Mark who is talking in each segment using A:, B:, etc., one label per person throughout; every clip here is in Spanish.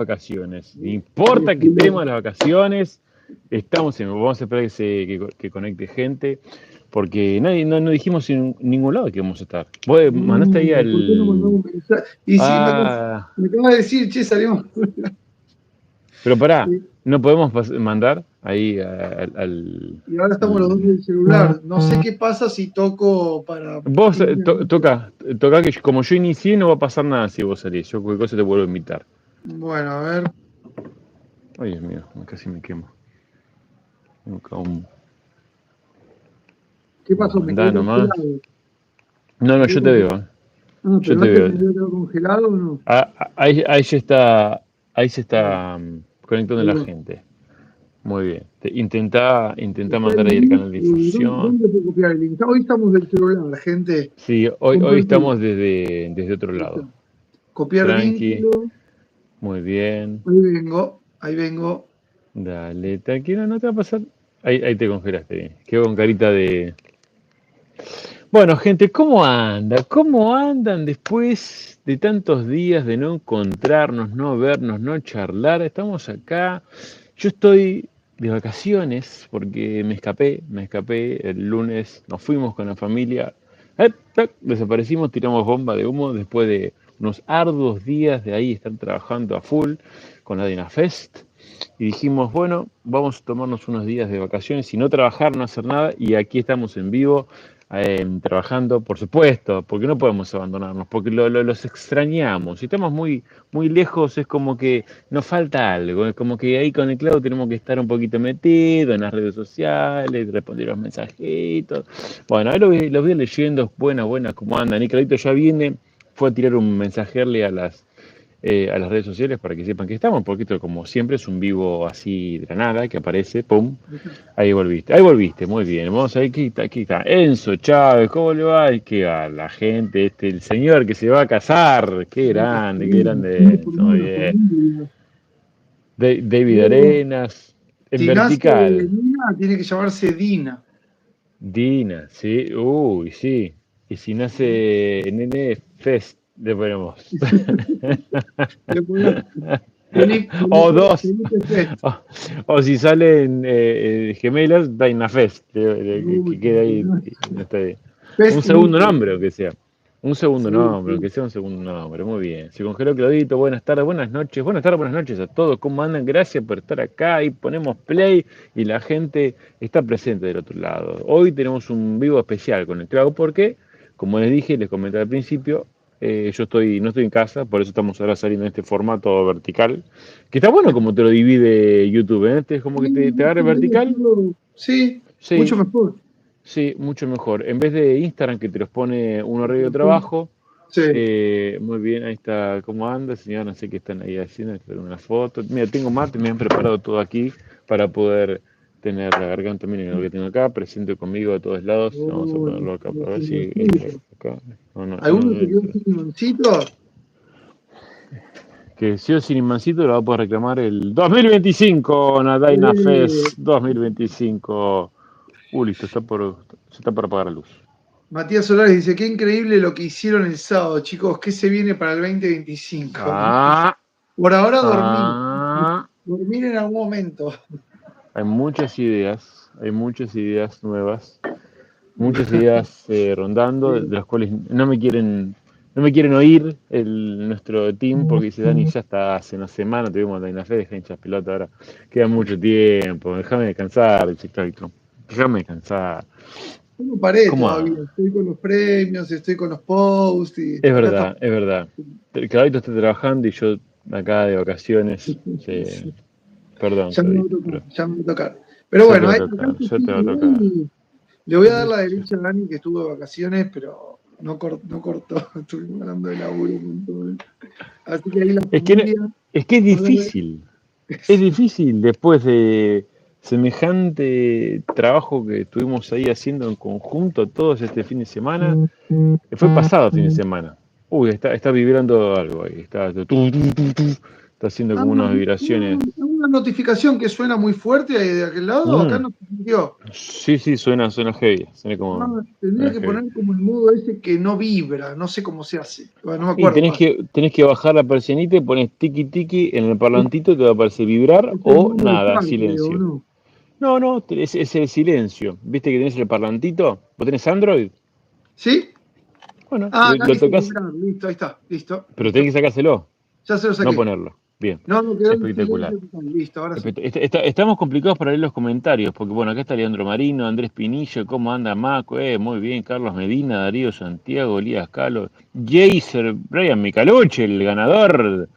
A: vacaciones. No importa que estemos en las vacaciones, vamos a esperar que conecte gente, porque no dijimos en ningún lado que vamos a estar. Vos mandaste ahí
B: ¿Por qué no mandamos un mensaje? Y sí,
A: Ah,
B: me acaba de decir, che, salimos.
A: pero pará,
B: Sí,
A: no podemos mandar ahí al...
B: y ahora estamos los dos en el celular. No sé qué pasa si toco para
A: Vos
B: irme a
A: toca que como yo inicié no va a pasar nada si vos salís. Yo cualquier cosa te vuelvo a invitar.
B: Bueno, a ver.
A: Ay, Dios mío, casi me quemo. Nunca
B: ¿Qué
A: Bueno,
B: pasó? Me
A: andá
B: quedé
A: nomás.
B: congelado.
A: No,
B: Me
A: no,
B: quedé
A: yo te veo.
B: congelado. Ah,
A: Yo
B: pero
A: te
B: antes
A: veo.
B: me había quedado congelado o no.
A: Ahí ya está, ahí se
B: Bueno,
A: está conectando
B: ahí
A: la
B: va.
A: gente. Muy bien. Intentá
B: Está
A: mandar
B: el
A: ahí el
B: link.
A: canal de
B: ¿Dónde,
A: difusión.
B: dónde puedo copiar el link? Hoy estamos del celular, gente.
A: Sí, hoy
B: Compartir.
A: estamos desde otro
B: Ahí
A: lado.
B: está. Copiar
A: Tranqui,
B: vínculo.
A: muy bien.
B: Ahí vengo. Ahí vengo.
A: Dale, tranquilo, no te va a pasar. Ahí te congelaste bien. Quedo con carita de. Bueno, gente, ¿cómo anda? ¿Cómo andan después de tantos días de no encontrarnos, no vernos, no charlar? Estamos acá. Yo estoy de vacaciones porque me escapé. El lunes nos fuimos con la familia. Desaparecimos, tiramos bomba de humo después de unos arduos días de ahí estar trabajando a full con la DynaFest. Y dijimos, bueno, vamos a tomarnos unos días de vacaciones y no trabajar, no hacer nada. Y aquí estamos en vivo, trabajando, por supuesto, porque no podemos abandonarnos, porque los extrañamos. Si estamos muy lejos, es como que nos falta algo. Es como que ahí con el cloud tenemos que estar un poquito metidos en las redes sociales, responder los mensajitos. Bueno, ahí los voy leyendo, buenas, ¿cómo andan? Nicolito ya viene, fue a tirar un mensajerle a las redes sociales para que sepan que estamos, porque esto como siempre es un vivo así de la nada, que aparece, pum, ahí volviste, muy bien, vamos a ver, aquí está, Enzo Chávez, ¿cómo le va? Y que a la gente, el señor que se va a casar, qué grande Enzo, muy
B: Formar una
A: bien,
B: familia.
A: David Arenas, en
B: Si nace
A: vertical,
B: Dina, tiene que llamarse Dina.
A: Dina, sí, uy, sí, y si nace Nene Fest, le ponemos.
B: Le ponemos Felipe,
A: O
B: Felipe,
A: dos.
B: Felipe Fest.
A: O si salen gemelas, Dynafest, que quede ahí. No está bien. Un
B: Fest
A: segundo
B: Nico.
A: nombre, aunque sea. Un segundo
B: Sí,
A: nombre,
B: sí.
A: aunque sea un segundo nombre. Muy bien. Se congeló Claudito. Buenas tardes, buenas noches. Buenas tardes, buenas noches a todos. ¿Cómo andan? Gracias por estar acá. Ahí ponemos play y la gente está presente del otro lado. Hoy tenemos un vivo especial con el Clau porque, como les dije, les comenté al principio, no estoy en casa, por eso estamos ahora saliendo en este formato vertical. Que está bueno como te lo divide YouTube, ¿eh? Es como que te agarra vertical.
B: Sí, mucho
A: Sí,
B: mejor.
A: sí, mucho mejor. En vez de Instagram que te los pone un horario de trabajo,
B: Sí.
A: muy bien, ahí está, ¿cómo anda, señor? No sé qué están ahí haciendo, una foto. Mira, tengo mate, me han preparado todo aquí para poder tener la garganta, miren lo que tengo acá, presente conmigo a todos lados. Vamos a
B: Oh,
A: ponerlo acá
B: los
A: para ver si entra
B: limoncitos.
A: acá. No
B: ¿Alguno se quedó
A: entra.
B: sin limoncitos?
A: Que si o sin Imancito lo va a poder reclamar el 2025, Nadaina
B: Eh,
A: Fest 2025. Listo, se está por apagar la luz.
B: Matías Solares dice, qué increíble lo que hicieron el sábado, chicos, ¿qué se viene para el 2025?
A: Ah,
B: Por ahora dormir,
A: ah.
B: dormir en algún momento.
A: Hay muchas ideas nuevas, muchas ideas rondando, de las cuales no me quieren oír nuestro team, porque dice Dani, ya está, hace una semana tuvimos Dani Fe, deja hinchas pelota, ahora queda mucho tiempo, déjame descansar, dice Claudio. Déjame descansar.
B: Yo no paré
A: ¿Cómo?
B: todavía, estoy con los premios, estoy con los posts y
A: Es
B: acá estamos.
A: verdad, es verdad. Claudito está trabajando y yo acá de vacaciones. Sí. Perdón,
B: Ya me va a
A: Claudito,
B: tocar,
A: pero
B: ya me va a tocar. Pero
A: ya te
B: bueno,
A: va a
B: acá
A: tocar, ya
B: estoy
A: te va a
B: con
A: tocar.
B: Dani. Le voy a dar la derecha a Dani que estuvo de vacaciones, pero no cortó. Estuvimos hablando de laburo con todo. Así que ahí la
A: Es que,
B: familia
A: es que
B: va a ver.
A: es difícil después de semejante trabajo que estuvimos ahí haciendo en conjunto todos este fin de semana. Fue pasado fin de semana. Está vibrando algo ahí, está haciendo
B: Ah,
A: como unas vibraciones.
B: una notificación que suena muy fuerte ahí de aquel lado? Acá no se sintió.
A: Sí, suena heavy. Suena como.
B: Tendría
A: Suena
B: que
A: heavy.
B: poner como el modo ese que no vibra, no sé cómo se hace. Bueno, no me
A: Y
B: acuerdo.
A: tenés que bajar la persianita y pones tiki tiki en el parlantito, te va a aparecer vibrar
B: Es el
A: o
B: modo
A: nada,
B: default, creo,
A: silencio.
B: ¿no?
A: No, es el silencio. ¿Viste que tenés el parlantito? ¿Vos tenés Android?
B: ¿Sí?
A: Bueno,
B: Ah, acá
A: lo
B: dice
A: tocas,
B: vibrar, listo, ahí está, listo,
A: pero tenés
B: listo.
A: que sacárselo,
B: Ya se lo
A: no
B: saqué.
A: ponerlo. Bien,
B: No, no quedó en
A: espectacular.
B: silencio total, listo, ahora sí.
A: Estamos complicados para leer los comentarios, porque bueno, acá está Leandro Marino, Andrés Pinillo, ¿cómo anda Maco? Muy bien, Carlos Medina, Darío Santiago, Elías Calo, Jaser, Brian Micaluche, el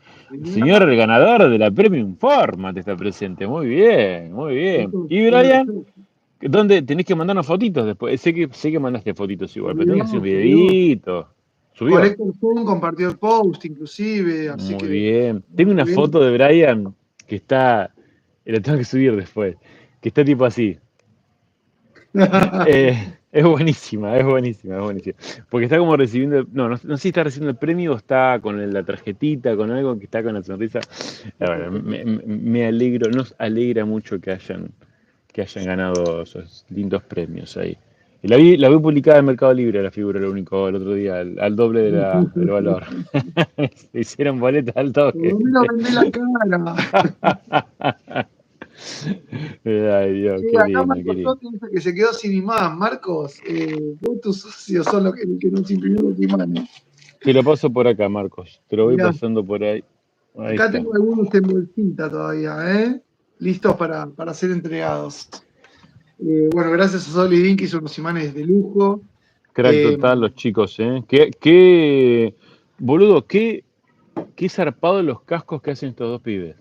A: señor el ganador de la Premium Format está presente, muy bien, muy bien.
B: Esto
A: Y
B: fue
A: Brian,
B: perfecto.
A: ¿dónde tenés que mandarnos fotitos después? Sé que mandaste fotitos igual, pero tenés que hacer un
B: Subió.
A: videíto. ¿Subió?
B: Collector Zoom compartió el post, inclusive, así
A: Muy
B: que
A: bien. Tengo
B: muy
A: una
B: bien.
A: foto de Brian que está, la tengo que subir después, que está tipo así. Es buenísima, es buenísima, es buenísima. Porque está como recibiendo, no sé si está recibiendo el premio o está con la tarjetita, con algo que está con la sonrisa. Bueno, me alegro, nos alegra mucho que hayan ganado esos lindos premios ahí. Y la vi publicada en Mercado Libre, la figura, lo único, el otro día, al doble del valor. Se hicieron boletas al
B: Por
A: toque.
B: lo menos vendé la cara.
A: Ay, Dios,
B: Sí,
A: qué
B: acá
A: lindo, qué
B: Marcos
A: lindo.
B: Totti dice que se quedó sin imán. Marcos, vos tus socios son los que nos imprimieron los imanes.
A: Te lo paso por acá, Marcos. Te lo voy
B: Mirá,
A: pasando por ahí. Ahí
B: acá
A: está.
B: tengo algunos en bolsita todavía, ¿eh? Listos para ser entregados. Bueno, gracias a Solidin que hizo unos imanes de lujo.
A: Crack
B: Eh,
A: total, los chicos, ¿eh? Boludo, qué zarpado los cascos que hacen estos dos pibes.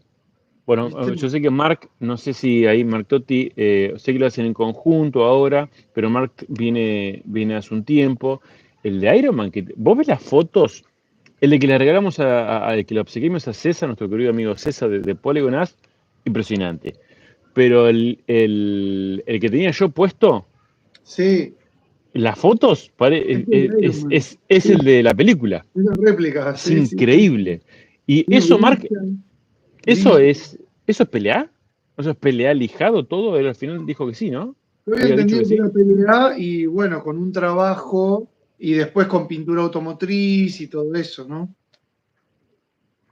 A: Bueno,
B: ¿viste?
A: yo sé que Mark, no sé si ahí Mark Totti, sé que lo hacen en conjunto ahora, pero Mark viene hace un tiempo. El de Iron Man, vos ves las fotos, el de que le regalamos el que le obsequiamos a César, nuestro querido amigo César de Polygon Ash, impresionante. Pero el que tenía yo puesto,
B: Sí,
A: las fotos,
B: es el de Iron Man.
A: es el
B: Sí,
A: de la película.
B: es la réplica,
A: Es
B: sí, sí, sí.
A: increíble. Y
B: Tiene
A: eso, Mark,
B: brilla,
A: eso
B: brilla.
A: eso es pelear. ¿Eso es pelear lijado todo? Él al final dijo que sí, ¿no?
B: Yo había
A: Había dicho que
B: entendido que
A: sí.
B: era PLA y bueno, con un trabajo y después con pintura automotriz y todo eso, ¿no?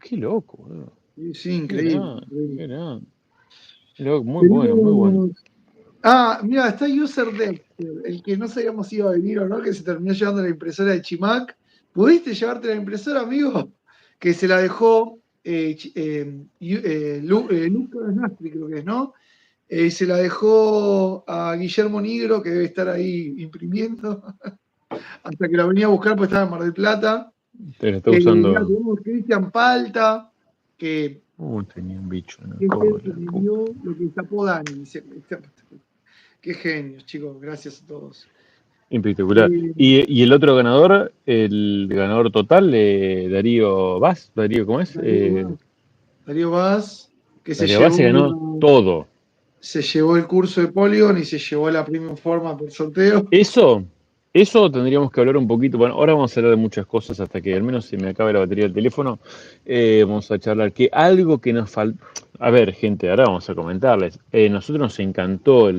A: Qué loco, boludo.
B: Sí, sí,
A: Qué
B: increíble,
A: grande,
B: increíble.
A: qué grande. Qué loco, muy bueno, muy bueno.
B: Tenemos. Ah, mira, está User Dexter, el que no sabíamos si iba a venir o no, que se terminó llevando la impresora de Chimac. ¿Pudiste llevarte la impresora, amigo? Que se la dejó Lucas Nastri, creo que es, ¿no? Se la dejó a Guillermo Nigro, que debe estar ahí imprimiendo, hasta que la venía a buscar, pues estaba en Mar del Plata.
A: Te lo está
B: Mira,
A: usando.
B: tenemos Cristian Palta, que
A: Tenía un bicho en la
B: es el que
A: cola,
B: me
A: puta.
B: dio lo que tapó Dani. Dice, qué genios, chicos, gracias a todos.
A: Espectacular.
B: Eh,
A: Y el otro ganador, el ganador total, Darío Vaz, Darío, ¿cómo es?
B: Darío Vaz, Darío Vaz, que
A: Darío Vaz se ganó todo.
B: se llevó el curso de Polygon y se llevó la Premium Forma por sorteo.
A: Eso, eso tendríamos que hablar un poquito. Bueno, ahora vamos a hablar de muchas cosas hasta que al menos se me acabe la batería del teléfono. Vamos a charlar que algo que nos falta. A ver, gente, ahora vamos a comentarles. Nosotros nos encantó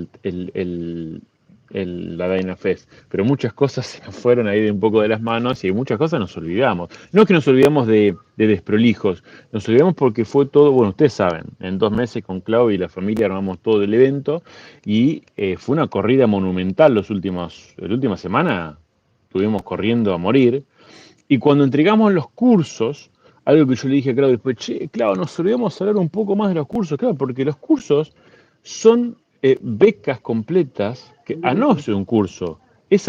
A: la Dynafest, pero muchas cosas se nos fueron ahí de un poco de las manos y muchas cosas nos olvidamos. No es que nos olvidamos de desprolijos, nos olvidamos porque fue todo, bueno, ustedes saben, en 2 meses con Clau y la familia armamos todo el evento y fue una corrida monumental la última semana estuvimos corriendo a morir. Y cuando entregamos los cursos, algo que yo le dije a Clau después, che, Clau, nos olvidamos hablar un poco más de los cursos, claro, porque los cursos son becas completas, no es un curso, es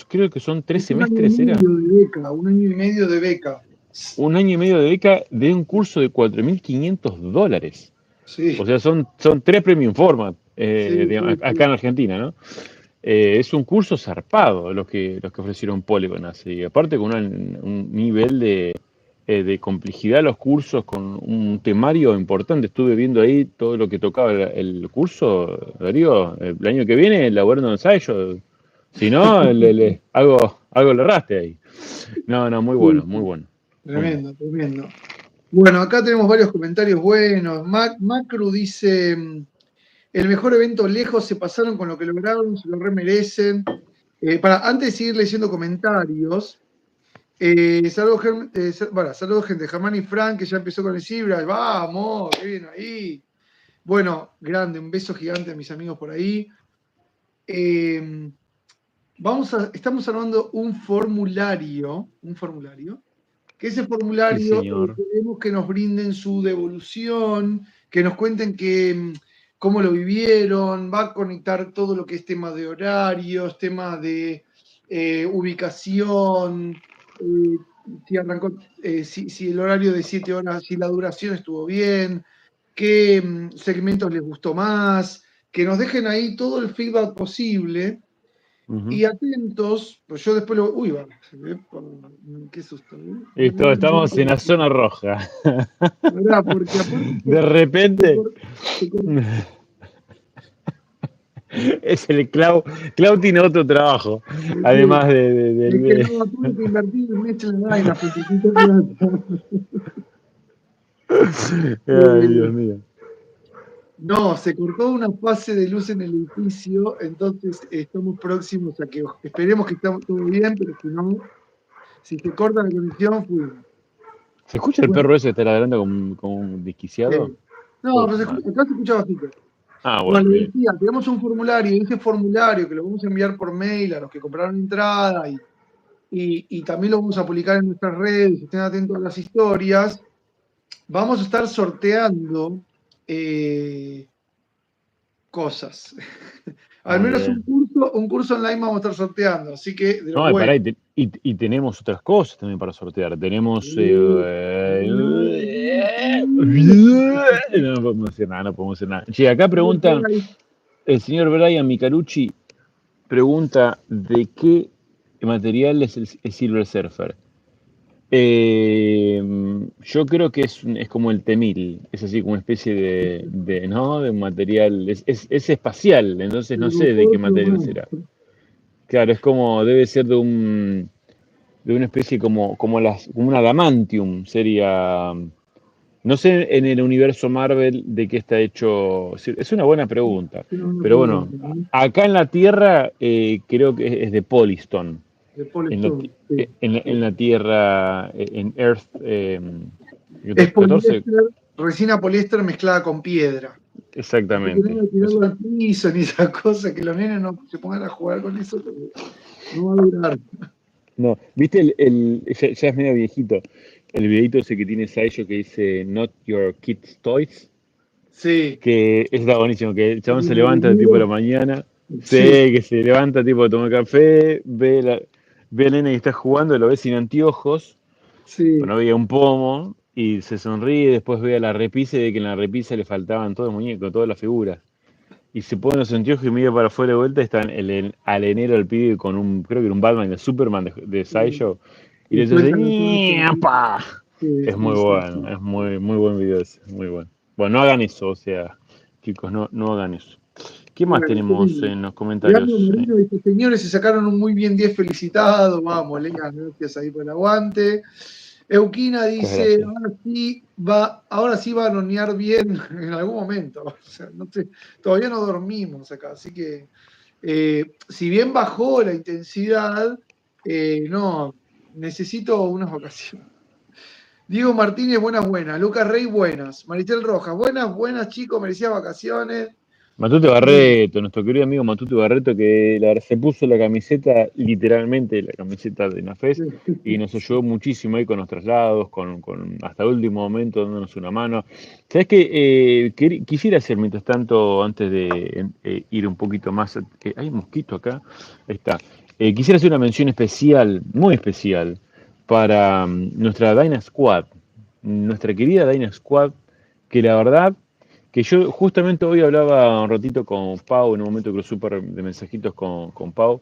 A: creo que son tres
B: Es un año y
A: semestres, ¿era?
B: medio de beca, un año y medio de beca.
A: 1 año y medio de beca de un curso de $4.500. O
B: Sí,
A: sea, son 3 Premium Format
B: sí, sí,
A: acá en
B: sí.
A: Argentina, ¿no? Es un curso zarpado los que ofrecieron Polygon, así. Aparte con un nivel de complejidad los cursos, con un temario importante. Estuve viendo ahí todo lo que tocaba el curso, Darío. El año que viene elaborando ensayo. Si no, algo le erraste ahí. No, muy bueno,
B: Sí,
A: muy
B: sí.
A: bueno. Muy bueno.
B: Tremendo, tremendo. Bueno, acá tenemos varios comentarios buenos. Macru dice, el mejor evento lejos, se pasaron con lo que lograron, se lo remerecen. Antes de seguir leyendo comentarios, saludos gente, Germán y Frank, que ya empezó con el Cibra. Vamos, qué bien ahí. Bueno, grande, un beso gigante a mis amigos por ahí. Estamos armando un formulario, que ese
A: Sí,
B: formulario
A: señor.
B: queremos que nos brinden su devolución, que nos cuenten cómo lo vivieron, va a conectar todo lo que es tema de horarios, tema de ubicación, si arrancó, si el horario de 7 horas, si la duración estuvo bien, qué segmentos les gustó más, que nos dejen ahí todo el feedback posible.
A: Ujú.
B: Y atentos, pues yo después lo. Uy, va, qué susto.
A: Estamos en la zona roja.
B: ¿Verdad? Porque aparte
A: De
B: se
A: repente,
B: cor- se cor-
A: es el Clau. Clau tiene otro trabajo,
B: sí,
A: además
B: es que no tuve que invertir en Mechel Dynasty, necesito plata.
A: Ay,
B: Eh,
A: Dios mío.
B: no, se cortó una fase de luz en el edificio, entonces estamos próximos a que esperemos que esté todo bien, pero si no, si se corta la conexión, fuimos.
A: ¿Se escucha el
B: Bueno,
A: perro ese que está ladrando como un desquiciado?
B: no,
A: Oh,
B: pero
A: mal.
B: acá se escucha bajito.
A: Ah, bueno,
B: Bueno, le
A: bien.
B: decía, tenemos un formulario, y ese formulario que lo vamos a enviar por mail a los que compraron entrada y también lo vamos a publicar en nuestras redes, estén atentos a las historias. Vamos a estar sorteando cosas. Al
A: Muy
B: menos
A: bien.
B: un curso online vamos a estar sorteando, así que de los
A: No, y pará,
B: buenos.
A: y tenemos otras cosas también para sortear. Tenemos. No podemos decir nada, no podemos decir nada. Che, acá preguntan, el señor Brian Micarucci pregunta de qué material es el Silver Surfer. Yo creo que es como el temil, es así como una especie ¿no? De un material, es espacial, entonces no sé de qué material será. Claro, es como, debe ser de una especie como un adamantium, sería, no sé en el universo Marvel de qué está hecho, es una buena pregunta, pero bueno, acá en la Tierra creo que es de Polystone.
B: De
A: En la,
B: Polystone, sí.
A: en la Tierra, en Earth
B: Es
A: 14,
B: poliéster, resina poliéster mezclada con piedra. Así que no
A: exactamente.
B: hay que tirarlo al piso ni esa cosa, que los nenes no se pongan a jugar con eso, porque no va a durar.
A: No, ¿viste ya es medio viejito, el videito ese que tiene Saillo que dice Not Your Kids' Toys?
B: Sí.
A: Que está buenísimo, que el chabón se
B: Como
A: levanta tipo a la
B: vinilo.
A: mañana,
B: Sí,
A: sé que se levanta tipo a tomar café, ve al nene que está jugando, lo ve sin anteojos,
B: sí.
A: bueno, veía un pomo y se sonríe, después ve a la repisa y ve que en la repisa le faltaban todos los muñecos, todas las figuras. Y se pone los anteojos y mira para afuera de vuelta y está el alenero del pibe con creo que era un Batman de Superman de Sideshow. Y
B: Y
A: le dice,
B: suelta la pata.
A: ¡ñapa!
B: Sí,
A: Es muy
B: sí, sí,
A: bueno,
B: sí.
A: es muy buen video ese, muy bueno. Bueno, no hagan eso, o sea, chicos, no hagan eso. ¿Qué más
B: Bueno, qué
A: tenemos
B: lindo.
A: en los
B: Leandro
A: comentarios?
B: Marino dice, señores, se sacaron un muy bien 10 felicitados. Vamos, Lean, gracias ahí por el aguante. Euquina
A: Muchas
B: dice,
A: gracias.
B: ahora sí va a nonear bien en algún momento. O sea, no sé, todavía no dormimos acá, así que si bien bajó la intensidad, no, necesito unas vacaciones. Diego Martínez, buenas, buenas. Lucas Rey, buenas. Maritel Rojas, buenas, buenas, chicos, merecía vacaciones.
A: Matute Barreto, nuestro querido amigo Matute Barreto, que se puso la camiseta, literalmente la camiseta de Nafes, y nos ayudó muchísimo ahí con los traslados, hasta el último momento dándonos una mano. ¿Sabes qué? Quisiera hacer, mientras tanto, antes de ir un poquito más, hay un mosquito acá, ahí está. Quisiera hacer una mención especial, muy especial, para nuestra Dyna Squad, nuestra querida Dyna Squad, que la verdad que yo justamente hoy hablaba un ratito con Pau, en un momento cruzó de mensajitos con Pau,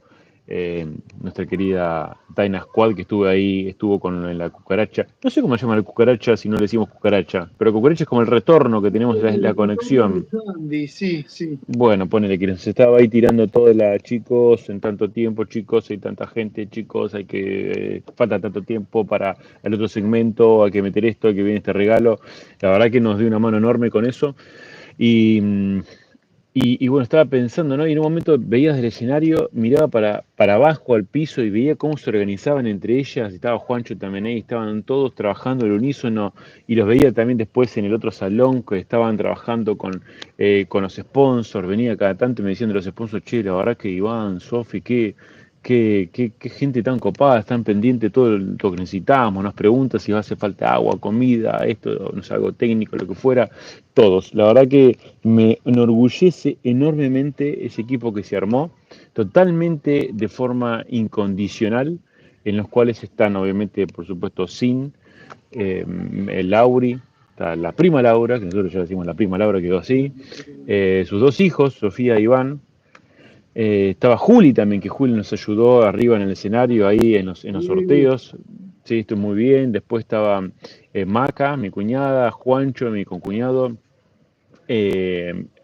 A: nuestra querida Dyna Squad, que estuvo ahí, estuvo en la cucaracha. No sé cómo se llama la cucaracha si no le decimos cucaracha, pero cucaracha es como el retorno que tenemos, la conexión.
B: Sí, sí.
A: Bueno, ponele que nos estaba ahí tirando toda la chicos, en tanto tiempo, chicos, hay tanta gente, chicos, hay que, falta tanto tiempo para el otro segmento, hay que meter esto, hay que viene este regalo. La verdad que nos dio una mano enorme con eso. Y, y bueno, estaba pensando, ¿no? Y en un momento veías del escenario, miraba para abajo al piso y veía cómo se organizaban entre ellas. Estaba Juancho también ahí, estaban todos trabajando al unísono. Y los veía también después en el otro salón que estaban trabajando con los sponsors. Venía cada tanto y me decían de los sponsors, che, la verdad que Iván, Sofi, qué gente tan copada, están pendiente de todo lo que necesitamos. Nos pregunta si hace falta agua, comida, esto, no sé, algo técnico, lo que fuera. Todos. La verdad que me enorgullece enormemente ese equipo que se armó, totalmente de forma incondicional, en los cuales están obviamente, por supuesto, Sin, el Lauri, está la prima Laura, que nosotros ya decimos la prima Laura, quedó así, sus dos hijos, Sofía y Iván, estaba Juli también, que Juli nos ayudó arriba en el escenario, ahí en los
B: Sí,
A: sorteos. Sí, estoy muy bien. Después estaba Maca, mi cuñada, Juancho, mi concuñado.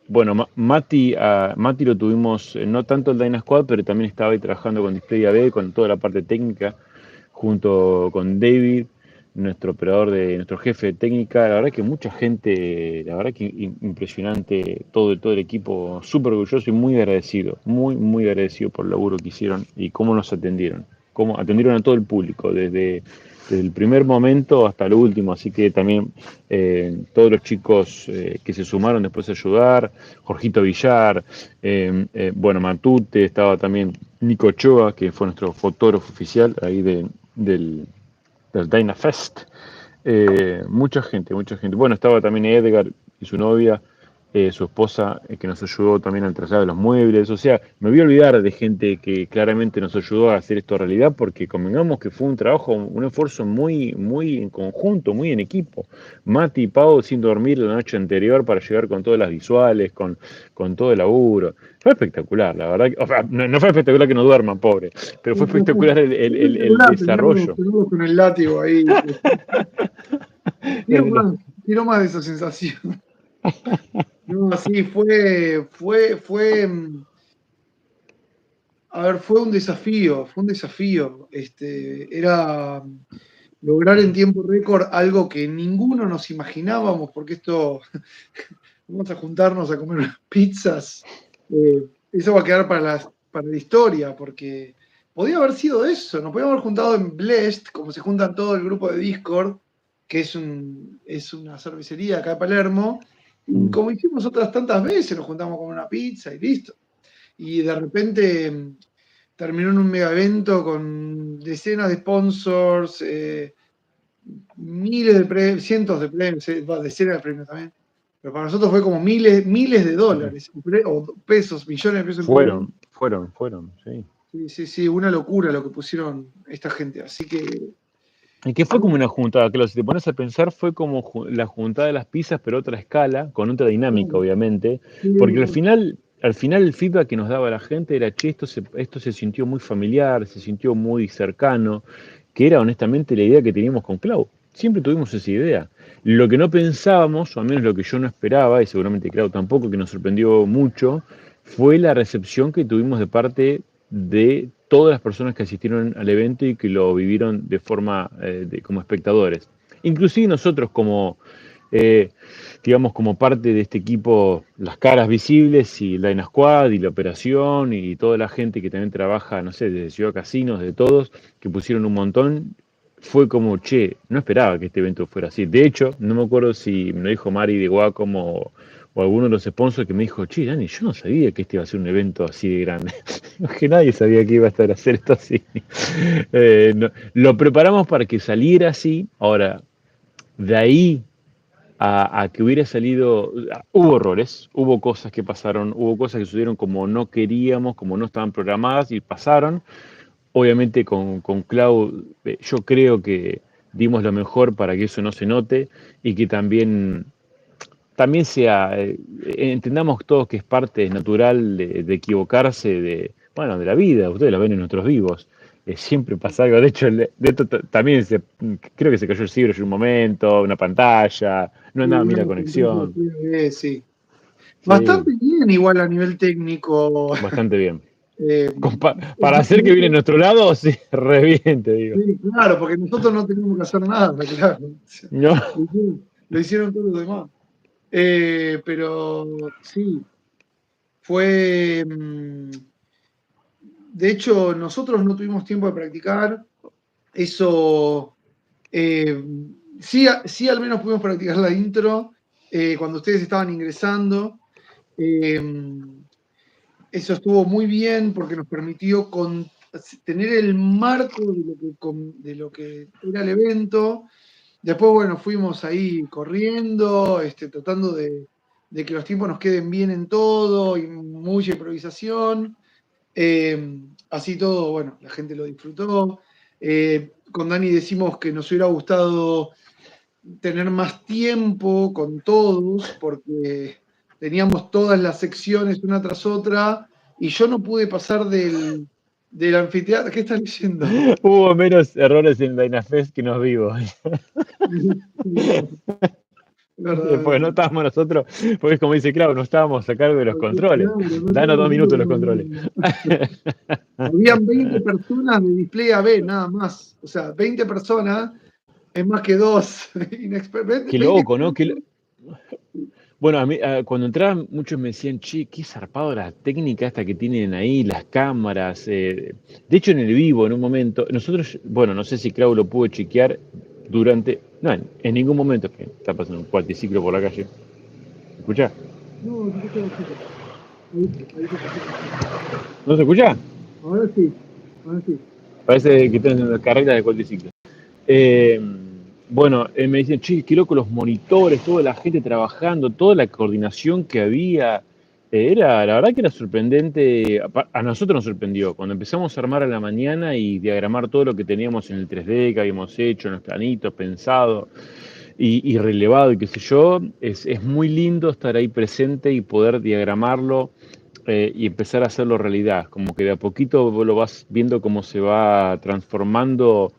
A: Bueno, Mati lo tuvimos, no tanto el Dyna Squad, pero también estaba ahí trabajando con Display AB, con toda la parte técnica, junto con David, nuestro operador nuestro jefe de técnica. La verdad que mucha gente, la verdad que impresionante, todo el equipo, súper orgulloso y muy agradecido, muy agradecido por el laburo que hicieron y cómo nos atendieron, cómo atendieron a todo el público, desde el primer momento hasta el último, así que también todos los chicos que se sumaron después a ayudar, Jorgito Villar, bueno, Matute, estaba también Nico Ochoa, que fue nuestro fotógrafo oficial ahí del Dynafest. Mucha gente, mucha gente. Bueno, estaba también Edgar y su novia, su esposa, que nos ayudó también al traslado de los muebles. O sea, me voy a olvidar de gente que claramente nos ayudó a hacer esto realidad, porque convengamos que fue un trabajo, un esfuerzo muy en conjunto, muy en equipo. Mati y Pau sin dormir la noche anterior para llegar con todas las visuales, con todo el laburo. Fue espectacular, la verdad. O sea, no fue espectacular que no duerman, pobre, pero fue espectacular el
B: espectacular
A: desarrollo.
B: tenerlos con el látigo ahí. Quiero más, quiero más de esa sensación. No, sí, a ver, fue un desafío. Era lograr en tiempo récord algo que ninguno nos imaginábamos, porque esto, vamos a juntarnos a comer unas pizzas, eso va a quedar para la historia, porque podía haber sido eso, nos podíamos haber juntado en Blest, como se juntan todo el grupo de Discord, que es una cervecería acá de Palermo, y como hicimos otras tantas veces, nos juntamos con una pizza y listo. Y de repente terminó en un mega evento con decenas de sponsors, miles de premios, cientos de premios, decenas de premios también. Pero para nosotros fue como miles de dólares, o pesos, millones de pesos en premios.
A: Fueron, sí.
B: Sí, sí, sí, una locura lo que pusieron esta gente. Así que,
A: Y que fue como una juntada, claro, si te pones a pensar, fue como la juntada de las pizzas, pero a otra escala, con otra dinámica, obviamente, porque al final el feedback que nos daba la gente era, che, esto se sintió muy familiar, se sintió muy cercano, que era honestamente la idea que teníamos con Clau. Siempre tuvimos esa idea. Lo que no pensábamos, o al menos lo que yo no esperaba, y seguramente Clau tampoco, que nos sorprendió mucho, fue la recepción que tuvimos de parte de todas las personas que asistieron al evento y que lo vivieron de forma como espectadores. Inclusive nosotros eh, digamos, como parte de este equipo, las caras visibles y la Dyna Squad y la operación y toda la gente que también trabaja, no sé, desde Ciudad Casinos, de todos, que pusieron un montón, fue como, che, no esperaba que este evento fuera así. De hecho, no me acuerdo si me lo dijo Mari de Wacom o alguno de los sponsors que me dijo, che, Dani, yo no sabía que este iba a ser un evento así de grande. Que nadie sabía que iba a estar a hacer esto así. Lo preparamos para que saliera así. Ahora, de ahí a que hubiera salido, hubo errores, hubo cosas que pasaron, hubo cosas que sucedieron como no queríamos, como no estaban programadas y pasaron. Obviamente con Cloud, yo creo que dimos lo mejor para que eso no se note y que también sea, entendamos todos que es parte natural de equivocarse, bueno, de la vida, ustedes lo ven en nuestros vivos. Siempre pasa algo, de hecho, de esto también creo que se cayó el ciber en un momento, una pantalla, no
B: Y
A: andaba bien
B: una
A: la
B: pantalla de
A: conexión.
B: TV, sí.
A: Sí,
B: Bastante bien igual a nivel técnico.
A: bastante bien.
B: eh,
A: Para hacer que viene a nuestro lado, sí, re bien, te digo.
B: sí, claro, porque nosotros no teníamos que hacer nada, claro. O sea,
A: No,
B: lo hicieron todos los demás. Pero sí, fue. De hecho, nosotros no tuvimos tiempo de practicar. Eso. eh, sí, sí, al menos pudimos practicar la intro cuando ustedes estaban ingresando. Eh, Eso estuvo muy bien porque nos permitió tener el marco de lo que era el evento. Después, bueno, fuimos ahí corriendo, tratando de que los tiempos nos queden bien en todo y mucha improvisación. Así todo, bueno, la gente lo disfrutó. Con Dani decimos que nos hubiera gustado tener más tiempo con todos porque teníamos todas las secciones una tras otra y yo no pude pasar del anfiteatro. ¿Qué estás leyendo?
A: hubo menos errores en Dynafest que nos vivos.
B: Verdad,
A: Porque no estábamos nosotros, porque es como dice Clau, no estábamos a cargo de los controles.
B: claro, no
A: Danos
B: estábamos
A: 2 minutos los
B: viendo,
A: controles.
B: habían 20 personas de display AB, nada más. O sea, 20 personas es más que dos. 20
A: Qué loco, ¿no?
B: personas.
A: Bueno, cuando entraban muchos me decían, che, qué zarpado la técnica esta que tienen ahí, las cámaras. De hecho, en el vivo, en un momento, nosotros, bueno, no sé si Clau lo pudo chequear durante, no, en ningún momento, que está pasando un cuatriciclo por la calle. ¿Escuchá?
B: No, yo estoy bajito. Ahí se pasó.
A: ¿No se escucha?
B: Ahora sí, ahora sí.
A: Parece que están haciendo carrera de cuatriciclo. Eh, bueno, me dicen, che, qué loco los monitores, toda la gente trabajando, toda la coordinación que había. La verdad que era sorprendente, a nosotros nos sorprendió, cuando empezamos a armar a la mañana y diagramar todo lo que teníamos en el 3D que habíamos hecho, en los planitos, pensado y relevado y qué sé yo, es muy lindo estar ahí presente y poder diagramarlo y empezar a hacerlo realidad, como que de a poquito vos lo vas viendo cómo se va transformando,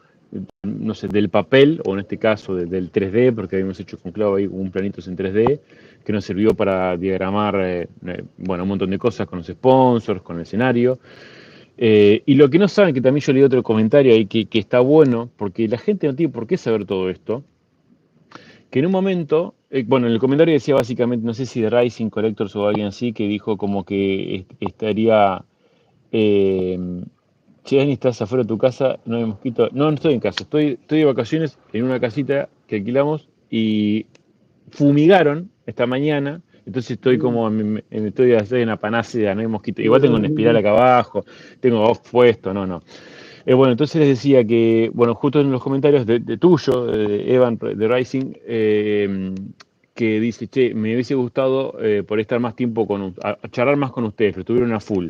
A: no sé, del papel, o en este caso del 3D, porque habíamos hecho con Clau ahí un planitos en 3D, que nos sirvió para diagramar, bueno, un montón de cosas con los sponsors, con el escenario. Y lo que no saben, que también yo leí otro comentario ahí que está bueno, porque la gente no tiene por qué saber todo esto, que en un momento, bueno, en el comentario decía básicamente, no sé si de Rising Collectors o alguien así, que dijo como que estaría, eh, che, Dani, estás afuera de tu casa, no hay mosquito. No, no estoy en casa, estoy de vacaciones en una casita que alquilamos y fumigaron esta mañana, entonces estoy como, estoy en la panacea, no hay mosquito. Igual tengo una espiral acá abajo, tengo off puesto, no, no. Bueno, entonces les decía que, bueno, justo en los comentarios de tuyo, de Evan de Rising, que dice, che, me hubiese gustado por estar más tiempo a charlar más con ustedes, pero estuvieron a full.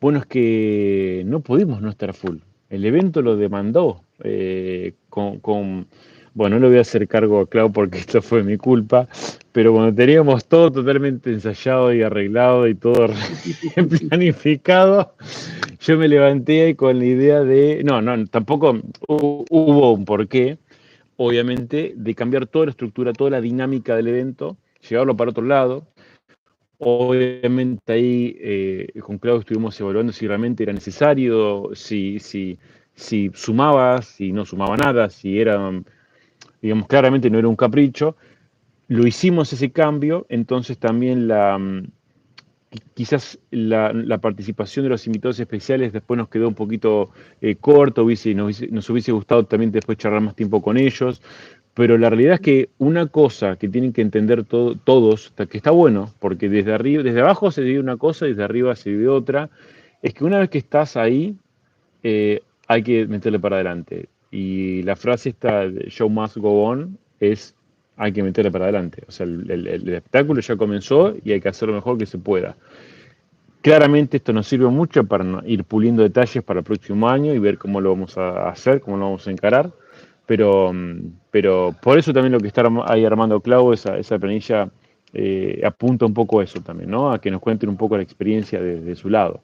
A: Bueno, es que no pudimos no estar full. El evento lo demandó bueno, no le voy a hacer cargo a Clau porque esto fue mi culpa, pero cuando teníamos todo totalmente ensayado y arreglado y todo planificado, yo me levanté con la idea de, no, no, tampoco hubo un porqué, obviamente, de cambiar toda la estructura, toda la dinámica del evento, llevarlo para otro lado. Obviamente ahí con Claudio estuvimos evaluando si realmente era necesario, si sumaba, si no sumaba nada, si era, digamos, claramente no era un capricho. Lo hicimos ese cambio, entonces también quizás la participación de los invitados especiales después nos quedó un poquito corta, nos hubiese gustado también después charlar más tiempo con ellos, pero la realidad es que una cosa que tienen que entender todos, que está bueno, porque desde arriba, desde abajo se vive una cosa y desde arriba se vive otra, es que una vez que estás ahí, hay que meterle para adelante. Y la frase esta, de show must go on, es hay que meterle para adelante. O sea, el espectáculo ya comenzó y hay que hacer lo mejor que se pueda. Claramente esto nos sirve mucho para ir puliendo detalles para el próximo año y ver cómo lo vamos a hacer, cómo lo vamos a encarar. Pero por eso también lo que está ahí armando Clau, esa planilla, apunta un poco a eso también, ¿no? A que nos cuenten un poco la experiencia de su lado.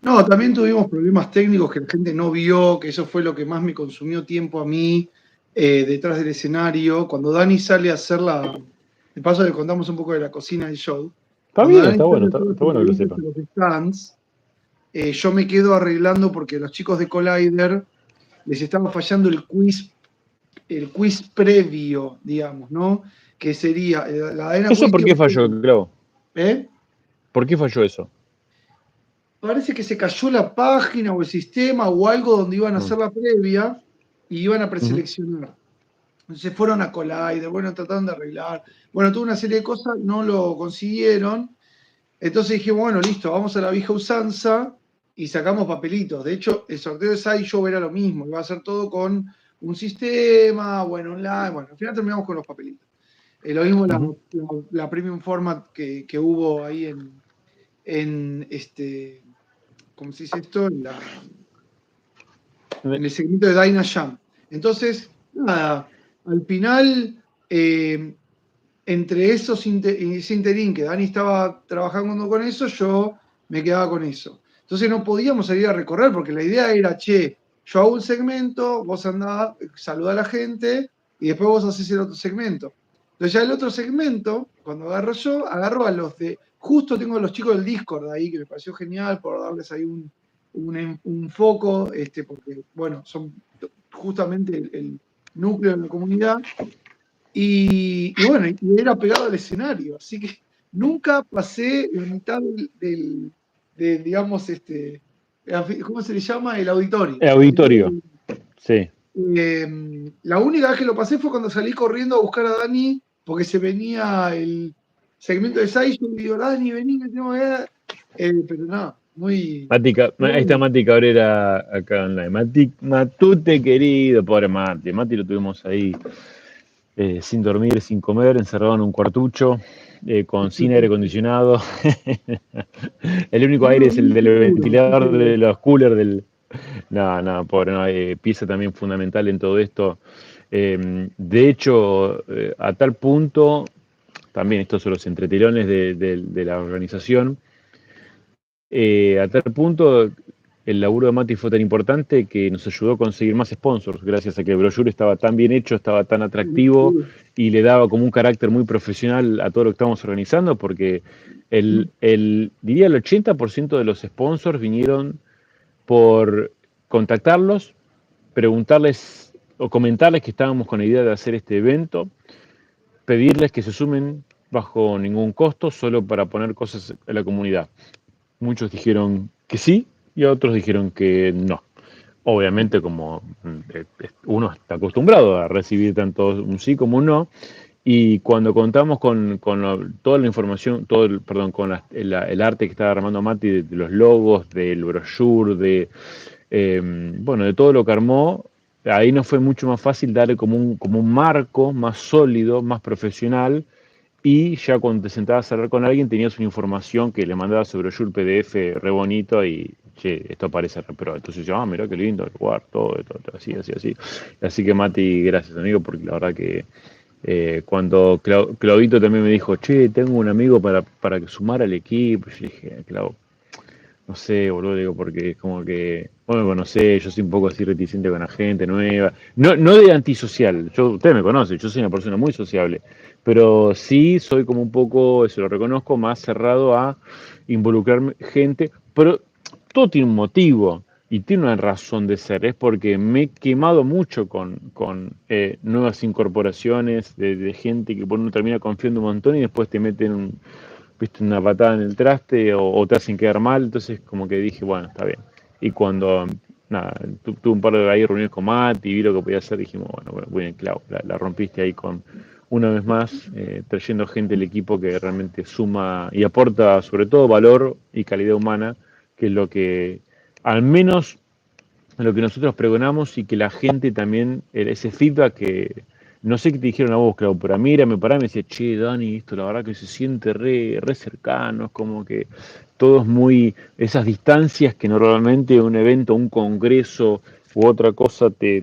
B: No, también tuvimos problemas técnicos que la gente no vio, que eso fue lo que más me consumió tiempo a mí detrás del escenario. Cuando Dani sale a hacer de paso le contamos un poco de la cocina del show.
A: Está
B: Cuando
A: bien,
B: Dani
A: está
B: sale
A: bueno,
B: a hacer las
A: está bueno que lo
B: entrevistas
A: sepan.
B: a los stands, yo me quedo arreglando porque los chicos de Collider les estaba fallando el quiz previo, digamos, ¿no? Que sería la Arena
A: ¿Eso
B: Quiz
A: por
B: que
A: qué falló, Clau?
B: ¿eh?
A: ¿Por qué falló eso?
B: Parece que se cayó la página o el sistema o algo donde iban a
A: Mm,
B: hacer la previa y iban a
A: ujú.
B: preseleccionar. Entonces fueron a Collider, bueno, trataron de arreglar. Bueno, tuvo una serie de cosas, no lo consiguieron. Entonces dijimos, bueno, listo, vamos a la vieja usanza y sacamos papelitos. De hecho, el sorteo de SciShow era lo mismo, iba a ser todo con un sistema, bueno, online. Bueno, al final terminamos con los papelitos. Lo mismo
A: Ujú.
B: la Premium Format que hubo ahí en ¿cómo se dice esto? En el segmento de Dinah Jam. Entonces, nada, al final, entre ese interín que Dani estaba trabajando con eso, yo me quedaba con eso. Entonces no podíamos salir a recorrer porque la idea era, che, yo hago un segmento, vos andás, saludá a la gente y después vos haces el otro segmento. Entonces ya el otro segmento, cuando agarro yo, agarro a los justo tengo a los chicos del Discord ahí, que me pareció genial por darles ahí un foco, porque, bueno, son justamente el núcleo de la comunidad. Y bueno, y era pegado al escenario, así que nunca pasé la mitad digamos, ¿cómo se le llama? El auditorio.
A: El
B: La mitad
A: auditorio, sí.
B: la única vez que lo pasé fue cuando salí corriendo a buscar a Dani, porque se venía el segmento de Saizo, y digo, Dani, vení, que tengo que ver. Pero nada,
A: Ahí está
B: muy
A: Mati Cabrera acá online. Matute querido, pobre Mati. Mati lo tuvimos ahí sin dormir, sin comer, encerrado en un cuartucho, sin aire acondicionado. El único
B: no
A: aire
B: lo
A: es el
B: vi
A: del
B: seguro, así
A: ventilador
B: que
A: de los coolers del. No, no, pobre, no, pieza también fundamental en todo esto. De hecho, a tal punto, también estos son los entretelones de la organización, a tal punto el laburo de Mati fue tan importante que nos ayudó a conseguir más sponsors, gracias a que el brochure estaba tan bien hecho, estaba tan atractivo y le daba como un carácter muy profesional a todo lo que estábamos organizando, porque diría el 80% de los sponsors vinieron por contactarlos, preguntarles o comentarles que estábamos con la idea de hacer este evento, pedirles que se sumen bajo ningún costo, solo para poner cosas a la comunidad. Muchos dijeron que sí y otros dijeron que no. Obviamente, como uno está acostumbrado a recibir tanto un sí como un no, y cuando contamos con toda la información, perdón, con el arte que estaba armando Mati, de los logos, del brochure, bueno, de todo lo que armó, ahí nos fue mucho más fácil darle como un marco más sólido, más profesional, y ya cuando te sentabas a hablar con alguien tenías una información que le mandabas sobre el PDF re bonito y, che, esto parece re pro. Entonces yo, mirá qué lindo el lugar, todo, así, así, así. Así que Mati, gracias amigo, porque la verdad que cuando Claudito también me dijo, che, tengo un amigo para que sumar al equipo, yo dije, Clau, no sé, boludo, digo, porque es como que, vos me conocés, yo soy un poco así reticente con la gente nueva. No, no de antisocial, usted me conoce, yo soy una persona muy sociable, pero sí soy como un poco, se lo reconozco, más cerrado a involucrar gente, pero todo tiene un motivo y tiene una razón de ser, es porque me he quemado mucho con nuevas incorporaciones de gente que por uno termina confiando un montón y después te meten viste, una patada en el traste o te hacen quedar mal, entonces como que dije, bueno, está bien. Y cuando, nada, tuve un par de ahí reuniones con Matt y vi lo que podía hacer, dijimos, bueno, bien, Clau, la rompiste ahí con, una vez más, trayendo gente del equipo que realmente suma y aporta sobre todo valor y calidad humana, que es lo que, al menos lo que nosotros pregonamos y que la gente también, ese feedback que, no sé qué te dijeron a vos, Clau, pero a mí me paraba y me decía, che, Dani, esto la verdad que se siente re cercano, es como que todo es muy, esas distancias que normalmente un evento, un congreso u otra cosa te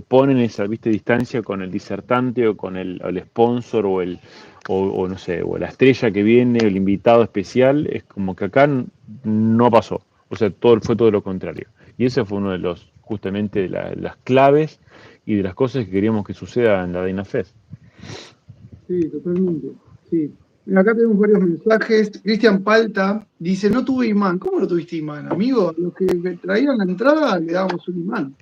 A: ponen esa, viste, distancia con el disertante o con el sponsor o no sé, o la estrella que viene, el invitado especial, es como que acá no pasó. O sea, fue todo lo contrario. Y ese fue uno de los, justamente, de las claves y de las cosas que queríamos que suceda en la DynaFest.
B: Sí, totalmente. Sí. Mira, acá tenemos varios mensajes. Cristian Palta dice, no tuve imán. ¿Cómo no tuviste imán, amigo? Los que me traían la entrada le dábamos un imán.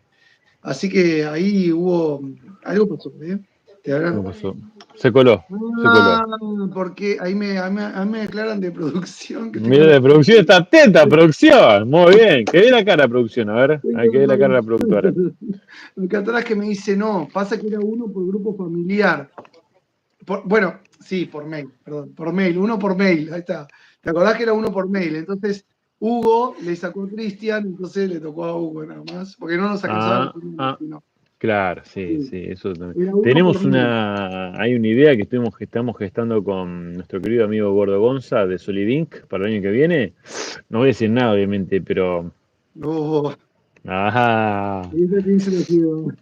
B: Así que ahí algo pasó, ¿eh?
A: ¿Qué pasó? Se coló, se coló.
B: Ah, porque ahí me declaran de producción que tengo
A: Mira, la producción está atenta, producción. Muy bien. Que dé la cara, producción. A ver, que dé la cara a la productora.
B: acá atrás que me dice, no, pasa que era uno por grupo familiar. Bueno, sí, por mail, perdón, por mail, uno por mail, ahí está. ¿Te acordás que era uno por mail? Entonces, Hugo le sacó a Cristian, entonces le tocó a Hugo nada más, porque no nos alcanzaba
A: Ah,
B: los números,
A: ah,
B: sino,
A: claro, sí,
B: sí,
A: sí, eso también.
B: era uno por
A: Tenemos
B: mail.
A: hay una idea que estamos gestando con nuestro querido amigo Gordo Gonza de Solid Inc. para el año que viene. No voy a decir nada, obviamente, pero.
B: Oh,
A: Ajá.
B: ahí está que dice la ciudad.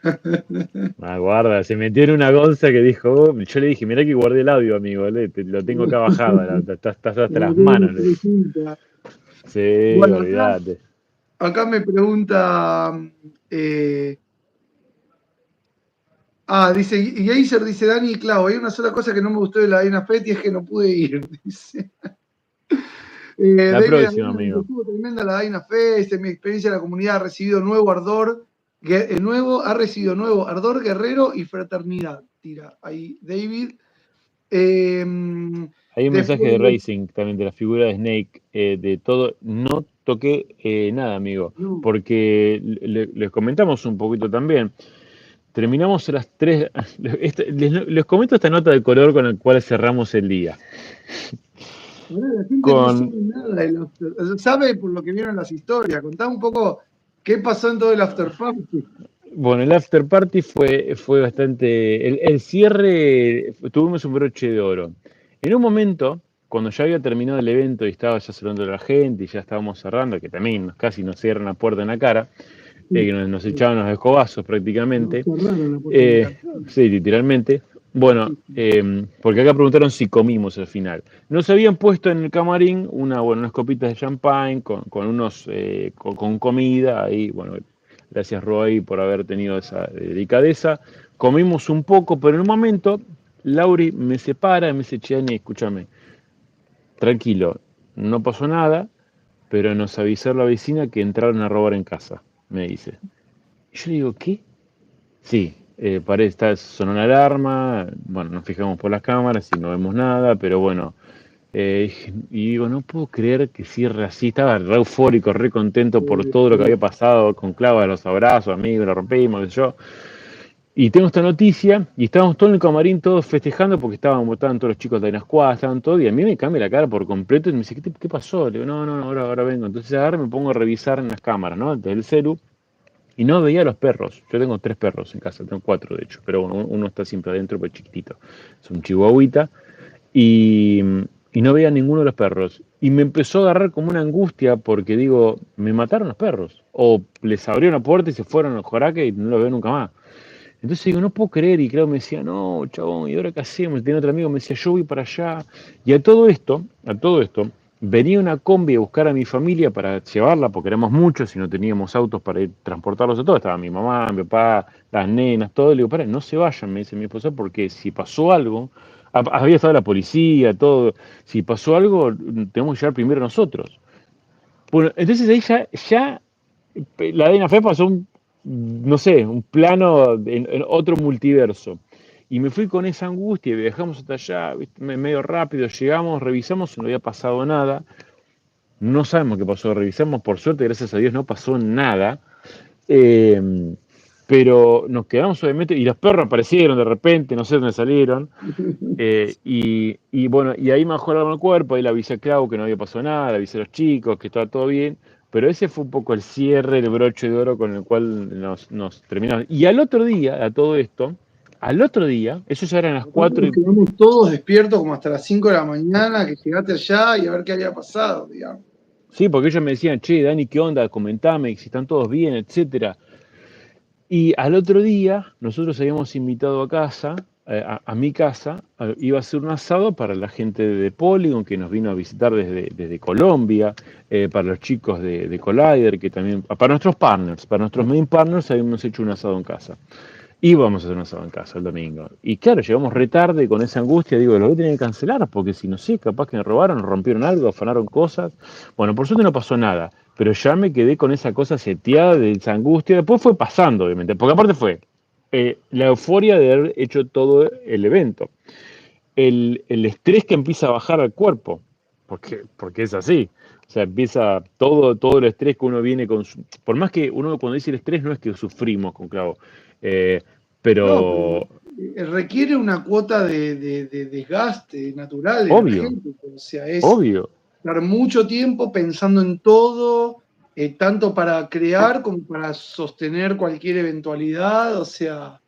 A: Guarda, se metió en una gonza que dijo, yo le dije, mirá que guardé el audio, amigo, lo tengo acá bajado, estás hasta las manos, le dije. Sí,
B: Bueno,
A: olvídate.
B: acá me pregunta, eh, dice, y Geyser dice, Dani, claro, hay una sola cosa que no me gustó de la Arena Fest y es que no pude ir, dice.
A: La
B: David
A: próxima,
B: Arena dice,
A: amigo.
B: estuvo tremenda la Dina Fest, en mi experiencia la comunidad ha recibido ha recibido nuevo ardor, guerrero y fraternidad. Tira ahí David. Eh,
A: Hay un mensaje de
B: después,
A: Racing también de la figura de Snake, de todo. No toqué nada, amigo,
B: no,
A: porque les comentamos un poquito también. Terminamos a las 3. Les comento esta nota de color con la cual cerramos el día.
B: ahora la gente no
A: Con,
B: sabe nada del after, sabe por lo que vieron las historias. Contá un poco qué pasó en todo el after party.
A: bueno, el after party fue bastante. El cierre, tuvimos un broche de oro. En un momento, cuando ya había terminado el evento y estaba ya saludando a la gente y ya estábamos cerrando, que también casi nos cierran la puerta en la cara,
B: Sí,
A: que nos
B: sí,
A: echaban los escobazos
B: nos
A: prácticamente.
B: cerraron la puerta en la cara.
A: Sí, literalmente. Bueno,
B: Sí, sí.
A: porque acá preguntaron si comimos al final. Nos habían puesto en el camarín unas copitas de champagne con unos con comida ahí, bueno, gracias Roy por haber tenido esa delicadeza. Comimos un poco, pero en un momento Lauri me separa y me dice, che, Dani, escúchame, tranquilo, no pasó nada, pero nos avisó la vecina que entraron a robar en casa, me dice. Y yo le digo, ¿qué? Sí, sonó la alarma, bueno, nos fijamos por las cámaras y no vemos nada, pero bueno, y digo, no puedo creer que cierre así, estaba re eufórico, re contento por todo lo que había pasado con Clava, los abrazos, amigos, lo rompimos, qué sé yo, y tengo esta noticia, y estábamos todos en el camarín, todos festejando, porque estaban todos los chicos de la escuadra, estaban todos, y a mí me cambia la cara por completo, y me dice, ¿qué pasó? Le digo, no, ahora vengo, entonces agarro y me pongo a revisar en las cámaras, ¿no? Desde el celu, y no veía a los perros. Yo tengo 3 perros en casa, tengo 4 de hecho, pero bueno, uno está siempre adentro, pues chiquitito. Es un chihuahuita. Y, y no veía a ninguno de los perros. Y me empezó a agarrar como una angustia porque digo, me mataron los perros. O les abrieron la puerta y se fueron los joraques y no los veo nunca más. Entonces digo, no puedo creer. Y claro, me decía, no, chabón, ¿y ahora qué hacemos? Y tenía otro amigo, me decía, yo voy para allá. Y a todo esto, venía una combi a buscar a mi familia para llevarla, porque éramos muchos y no teníamos autos para ir transportarlos a todos. Estaba mi mamá, mi papá, las nenas, todo. Le digo, para, no se vayan, me dice mi esposa, porque si pasó algo, había estado la policía, todo. Si pasó algo, tenemos que llegar primero nosotros. Bueno, entonces ahí ya la Dina Fe pasó no sé, un plano en otro multiverso. Y me fui con esa angustia, viajamos hasta allá, ¿viste? Medio rápido, llegamos, revisamos, no había pasado nada. No sabemos qué pasó, revisamos, por suerte, gracias a Dios, no pasó nada. Eh, pero nos quedamos obviamente, y los perros aparecieron de repente, no sé dónde salieron. Y bueno, y ahí me mejoraron el cuerpo, ahí le avisé a Clau que no había pasado nada, le avisé a los chicos que estaba todo bien, pero ese fue un poco el cierre, el broche de oro con el cual nos terminamos. Y al otro día, a todo esto, al otro día, eso ya eran las
B: Aparte
A: 4
B: nos
A: y.
B: quedamos todos despiertos como hasta las 5 de la mañana, que llegaste allá y a ver qué había pasado, digamos.
A: Sí, porque ellos me decían, che, Dani, ¿qué onda? Comentame si están todos bien, etcétera. Y al otro día, nosotros habíamos invitado a casa a mi casa, iba a ser un asado para la gente de Polygon que nos vino a visitar desde Colombia, para los chicos de Collider, que también, para nuestros partners, para nuestros main partners, habíamos hecho un asado en casa. Íbamos a hacer un asado en casa el domingo. Y claro, llegamos re tarde con esa angustia, digo, lo voy a tener que cancelar, porque si no sé, capaz que me robaron, rompieron algo, afanaron cosas. Bueno, por suerte no pasó nada, pero ya me quedé con esa cosa seteada de esa angustia. Después fue pasando, obviamente, porque aparte fue la euforia de haber hecho todo el evento. El estrés que empieza a bajar al cuerpo, porque es así. O sea, empieza todo el estrés que uno viene con. Por más que uno cuando dice el estrés no es que sufrimos con clavo, eh,
B: No, pero
A: pero
B: requiere una cuota de desgaste natural,
A: obvio,
B: energético. O sea, es
A: obvio,
B: estar mucho tiempo pensando en todo, tanto para crear como para sostener cualquier eventualidad. O sea,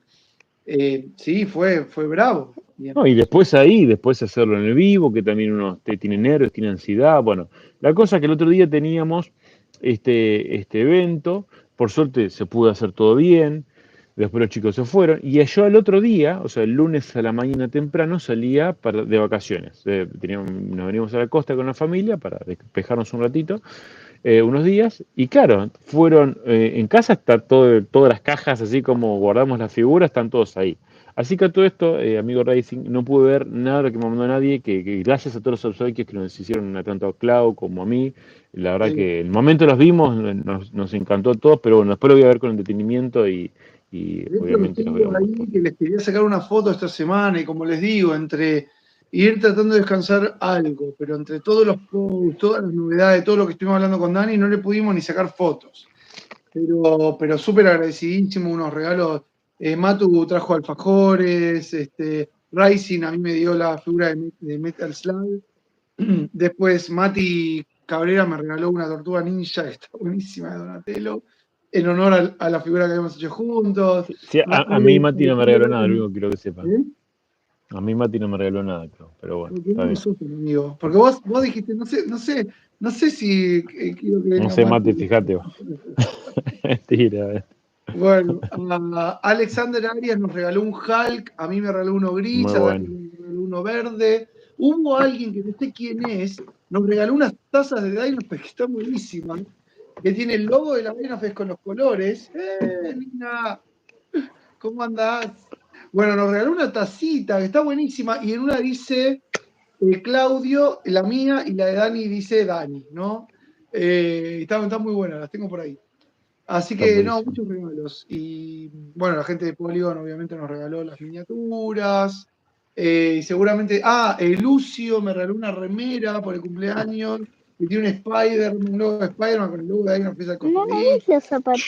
B: sí, fue bravo. Bien.
A: ¿no? Y después ahí, después hacerlo en el vivo, que también uno tiene nervios, tiene ansiedad. Bueno, la cosa es que el otro día teníamos este evento, por suerte se pudo hacer todo bien, después los chicos se fueron, y yo al otro día, o sea, el lunes a la mañana temprano, salía de vacaciones. Nos venimos a la costa con la familia para despejarnos un ratito, unos días, y claro, fueron, en casa está todas las cajas, así como guardamos las figuras, están todos ahí. Así que a todo esto, amigo Racing, no pude ver nada de lo que me mandó nadie, que gracias a todos los obsequios que nos hicieron tanto a Clau como a mí, la verdad
B: Sí.
A: que el momento los vimos, nos encantó a todos, pero bueno, después lo voy a ver con entretenimiento y
B: De hecho,
A: obviamente los
B: tengo
A: veremos
B: ahí
A: después.
B: que les quería sacar una foto esta semana y como les digo, entre ir tratando de descansar algo, pero entre todos los posts, todas las novedades, todo lo que estuvimos hablando con Dani, no le pudimos ni sacar fotos. Pero súper agradecidísimo, unos regalos. Matu trajo alfajores, Rising a mí me dio la figura de Metal Slug. Después Mati Cabrera me regaló una tortuga ninja que está buenísima de Donatello, en honor a la figura que habíamos hecho juntos.
A: Sí, a mí Mati no me regaló nada, lo único que quiero que sepan.
B: ¿Eh?
A: A mí Mati no me regaló nada, creo, pero bueno,
B: Porque
A: está
B: vos no
A: bien.
B: sos un amigo. Porque vos dijiste, no sé si quiero que
A: No
B: venga
A: sé, Mati,
B: Mati.
A: fíjate vos. Mentira.
B: Bueno, Alexander Arias nos regaló un Hulk, a mí me regaló uno gris,
A: Muy
B: a Dani
A: bueno.
B: me regaló uno verde. Hubo alguien que no sé quién es, nos regaló unas tazas de Dynafest que están buenísimas, que tiene el logo de la Dynafest con los colores. Nina! ¿Cómo andás? Bueno, nos regaló una tacita que está buenísima y en una dice Claudio, la mía, y la de Dani dice Dani, ¿no? Están muy buenas, las tengo por ahí. Así
A: Está
B: que no,
A: buenísimo.
B: muchos regalos. Y bueno, la gente de Polygon obviamente nos regaló las miniaturas. Y seguramente. Lucio me regaló una remera por el cumpleaños. Y tiene un Spider-Man, un logo de Spider-Man con el logo de ahí una pieza de costadito.
C: Los zapatos.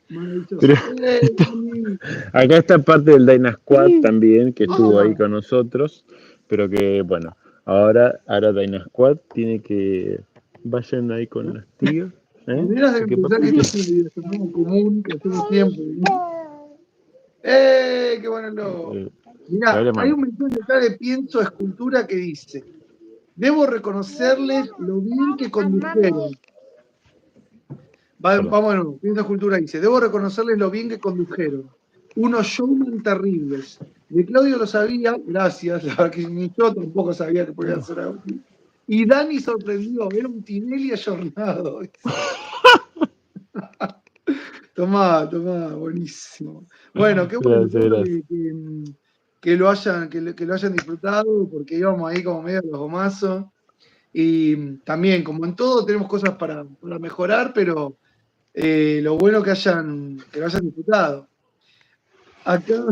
A: Pero
B: Maravilloso.
A: acá está parte del Dyna Squad también, que estuvo ahí
B: Ah,
A: con nosotros, pero que bueno, ahora Dyna Squad tiene que vayan ahí con las tías, ¿eh?
B: tendrías que
A: Porque
B: pensar que
A: papi,
B: esto es una videollamada común que hacemos siempre. ¡Qué bueno el logo!
A: eh, que
B: Mirá,
A: hable
B: hay
A: mano.
B: un mensaje acá de Pienso Escultura que dice: debo reconocerles lo bien que condujeron.
A: Perdón.
B: Vamos de nuevo. Pienso Escultura dice: debo reconocerles lo bien que condujeron. Unos showman terribles. De Claudio lo sabía, gracias, la verdad que ni yo tampoco sabía que podía hacer algo así. Y Dani sorprendió, era un Tinelli ayornado. Tomá, buenísimo. Bueno, qué bueno,
A: Gracias, gracias.
B: que lo hayan disfrutado, porque íbamos ahí como medio a los gomazos. Y también, como en todo, tenemos cosas para mejorar, pero lo bueno que lo hayan disfrutado. Acá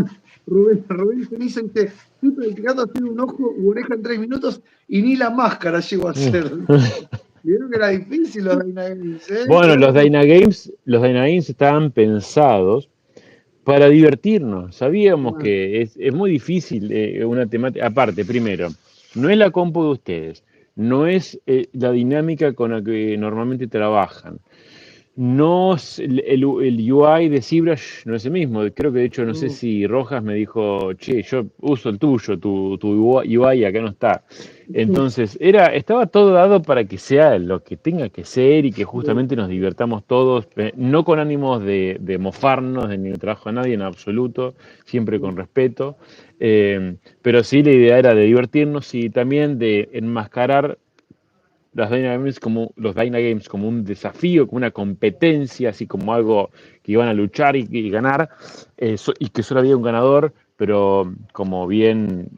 B: Rubén Cenizo dice: estoy practicando hacer un ojo u oreja en 3 minutos y ni la máscara llego a hacer. Vieron que era difícil los Games, ¿eh?
A: Bueno, los Dyna Games estaban pensados para divertirnos. Sabíamos
B: Bueno,
A: que es muy difícil una temática. Aparte, primero, no es la compu de ustedes, no es la dinámica con la que normalmente trabajan. No, el UI de ZBrush no es el mismo. Creo que de hecho, no sé
B: No,
A: si Rojas me dijo, che, yo uso el tuyo, tu UI acá no está. Entonces, estaba todo dado para que sea lo que tenga que ser y que justamente nos divertamos todos, no con ánimos de mofarnos ni de trabajo a nadie en absoluto, siempre con respeto. Pero sí, la idea era de divertirnos y también de enmascarar los Dyna Games como un desafío, como una competencia, así como algo que iban a luchar y ganar, y que solo había un ganador, pero como bien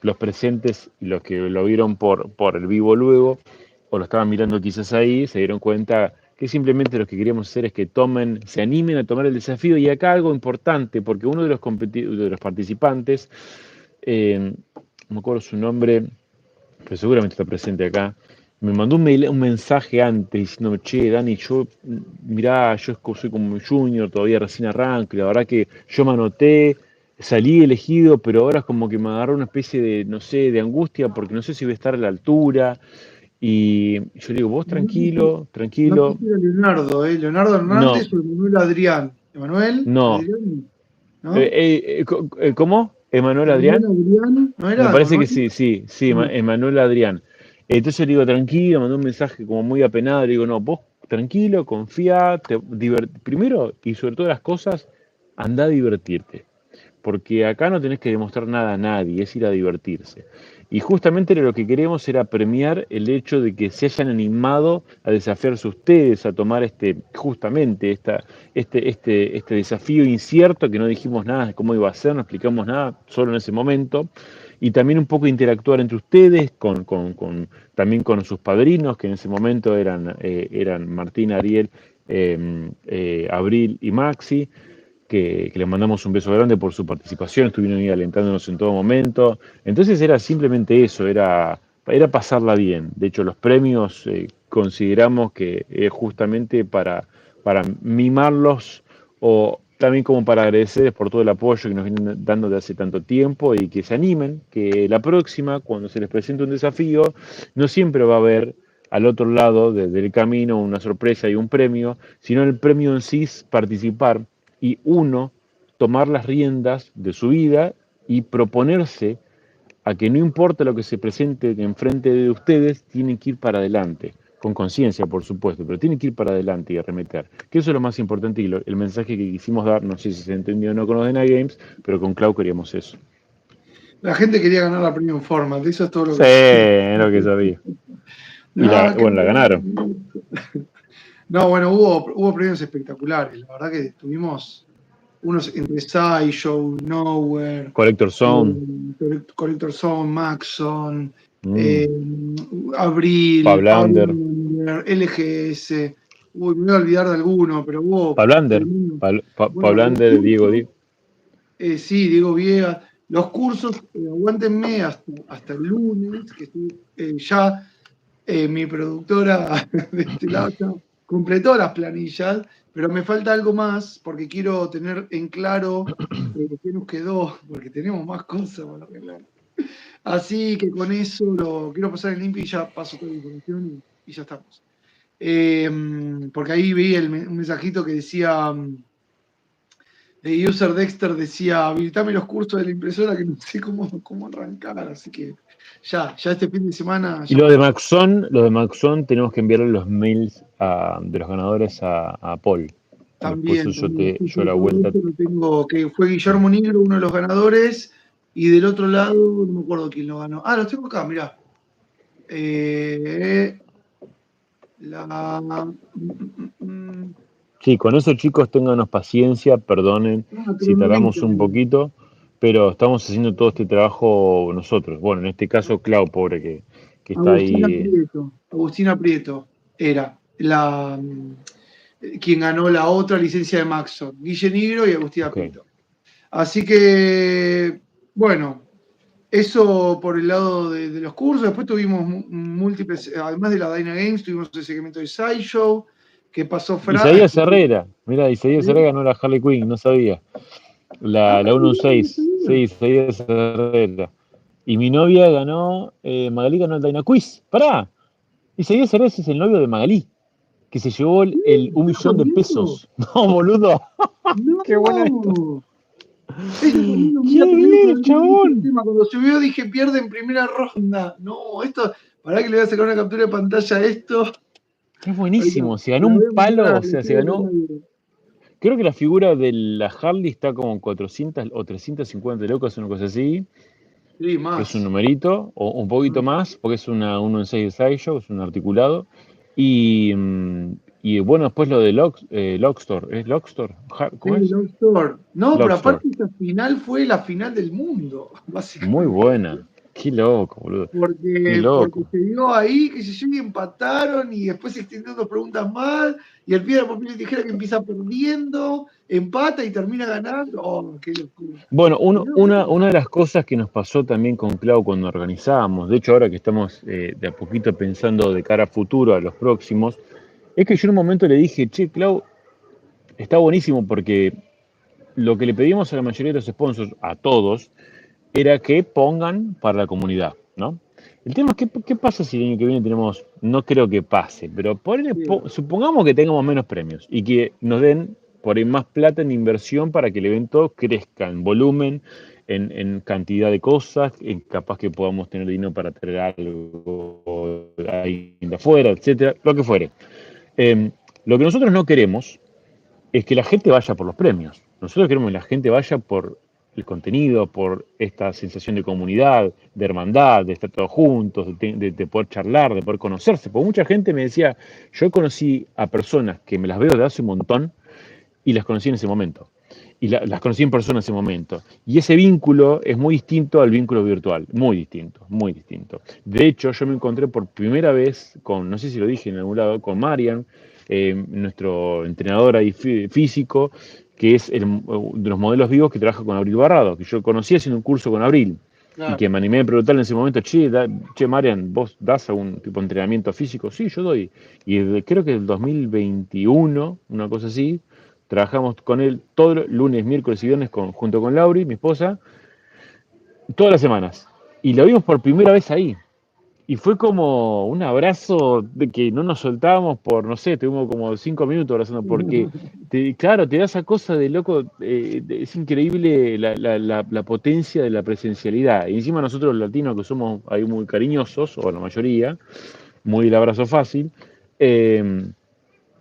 A: los presentes y los que lo vieron por el vivo luego, o lo estaban mirando quizás ahí, se dieron cuenta que simplemente lo que queríamos hacer es que se animen a tomar el desafío. Y acá algo importante, porque uno de de los participantes, no me acuerdo su nombre, pero seguramente está presente acá, me mandó un mensaje antes diciéndome, che, Dani, mirá, soy como un junior, todavía recién arranco, y la verdad que yo me anoté, salí elegido, pero ahora es como que me agarró una especie de, no sé, de angustia, porque no sé si voy a estar a la altura, y yo le digo, vos tranquilo,
B: no sé
A: tranquilo,
B: si era Leonardo, ¿eh? Leonardo
A: no,
B: Hernández o Emanuel Adrián. ¿Emanuel?
A: no,
B: ¿Adrián? ¿No?
A: ¿cómo? ¿Emanuel
B: ¿Emanuel
A: Adrián?
B: Adrián? ¿No
A: Me
B: era
A: parece que
B: Emanuel?
A: sí, sí, sí,
B: No.
A: Emanuel Adrián. Entonces le digo, tranquilo, mandó un mensaje como muy apenado, le digo, no, vos tranquilo, confía, primero y sobre todas las cosas, anda a divertirte, porque acá no tenés que demostrar nada a nadie, es ir a divertirse. Y justamente lo que queremos era premiar el hecho de que se hayan animado a desafiarse ustedes, a tomar justamente este desafío incierto, que no dijimos nada de cómo iba a ser, no explicamos nada, solo en ese momento, y también un poco interactuar entre ustedes, también con sus padrinos, que en ese momento eran Martín, Ariel, Abril y Maxi, que les mandamos un beso grande por su participación, estuvieron ahí alentándonos en todo momento. Entonces era simplemente eso, era pasarla bien. De hecho, los premios consideramos que es justamente para mimarlos o también como para agradecerles por todo el apoyo que nos vienen dando de hace tanto tiempo y que se animen, que la próxima, cuando se les presente un desafío, no siempre va a haber al otro lado del camino una sorpresa y un premio, sino el premio en sí es participar y uno tomar las riendas de su vida y proponerse a que no importa lo que se presente enfrente de ustedes, tienen que ir para adelante, con conciencia, por supuesto, pero tienen que ir para adelante y arremeter. Que eso es lo más importante y el mensaje que quisimos dar, no sé si se entendió o no con los de Night Games, pero con Clau queríamos eso.
B: La gente quería ganar la Premium Format, eso es todo lo
A: Sí,
B: que sé.
A: es lo que sabía. Y
B: No,
A: bueno, la ganaron.
B: no, bueno, hubo premios espectaculares. La verdad que tuvimos unos entre SciShow, Nowhere,
A: Collector Zone,
B: Collector Zone, Maxon,
A: mm,
B: eh, Abril,
A: Pablander,
B: Outlander, LGS. Uy, me voy a olvidar de alguno, pero hubo
A: Pablander,
B: tremendo. Bueno, los
A: Pablander, Diego,
B: cursos, sí, Diego Viegas, los cursos, aguántenme hasta el lunes, que ya mi productora de este lado ya completó las planillas, pero me falta algo más porque quiero tener en claro qué nos quedó, porque tenemos más cosas para arreglar. Así que con eso lo quiero pasar en limpio y ya paso toda la información y ya estamos. Porque ahí vi un mensajito que decía, de User Dexter decía, habilitame los cursos de la impresora que no sé cómo arrancar, así que ya este fin de semana
A: y
B: ya puedo.
A: Lo de Maxon tenemos que enviarle los mails de los ganadores a Paul. Después
B: También, también. Sí,
A: yo
B: sí,
A: la
B: todo
A: vuelta.
B: esto lo tengo, que fue Guillermo Negro, uno de los ganadores, y del otro lado, no me acuerdo quién lo ganó. Ah, los tengo acá, mirá. Eh, la,
A: Sí, con eso chicos, ténganos paciencia, perdonen si tardamos
B: Cronometer.
A: un poquito, pero estamos haciendo todo este trabajo nosotros. Bueno, en este caso, Clau, pobre, que está ahí.
B: Agustina Prieto era quien ganó la otra licencia de Maxon, Guille Negro y Agustina
A: Ok.
B: Prieto. Así que, bueno, eso por el lado de los cursos. Después tuvimos múltiples, además de la Dyna Games, tuvimos el segmento de SciShow, que pasó
A: Isaías Herrera, mira, Isaías Herrera ganó la Harley Quinn, no sabía.
B: Ah,
A: La 116, sí,
B: mirá,
A: Isaías Herrera. Y mi novia ganó, Magalí ganó el Dyna Quiz. ¡Pará! Isaías Herrera es el novio de Magalí. que se llevó
B: ¿Qué?
A: el
B: ¿Estás
A: 1 millón de
B: jodiendo?
A: pesos. No, boludo. Qué bueno esto.
B: No. Ese partido, mira,
A: ¡Qué
B: también
A: bien,
B: todavía no viste el
A: chabón!
B: tema. Cuando subió dije pierde en primera ronda. No, esto, para que le voy a sacar una captura de pantalla a esto.
A: Es
B: Ahorita,
A: buenísimo. Se ganó
B: la
A: un
B: voy a
A: palo,
B: mostrar,
A: o
B: le
A: sea, se
B: estoy
A: ganó.
B: abriendo el-
A: Creo que la figura de la Harley está como en 400 o 350 lucas, una cosa así,
B: Sí,
A: que es un
B: más.
A: numerito, o un poquito más, porque es uno en 6 de Sideshow, es un articulado. Y, y bueno, después lo de Lockstar, ¿es Lockstar?
B: Sí,
A: ¿Cómo es?
B: Long Store. No, pero
A: Lockstar.
B: aparte esta final fue la final del mundo,
A: Muy
B: básicamente.
A: buena. Qué loco, boludo. Qué
B: Porque
A: loco.
B: se dio ahí, que se yo, y empataron, y después se extendieron dos preguntas más, y el piedra, papel y tijera que empieza perdiendo, empata y termina ganando. Oh, qué locura.
A: Bueno,
B: No,
A: una de las cosas que nos pasó también con Clau cuando organizábamos, de hecho ahora que estamos de a poquito pensando de cara a futuro, a los próximos, es que yo en un momento le dije, che, Clau, está buenísimo porque lo que le pedimos a la mayoría de los sponsors, a todos, era que pongan para la comunidad, ¿no? El tema es qué pasa si el año que viene tenemos, no creo que pase, pero
B: sí,
A: supongamos que tengamos menos premios y que nos den por ahí más plata en inversión para que el evento crezca en volumen, en cantidad de cosas, en capaz que podamos tener dinero para traer algo ahí de afuera, etcétera, lo que fuere. Lo que nosotros no queremos es que la gente vaya por los premios. Nosotros queremos que la gente vaya por el contenido, por esta sensación de comunidad, de hermandad, de estar todos juntos, de poder charlar, de poder conocerse. Porque mucha gente me decía, yo conocí a personas que me las veo de hace un montón y las conocí en ese momento. Y las conocí en persona en ese momento. Y ese vínculo es muy distinto al vínculo virtual. Muy distinto, muy distinto. De hecho, yo me encontré por primera vez con, no sé si lo dije en algún lado, con Marian, nuestro entrenador ahí físico, que es de los modelos vivos que trabaja con Abril Barrado, que yo conocí haciendo un curso con Abril. Y
B: claro.
A: que me animé a preguntarle en ese momento, che, Marian, ¿vos das algún tipo de entrenamiento físico? Sí, yo doy. Y creo que el 2021, una cosa así, trabajamos con él todos los lunes, miércoles y viernes junto con Lauri, mi esposa, todas las semanas. Y lo vimos por primera vez ahí. Y fue como un abrazo de que no nos soltábamos por, no sé, tuvimos como 5 minutos abrazando, porque, claro, te da esa cosa de loco, es increíble la potencia de la presencialidad. Y encima nosotros los latinos que somos ahí muy cariñosos, o la mayoría, muy el abrazo fácil, eh,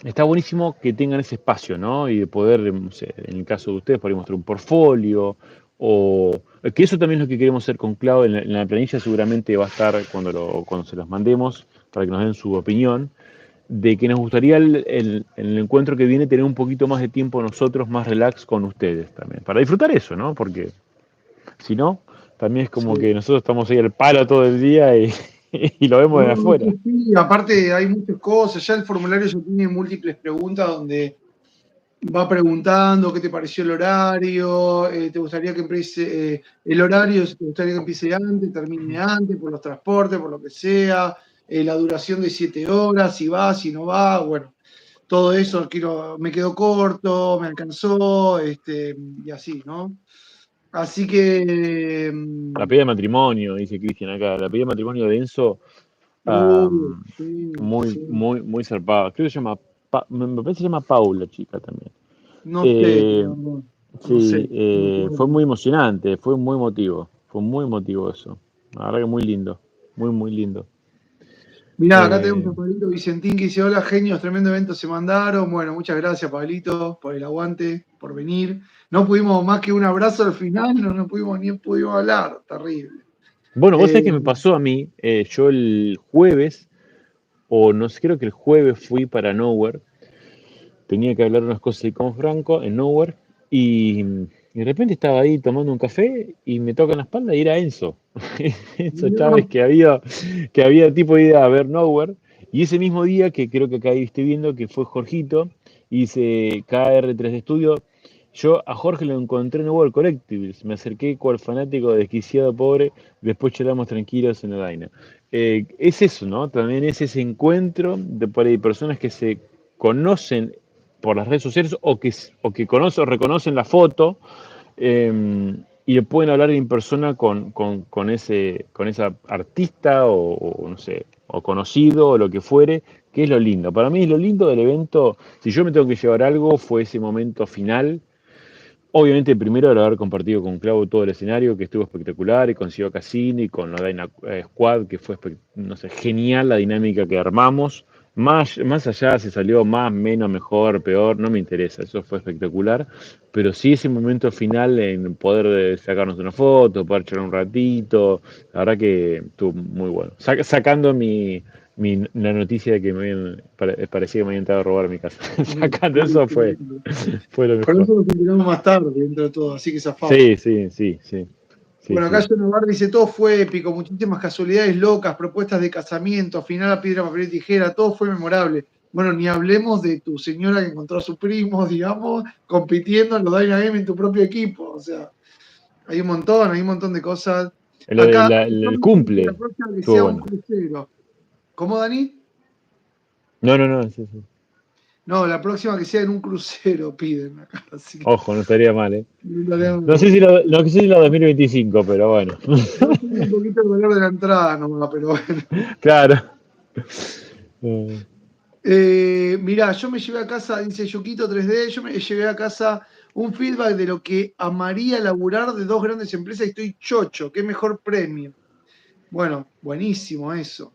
A: está buenísimo que tengan ese espacio, ¿no? Y de poder, no sé, en el caso de ustedes, poder mostrar un portfolio, o que eso también es lo que queremos hacer con Cloud. En la planilla seguramente va a estar cuando se los mandemos, para que nos den su opinión, de que nos gustaría en el encuentro que viene tener un poquito más de tiempo nosotros, más relax con ustedes también, para disfrutar eso, ¿no? Porque si no, también es como
B: Sí.
A: que nosotros estamos ahí al palo todo el día y, y lo vemos de
B: No,
A: afuera.
B: sí, sí, aparte hay muchas cosas, ya el formulario ya tiene múltiples preguntas donde va preguntando qué te pareció el horario, te gustaría que empiece el horario, si te gustaría que empiece antes, termine antes, por los transportes, por lo que sea, la duración de 7 horas, si va, si no va, bueno, todo eso me quedó corto, me alcanzó, y así, ¿no? Así que,
A: La pedida de matrimonio, dice Cristian acá, la pedida de matrimonio de Enzo,
B: sí,
A: muy,
B: sí,
A: muy, muy zarpada. Creo que se llama, me parece que se llama Paula, chica también.
B: no sé,
A: Eh,
B: no, no
A: sí,
B: sé, no me acuerdo.
A: fue muy emocionante, fue muy emotivo eso. La verdad que muy lindo, muy, muy lindo.
B: Mirá, acá tenemos
A: Eh,
B: a Pablito Vicentín que dice, hola genios, tremendo evento se mandaron. Bueno, muchas gracias Pablito por el aguante, por venir. No pudimos más que un abrazo al final, no pudimos ni pudimos hablar, terrible.
A: bueno, vos sabés
B: Eh,
A: que me pasó a mí, yo el jueves, o no sé, creo que el jueves fui para Nowhere, tenía que hablar unas cosas ahí con Franco en Nowhere y de repente estaba ahí tomando un café y me toca en la espalda y era Enzo. Enzo Chávez
B: no,
A: que había tipo ido a ver Nowhere y ese mismo día que creo que acá estoy viendo que fue Jorgito y dice KR3 de estudio. Yo a Jorge lo encontré en Nowhere Collectibles, me acerqué cual fanático desquiciado pobre, después charlamos tranquilos en la vaina. Es eso, ¿no? También es ese encuentro de por ahí personas que se conocen por las redes sociales o que conocen o reconocen la foto, eh, y pueden hablar en persona con esa artista o no sé, o conocido o lo que fuere, que es lo lindo. Para mí lo lindo del evento, si yo me tengo que llevar algo, fue ese momento final. Obviamente, primero el haber compartido con Clavo todo el escenario, que estuvo espectacular, y con Sio Cassini, con la Dyna Squad, que fue, no sé, genial la dinámica que armamos. Más allá, si salió más, menos, mejor, peor, no me interesa, eso fue espectacular. Pero sí ese momento final en poder sacarnos una foto, poder charlar un ratito, la verdad que estuvo muy bueno. Sacando la noticia de que parecía que me habían entrado a robar mi casa. Sacando eso fue lo
B: Con
A: mejor.
B: eso nos enteramos más tarde, dentro de todo, así que zafamos.
A: Sí, sí, sí, sí, sí,
B: Bueno, acá
A: sí.
B: Navar dice, todo fue épico, muchísimas casualidades locas, propuestas de casamiento, final a piedra, papel y tijera, todo fue memorable. Bueno, ni hablemos de tu señora que encontró a su primo, digamos, compitiendo en los Dyna Game en tu propio equipo. O sea, hay un montón de cosas. Acá,
A: El
B: la
A: cumple
B: próxima que
A: estuvo
B: sea un
A: bueno.
B: crucero. ¿Cómo, Dani?
A: No, no, no, sí, sí.
B: No, la próxima que sea en un crucero, piden acá. Así que
A: Ojo, no estaría mal, ¿eh?
B: no estaría
A: No sé
B: mal.
A: si no sé si la 2025, pero bueno.
B: Va a subir un poquito el valor de la entrada, no, pero bueno.
A: Claro. Eh,
B: Mirá, yo me llevé a casa, dice Yuquito 3D, yo me llevé a casa un feedback de lo que amaría laburar de dos grandes empresas y estoy chocho, qué mejor premio. Bueno, buenísimo eso.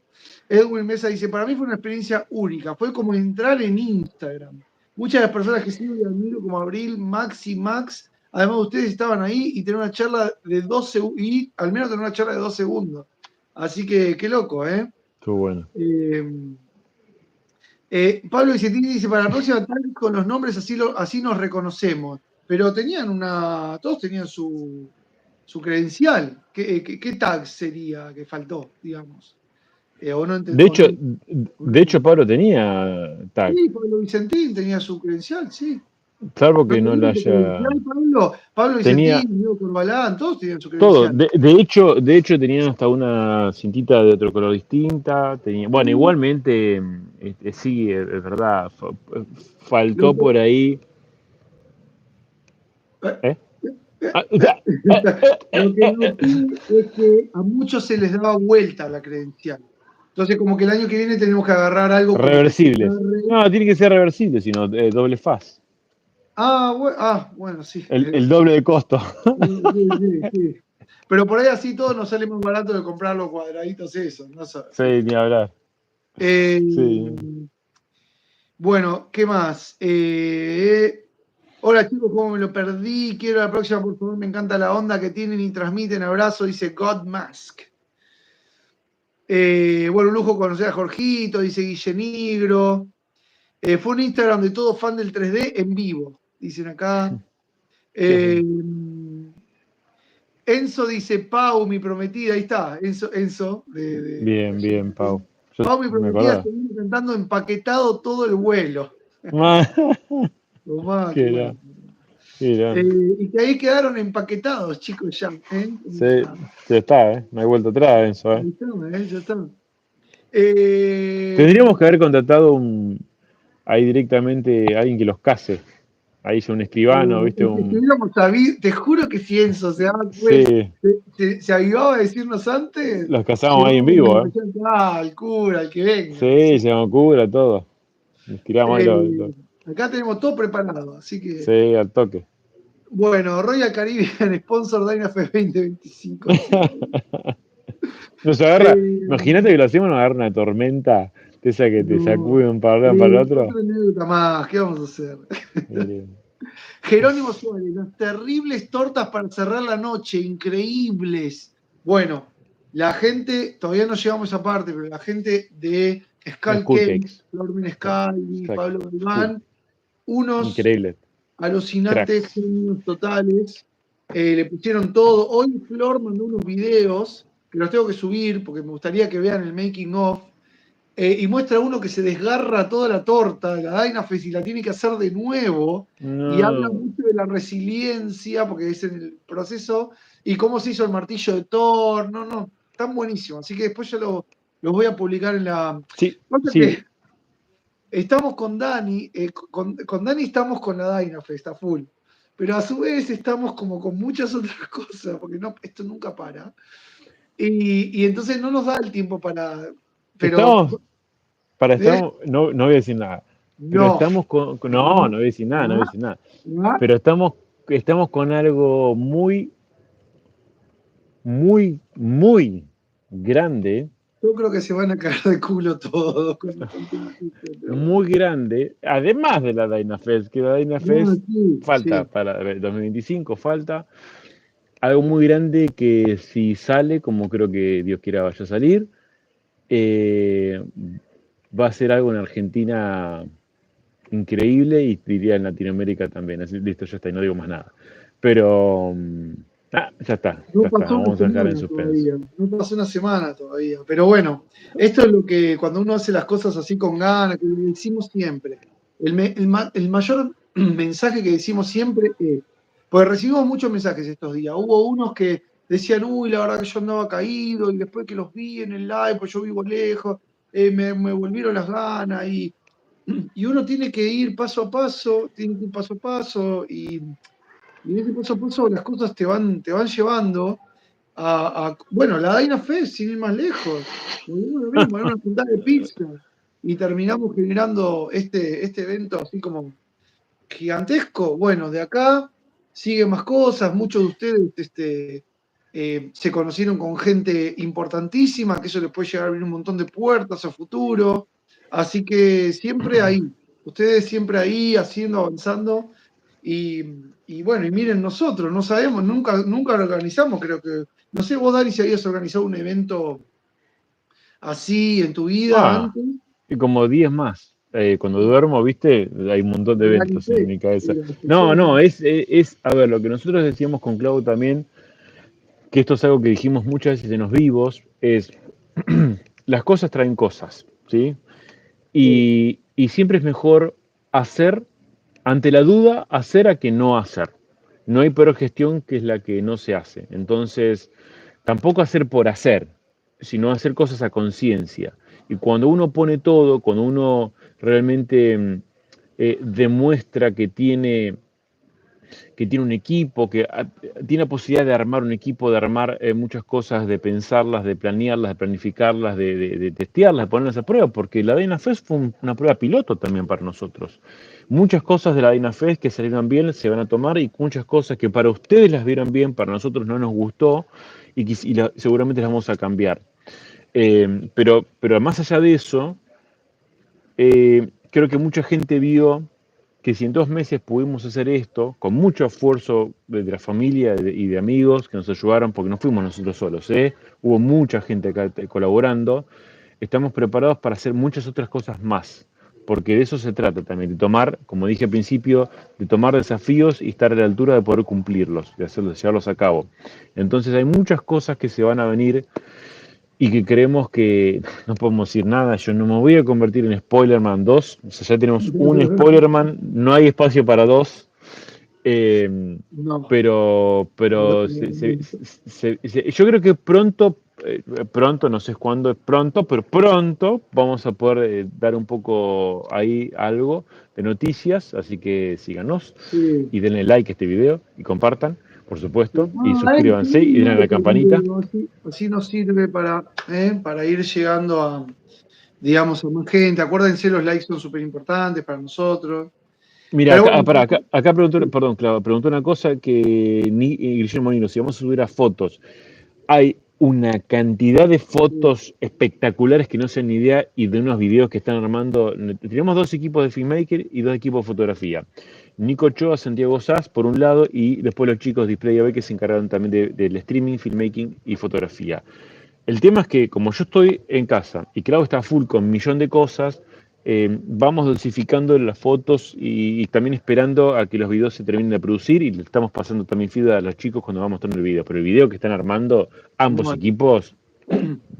B: Edwin Mesa dice, para mí fue una experiencia única, fue como entrar en Instagram. Muchas de las personas que sigo y admiro, como Abril, Max y Max, además ustedes estaban ahí y tener una charla de 2 segundos, y al menos tener una charla de 2 segundos. Así que qué loco, ¿eh?
A: estuvo bueno.
B: Eh, Pablo Vicentini dice, para la próxima tag con los nombres así nos reconocemos. Pero todos tenían su credencial. ¿Qué tag sería que faltó, digamos? O no
A: De hecho,
B: o no entendí.
A: Pablo tenía tag,
B: Sí, Pablo Vicentín tenía su credencial, sí.
A: salvo
B: ¿No
A: que no la
B: tenía tu
A: haya.
B: credencial, Pablo? Pablo
A: Tenía
B: Vicentín, Diego Corbalán, todos tenían su
A: todo.
B: credencial.
A: De hecho, tenía hasta una cintita de otro color distinta. Tenía, bueno,
B: Sí,
A: igualmente, sí, es verdad.
B: lo
A: Faltó
B: que-
A: por ahí.
B: eh,
A: ¿Eh?
B: eh,
A: Ah,
B: Lo que noté es que a muchos se les daba vuelta la credencial. Entonces, como que el año que viene tenemos que agarrar algo como que se
A: reversibles.
B: agarre.
A: No, tiene que ser reversible, sino doble faz.
B: Bueno, sí.
A: El doble de costo.
B: Sí, sí, sí. Pero por ahí así todo nos sale más barato de comprar los cuadraditos esos, no sé.
A: Sí, ni hablar.
B: Eh,
A: Sí.
B: bueno, ¿qué más? Hola chicos, ¿cómo me lo perdí? Quiero la próxima, por favor, me encanta la onda que tienen y transmiten. Abrazo, dice God Mask. Bueno, un lujo conocer a Jorgito, dice Guille Nigro. Fue un Instagram de todo fan del 3D en vivo, dicen acá.
A: Qué bueno.
B: Eh, Enzo dice, Pau, mi prometida, ahí está, Enzo
A: Bien, bien, Pau. Yo
B: Pau, mi
A: me
B: prometida,
A: acordaba.
B: seguimos cantando empaquetado todo el vuelo. Tomá,
A: Qué
B: qué bueno.
A: gran, qué gran.
B: Y que ahí quedaron empaquetados, chicos, ya.
A: Sí, ya está, ¿eh? No hay vuelta atrás, Enzo, ¿eh?
B: Ahí está, ya está.
A: Tendríamos que haber contratado ahí directamente a alguien que los case. Ahí es un escribano, ¿viste?
B: Si estuviéramos sabido, te juro que si Enzo se daba cuenta,
A: Sí,
B: se avivaba a decirnos antes,
A: los casamos ahí en
B: llevábamos
A: vivo,
B: la
A: ¿eh?
B: allá al cura, al que venga.
A: Sí,
B: Así.
A: se nos cubra todo. Nos tiramos ahí
B: Acá tenemos todo preparado, así que.
A: Sí, al toque.
B: Bueno, Royal Caribbean, sponsor Dynafest 2025, dice Pablo.
A: Nos agarra, imagínate
B: Eh,
A: que lo hacemos, nos agarra una tormenta de esa que te
B: no,
A: sacude un para un lado para el otro.
B: otra anécdota más, ¿qué vamos a hacer?
A: Eh,
B: Jerónimo Suárez, las terribles tortas para cerrar la noche, increíbles. Bueno, la gente, todavía no llegamos a esa parte, pero la gente de Skull
A: Skull
B: Cake,
A: Cakes.
B: Flormin
A: Claro,
B: Sky,
A: exacto.
B: Pablo
A: Skull.
B: Galván, unos
A: Increíble.
B: alucinantes
A: Cracks.
B: genios totales. Le pusieron todo. Hoy Flor mandó unos videos que los tengo que subir porque me gustaría que vean el making of. Y muestra uno que se desgarra toda la torta de la Dynafest y la tiene que hacer de nuevo. Y habla
A: No.
B: mucho de la resiliencia, porque es en el proceso, y cómo se hizo el martillo de Thor. No, no, están buenísimos. Así que después yo los voy a publicar en la.
A: Sí,
B: Pasa
A: sí.
B: que estamos con Dani, con Dani estamos con la Dynafest a full. pero a su vez estamos como con muchas otras cosas, porque no, esto nunca para. Y entonces no nos da el tiempo para. Pero,
A: Estamos,
B: ¿eh?
A: no, no voy a decir nada, pero
B: No,
A: estamos no, no voy a decir nada, no voy a
B: ah,
A: decir nada,
B: ah,
A: pero estamos con algo muy, muy, muy grande,
B: yo creo que se van a caer de culo todos cuando contemos esto, pero bueno.
A: muy grande, además de la Dynafest, que la
B: No,
A: Dynafest
B: sí,
A: falta
B: sí.
A: para el 2025, falta algo muy grande que si sale, como creo que Dios quiera vaya a salir, eh, va a ser algo en Argentina increíble y diría en Latinoamérica también. Así, listo, ya está, y no digo más nada. Pero,
B: No
A: ya está,
B: pasó una
A: vamos a dejar en
B: semana
A: suspenso.
B: todavía, no pasó una semana todavía. Pero bueno, esto es lo que cuando uno hace las cosas así con ganas, que lo decimos siempre. El mayor mensaje que decimos siempre es, porque recibimos muchos mensajes estos días. Hubo unos que decían, uy, la verdad que yo andaba caído, y después que los vi en el live, pues yo vivo lejos, me volvieron las ganas, y uno tiene que ir paso a paso, tiene que ir paso a paso, y en ese paso a paso las cosas te van llevando bueno, la Daina Fest, sin ir más lejos. Volvemos a lo mismo, era una puntada de pizza. Y terminamos generando este evento así como gigantesco. Bueno, de acá siguen más cosas. Muchos de ustedes se conocieron con gente importantísima, que eso les puede llegar a abrir un montón de puertas a futuro. Así que siempre ahí, ustedes siempre ahí, haciendo, avanzando. Y, y bueno, y miren nosotros, no sabemos, nunca lo organizamos, creo que, no sé vos, Dari, si habías organizado un evento así en tu vida
A: Ah,
B: antes.
A: y como 10 más. Cuando duermo, viste, hay un montón de
B: Dari
A: eventos en
B: Fest,
A: mi cabeza.
B: era
A: No,
B: especial.
A: no, a ver, lo que nosotros decíamos con Clau también, que esto es algo que dijimos muchas veces en los vivos, es las cosas traen cosas, ¿sí? Y siempre es mejor hacer, ante la duda, hacer a que no hacer. No hay peor gestión que es la que no se hace. Entonces, tampoco hacer por hacer, sino hacer cosas a conciencia. Y cuando uno pone todo, cuando uno realmente demuestra que tiene un equipo, tiene la posibilidad de armar un equipo, de armar muchas cosas, de pensarlas, de planearlas, de planificarlas, de testearlas, de ponerlas a prueba, porque la DynaFest fue una prueba piloto también para nosotros. Muchas cosas de la DynaFest que salieron bien se van a tomar y muchas cosas que para ustedes las vieron bien, para nosotros no nos gustó seguramente las vamos a cambiar. Pero más allá de eso, creo que mucha gente vio que si en 2 meses pudimos hacer esto, con mucho esfuerzo de la familia y de amigos que nos ayudaron, porque no fuimos nosotros solos, ¿eh? Hubo mucha gente acá colaborando, estamos preparados para hacer muchas otras cosas más, porque de eso se trata también, de tomar, como dije al principio, de tomar desafíos y estar a la altura de poder cumplirlos, de llevarlos a cabo. Entonces hay muchas cosas que se van a venir y que creemos que no podemos decir nada. Yo no me voy a convertir en Spoilerman 2. O sea, ya tenemos un Spoilerman, no hay espacio para dos. eh,
B: No,
A: pero yo creo que pronto, pronto, no sé cuándo es pronto, pero pronto vamos a poder dar un poco ahí algo de noticias. Así que síganos
B: sí.
A: y denle like a este video y compartan, por supuesto, y
B: Sí,
A: suscríbanse y denle a la campanita.
B: así nos sirve para ir llegando a, digamos, a más gente. Acuérdense, los likes son súper importantes para nosotros.
A: Mira,
B: Pero bueno,
A: acá preguntó, perdón, claro, preguntó una cosa que Guillermo Nino, si vamos a subir a fotos, hay una cantidad de
B: sí,
A: fotos espectaculares que no se ni idea y de unos videos que están armando. Tenemos 2 equipos de filmmaker y 2 equipos de fotografía. Nico Ochoa, Santiago Sass, por un lado, y después los chicos de Display AB que se encargaron también del streaming, filmmaking y fotografía. El tema es que como yo estoy en casa y Clau está full con un millón de cosas, vamos dosificando las fotos y también esperando a que los videos se terminen de producir y le estamos pasando también feed a los chicos cuando vamos mostrando el video. Pero el video que están armando ambos
B: bueno,
A: equipos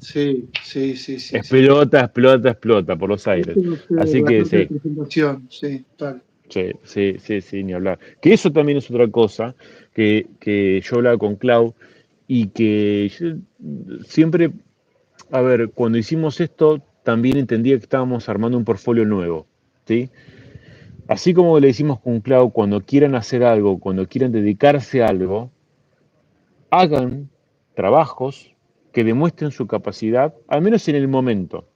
B: sí, sí, sí, sí, sí.
A: explota, explota, explota por los aires.
B: Este va a ser
A: Así
B: la
A: que
B: carta de
A: sí,
B: presentación, sí, tal.
A: sí, sí, sí, sí, ni hablar. Que eso también es otra cosa que yo hablaba con Clau y que yo siempre. A ver, cuando hicimos esto, también entendía que estábamos armando un portfolio nuevo, ¿sí? así como le decimos con Clau, cuando quieran hacer algo, cuando quieran dedicarse a algo, hagan trabajos que demuestren su capacidad, al menos en el momento,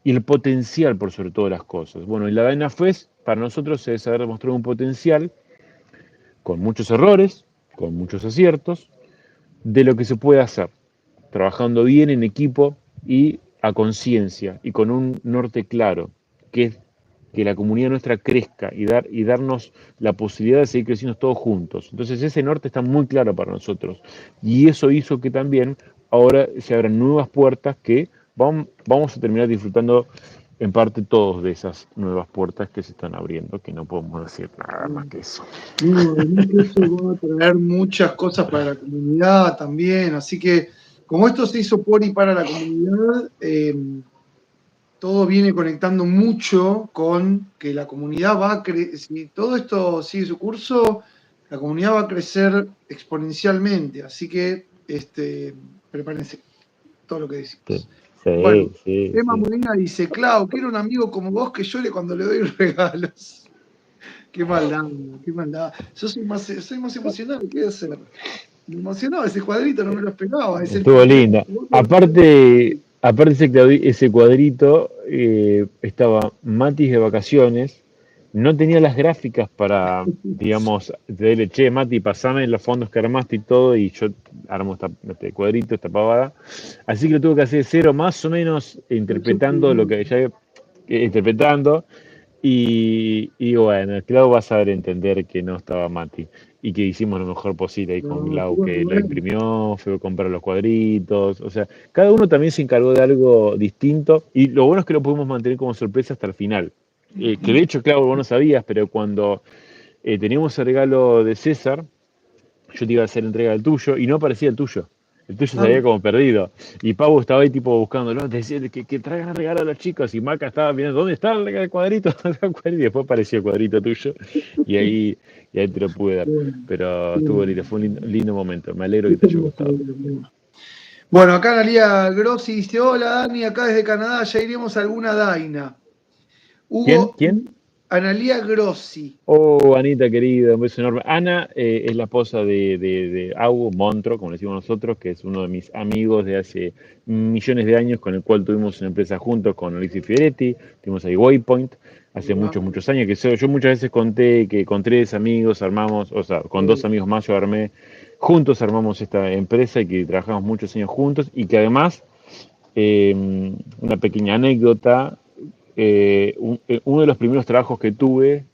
A: y el potencial por sobre todas las cosas. Bueno, y la DynaFest para nosotros es haber demostrado un potencial con muchos errores, con muchos aciertos, de lo que se puede hacer, trabajando bien en equipo y a conciencia y con un norte claro, que es que la comunidad nuestra crezca y darnos la posibilidad de seguir creciendo todos juntos. Entonces ese norte está muy claro para nosotros y eso hizo que también ahora se abran nuevas puertas que vamos a terminar disfrutando en parte todos de esas nuevas puertas que se están abriendo, que no podemos decir nada más que eso.
B: No, además que eso va a traer muchas cosas para la comunidad también, así que como esto se hizo por y para la comunidad, todo viene conectando mucho con que la comunidad va a crecer, si todo esto sigue su curso, la comunidad va a crecer exponencialmente, así que prepárense todo lo que
A: Sí,
B: decimos. Bueno,
A: sí, sí,
B: Emma
A: sí.
B: Molina dice, Clau, quiero un amigo como vos que llore cuando le doy regalos. Qué maldad, qué maldad. Yo soy más emocionado, ¿qué voy a hacer? Me emocionaba ese cuadrito, no me lo esperaba. Es el
A: Estuvo
B: primero.
A: linda. Aparte ese cuadrito, estaba Matis de vacaciones, no tenía las gráficas para, digamos, decirle, che, Mati, pasame los fondos que armaste y todo, y yo armo este cuadrito, esta pavada. Así que lo tuve que hacer de cero, más o menos interpretando lo que ya interpretando. Y bueno, Clau va a saber entender que no estaba Mati y que hicimos lo mejor posible ahí con
B: No,
A: Clau,
B: estuvo
A: que lo
B: bueno.
A: imprimió, fue a comprar los cuadritos, o sea, cada uno también se encargó de algo distinto y lo bueno es que lo pudimos mantener como sorpresa hasta el final. Que de hecho, Clau, vos no sabías, pero cuando teníamos el regalo de César, yo te iba a hacer entrega del tuyo y no aparecía el tuyo. El tuyo se
B: Ah,
A: había como perdido. Y Pau estaba ahí tipo buscándolo, decía que traigan el regalo a los chicos. Y Maca estaba viendo, ¿dónde está el cuadrito? Y después apareció el cuadrito tuyo. Y ahí, y ahí te lo pude dar.
B: bueno,
A: Pero estuvo
B: bueno.
A: lindo, fue un lindo momento. Me alegro que te
B: Eso
A: haya
B: me gusta
A: gustado.
B: ver también. Bueno, acá Analia Grossi dice, hola Dani, acá desde Canadá, ya iremos a alguna Daina.
A: ¿Quién?
B: Hugo,
A: ¿Quién?
B: Analia Grossi.
A: Oh, Anita querida, un beso enorme. Ana es la esposa de Augo Montro, como le decimos nosotros, que es uno de mis amigos de hace millones de años, con el cual tuvimos una empresa juntos con Alexis Fioretti, tuvimos ahí Waypoint hace muchos, muchos años, que yo muchas veces conté que con 3 amigos armamos, o sea, con 2 amigos más yo armé, juntos armamos esta empresa y que trabajamos muchos años juntos y que además, una pequeña anécdota, uno de los primeros trabajos que tuve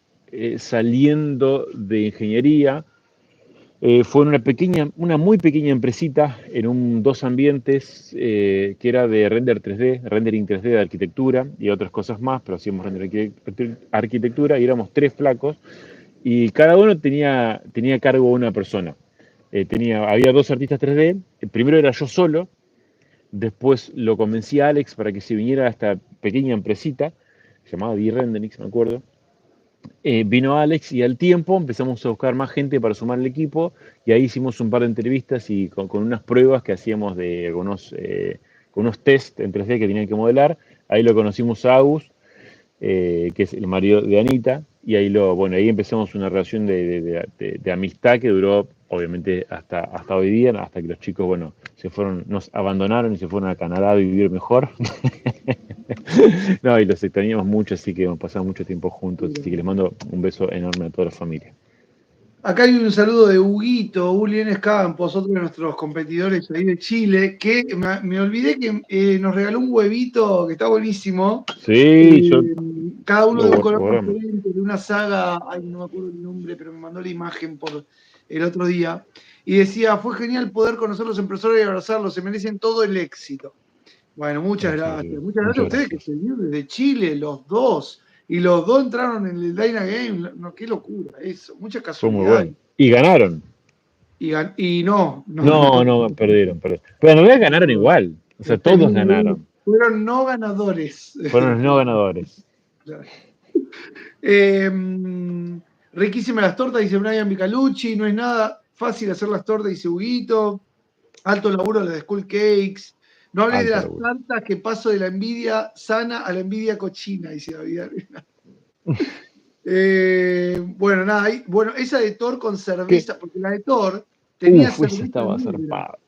A: saliendo de ingeniería fue en una muy pequeña empresita en dos ambientes que era de render 3D, rendering 3D de arquitectura y otras cosas más, pero hacíamos arquitectura y éramos 3 flacos y cada uno tenía a cargo una persona. Había 2 artistas 3D, el primero era yo solo, después lo convencí a Alex para que se viniera a esta pequeña empresita, llamada D-Renderings, me acuerdo. Vino Alex y al tiempo empezamos a buscar más gente para sumar al equipo y ahí hicimos un par de entrevistas y con unas pruebas que hacíamos con unos test en 3D que tenían que modelar. Ahí lo conocimos a Agus, que es el marido de Anita, y bueno, ahí empezamos una relación de amistad que duró, obviamente, hasta hoy día, hasta que los chicos, bueno, nos abandonaron y se fueron a Canadá a vivir mejor. No, y los extrañamos mucho, así que hemos pasado mucho tiempo juntos, así que les mando un beso enorme a toda la familia.
B: Acá hay un saludo de Huguito, Ulienes Campos, otro de nuestros competidores ahí de Chile, que me olvidé que nos regaló un huevito que está buenísimo.
A: Sí, yo
B: Eh, Cada uno
A: lo
B: de un color
A: guardamos.
B: diferente, de una saga, ay, no me acuerdo el nombre, pero me mandó la imagen por el otro día. Y decía, fue genial poder conocer los impresores y abrazarlos, se merecen todo el éxito. Bueno, muchas
A: Gracias,
B: gracias.
A: querido.
B: Muchas gracias a
A: Muchas
B: ustedes que
A: gracias.
B: se vinieron desde Chile, los dos. Y los dos entraron en el Dyna Game. No, qué locura eso. Mucha
A: Fue muy
B: casualidad.
A: bueno. Y ganaron.
B: Y no, no,
A: No,
B: no.
A: no, perdieron. Pero en realidad ganaron igual. O sea, todos ganaron.
B: Fueron no ganadores.
A: Fueron los no ganadores.
B: Eh, Riquísimas las tortas, dice Brian Micalucci. No es nada fácil hacer las tortas, dice Huguito. Alto laburo las de Skull Cakes. No hablé de
A: Alto
B: las
A: laburo.
B: tartas que paso de la envidia sana a la envidia cochina, dice David. Bueno, nada, bueno, esa de Thor con
A: ¿Qué?
B: cerveza, porque la de Thor tenía
A: Esa
B: cerveza
A: estaba
B: negra.
A: zarpada.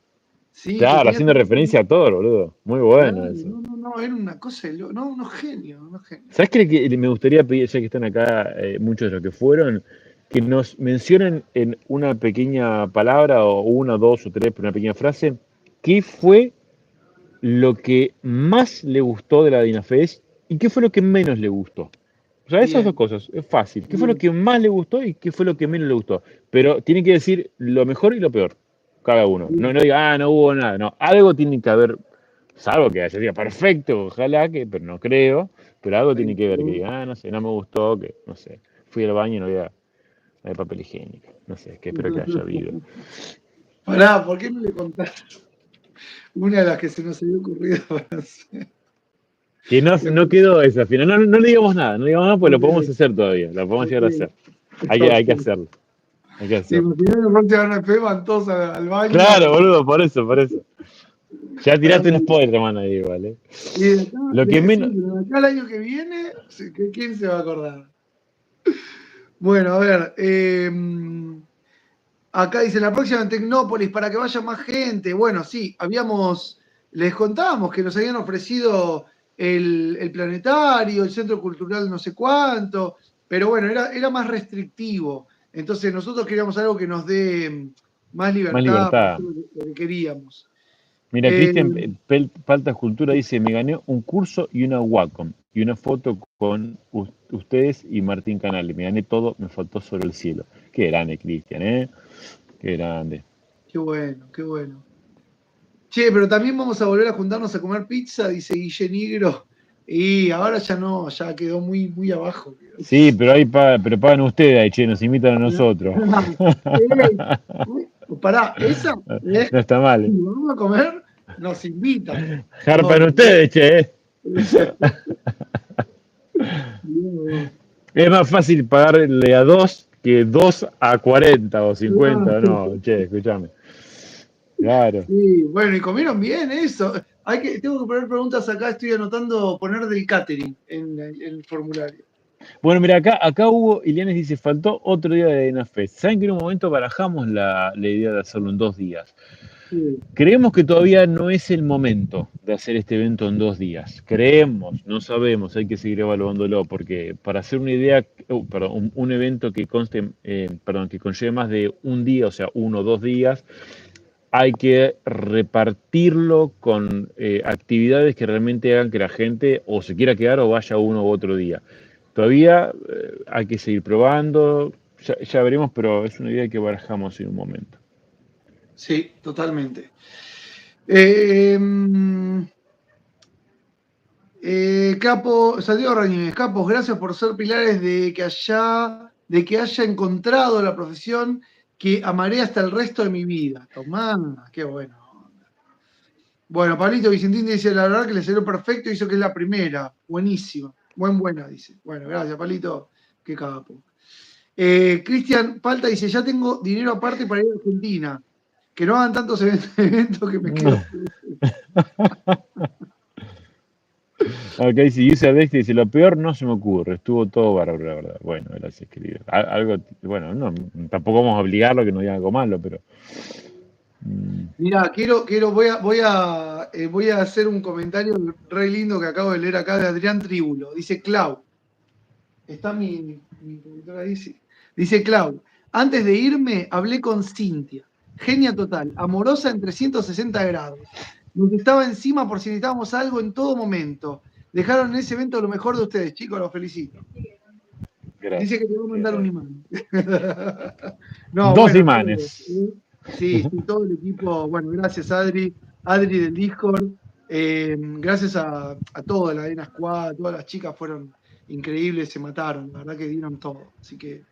B: Sí, que
A: Claro,
B: tenía
A: haciendo
B: cerveza
A: referencia a
B: negra.
A: todo, boludo. Muy
B: Claro,
A: bueno eso.
B: no, no, no, era una cosa no, unos genios, unos genios.
A: ¿Sabes qué me gustaría pedir, ya que están acá muchos de los que fueron, que nos mencionen en una pequeña palabra, o una, dos o tres, pero una pequeña frase, qué fue lo que más le gustó de la Dinafest y qué fue lo que menos le gustó? O sea, esas dos
B: Bien,
A: cosas, es fácil. ¿Qué fue lo
B: bien.
A: que más le gustó y qué fue lo que menos le gustó? Pero tiene que decir lo mejor y lo peor, cada uno. No,
B: Bien.
A: no diga, no hubo nada. No, algo tiene que haber, salvo que haya sido perfecto, ojalá que, pero no creo. Pero algo tiene que ver, que diga, no sé, no me gustó, que, no sé, fui al baño y no había papel higiénico. No sé, que espero que haya habido.
B: Pará, ¿por qué no le contaste una de las que se nos había ocurrido para hacer?
A: Que no quedó esa, al final. No, no le digamos nada, no le digamos nada, pues lo podemos
B: Ok,
A: hacer todavía, lo podemos
B: ok,
A: llegar a hacer. Hay que
B: ok.
A: hacerlo, hay que
B: ¿Te
A: hacerlo.
B: imaginas la próxima van a van todos al baño?
A: Claro, boludo, por eso, por eso. Ya tiraste un
B: Ay,
A: spoiler, hermano, ahí, ¿vale?
B: y de acá,
A: Lo que
B: sí,
A: menos.
B: pero de acá el año que viene, sí, ¿quién se va a acordar? Bueno, a ver, acá dice la próxima en Tecnópolis para que vaya más gente. Bueno, sí, les contábamos que nos habían ofrecido el planetario, el centro cultural no sé cuánto, pero bueno, era más restrictivo. Entonces nosotros queríamos algo que nos dé más
A: Más
B: libertad para
A: libertad.
B: hacer lo que queríamos.
A: Mira,
B: Eh,
A: Cristian Palta Cultura dice, me gané un curso y una Wacom y una foto con ustedes y Martín Canales. Me gané todo, me faltó solo el cielo. Qué grande, Cristian, ¿eh? Qué grande.
B: qué bueno, qué bueno. Che, pero también vamos a volver a juntarnos a comer pizza, dice Guille Nigro. Y ahora ya no, ya quedó muy, muy abajo.
A: Sí, pero pero pagan ustedes ahí, che, nos invitan a nosotros.
B: Pará, esa es,
A: No está mal.
B: si vamos a comer, nos invitan.
A: Jarpan
B: No,
A: ustedes, che.
B: no,
A: Es más fácil pagarle a dos que 2 a 40 o 50,
B: no.
A: no, che, escúchame. Claro.
B: Sí, bueno, y comieron bien eso. Tengo que poner preguntas acá, estoy anotando poner del catering en el formulario.
A: Bueno, mira, acá Hugo Ilianes dice, faltó otro día de ENAFEST. ¿Saben que en un momento barajamos la idea de hacerlo en 2 días?
B: Sí,
A: Creemos que todavía no es el momento de hacer este evento en 2 días. Creemos, no sabemos, hay que seguir evaluándolo, porque para hacer una idea, perdón, un evento que conste, perdón, que conlleve más de un día, o sea, 1 o 2 días, hay que repartirlo con actividades que realmente hagan que la gente o se quiera quedar o vaya uno u otro día. Todavía hay que seguir probando, ya veremos, pero es una idea que barajamos en un momento.
B: sí, totalmente. Eh, Santiago Rañínez, Capos, gracias por ser pilares de que haya encontrado la profesión que amaré hasta el resto de mi vida. Tomá, qué bueno. Bueno, Pablito Vicentín dice, la verdad que le salió perfecto, hizo que es la primera. Buenísima. Buena, dice. Bueno, gracias, Pablito. Qué capo. Cristian Palta dice, ya tengo dinero aparte para ir a Argentina. Que no hagan tantos eventos que me quedo.
A: Ok, si dice Alex, dice, lo peor no se me ocurre, estuvo todo bárbaro, la verdad. Bueno, gracias, querido. Algo, bueno, no, tampoco vamos a obligarlo que no diga algo malo, pero...
B: Mira, voy a hacer un comentario re lindo que acabo de leer acá de Adrián Tríbulo. Dice Clau. Está mi computadora ahí, sí. Dice Clau. Antes de irme, hablé con Cintia. Genia total, amorosa en 360 grados. Nos estaba encima por si necesitábamos algo en todo momento. Dejaron en ese evento lo mejor de ustedes, chicos, los felicito. Dice que
A: Gracias.
B: te va a mandar un
A: Gracias.
B: imán. No,
A: Dos
B: bueno, todos.
A: imanes.
B: Sí, sí, todo el equipo. Bueno, gracias Adri, del Discord. Gracias a toda la Arena Squad, todas las chicas fueron increíbles, se mataron, la verdad que dieron todo. Así que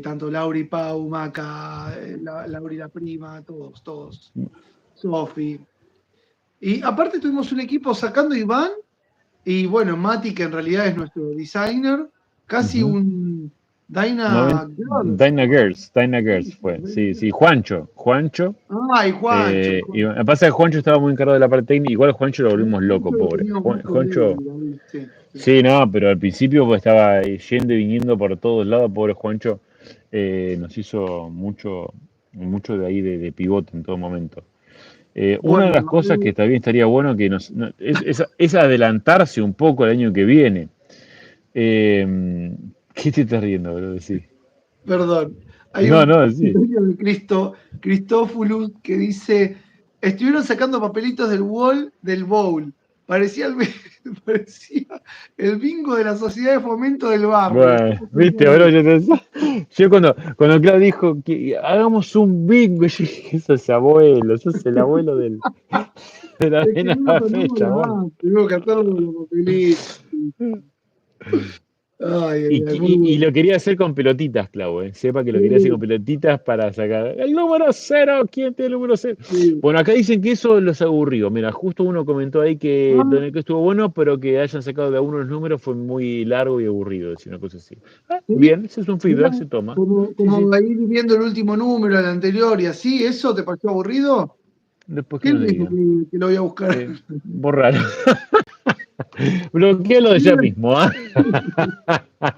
B: tanto Lauri, Pau, Maca, Lauri la prima, todos. Sofi. Y aparte tuvimos un equipo sacando a Iván y bueno, Mati, que en realidad es nuestro designer, casi
A: Ujú.
B: un Dyna Girls.
A: Dyna Girls fue. Sí, sí, Juancho.
B: Ay, Juancho.
A: Y me pasa que Juancho estaba muy encargado de la parte técnica, igual Juancho lo volvimos loco,
B: Juancho lo
A: pobre.
B: teníamos muy jodido,
A: Juancho,
B: David, sí.
A: Sí, no, pero al principio pues, estaba yendo y viniendo por todos lados, pobre Juancho, nos hizo mucho de ahí de pivote en todo momento. Una de
B: Bueno,
A: las cosas que también estaría bueno que es adelantarse un poco al año que viene. ¿Qué te estás riendo, bro? Sí.
B: perdón. Hay
A: No,
B: un
A: no, sí.
B: comentario de Cristófulus que dice: estuvieron sacando papelitos del bowl. Parecía el, parecía el bingo de la sociedad de fomento del barrio.
A: Bueno, viste, bro, yo cuando Claudio dijo que hagamos un bingo, yo dije, sos el abuelo de la
B: Es que
A: avena
B: no lo
A: café,
B: tomamos
A: chabón.
B: más, tengo que hacerlo con los papelitos. Ay, ay, ay, muy
A: Y
B: bueno.
A: lo quería hacer con pelotitas, Clau, ¿eh? Sepa que lo quería hacer con
B: Sí,
A: pelotitas para sacar el número cero. ¿Quién tiene el número cero?
B: sí.
A: Bueno, acá dicen que eso los aburrió. Mira, justo uno comentó ahí que
B: Ah,
A: Don que estuvo bueno, pero que hayan sacado de a uno los números fue muy largo y aburrido, decir una cosa así. Ah,
B: sí,
A: bien, ese es un
B: mirá,
A: feedback, se toma.
B: como,
A: Sí, sí.
B: como ir viendo el último número, el anterior y así, ¿eso te pareció aburrido?
A: Después que
B: ¿Quién
A: nos
B: me dijo
A: digan.
B: que lo voy a buscar?
A: Borrar. Bloquealo ya mismo, ¿ah?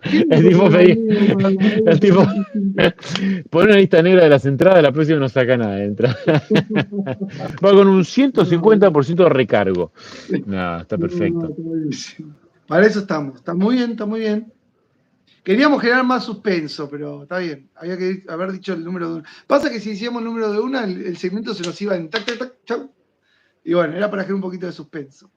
B: ¿Quién
A: El
B: dijo que
A: tipo
B: no
A: pedía.
B: venía para la
A: El
B: radio
A: tipo.
B: 45?
A: Pone una lista negra de las entradas, la próxima no saca nada de entrada. Va con un
B: No, no,
A: 150% de recargo. No, está
B: no,
A: perfecto.
B: está buenísimo. Para eso estamos. Está muy bien, está muy bien. Queríamos generar más suspenso, pero está bien. Había que haber dicho el número de una. Pasa que si decíamos el número de una, el segmento se nos iba en tac, tac, tac, chau. Y bueno, era para generar un poquito de suspenso.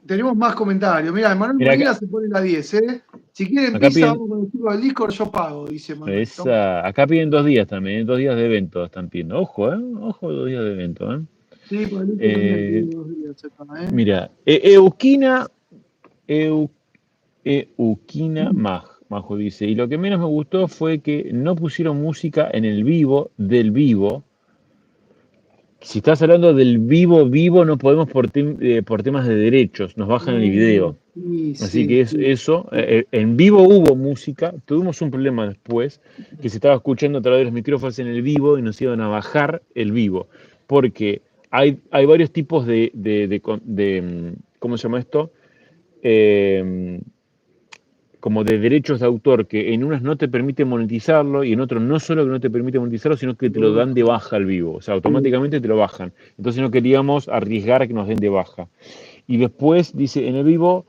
B: Tenemos más comentarios. Mira, Manuel
A: Mira,
B: Molina se pone la 10, ¿eh? Si quieren
A: acá
B: pizza,
A: piden,
B: vamos con el chico del Discord, yo pago, dice Manuel. Toma.
A: acá piden 2 días también, 2 días de evento están pidiendo. Ojo, ojo, 2 días de evento,
B: Sí, por el Discord también
A: Eh,
B: pide 2 días acá, ¿eh?
A: mira, Eu- Eukina Majo dice, y lo que menos me gustó fue que no pusieron música en el vivo del vivo. Si estás hablando del vivo vivo, no podemos por temas de derechos, nos bajan el
B: No,
A: video.
B: sí,
A: Así
B: sí,
A: que es
B: sí.
A: eso, en vivo hubo música, tuvimos un problema después, que se estaba escuchando a través de los micrófonos en el vivo y nos iban a bajar el vivo, porque hay varios tipos ¿cómo se llama esto? Eh, como de derechos de autor, que en unas no te permite monetizarlo y en otros no solo que no te permite monetizarlo, sino que te lo dan de baja al vivo, o sea,
B: Sí.
A: automáticamente te lo bajan. Entonces no queríamos arriesgar a que nos den de baja. Y después dice en el vivo,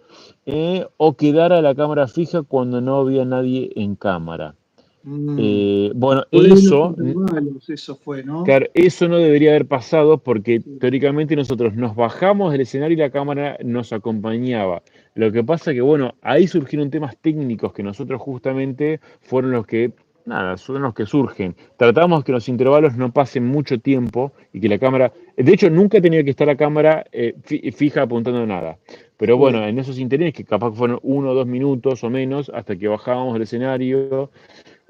A: o quedar a la cámara fija cuando no había nadie en cámara.
B: Mm.
A: Bueno,
B: Poner los intervalos, eso fue, ¿no?
A: claro, eso no debería haber pasado porque
B: Sí.
A: teóricamente nosotros nos bajamos del escenario y la cámara nos acompañaba. Lo que pasa que, bueno, ahí surgieron temas técnicos que nosotros justamente fueron los que, nada, son los que surgen. Tratamos que los intervalos no pasen mucho tiempo y que la cámara, de hecho, nunca tenía que estar la cámara fija apuntando a nada. Pero
B: Sí.
A: bueno, en esos interés que capaz que fueron 1 o 2 minutos o menos hasta que bajábamos del escenario.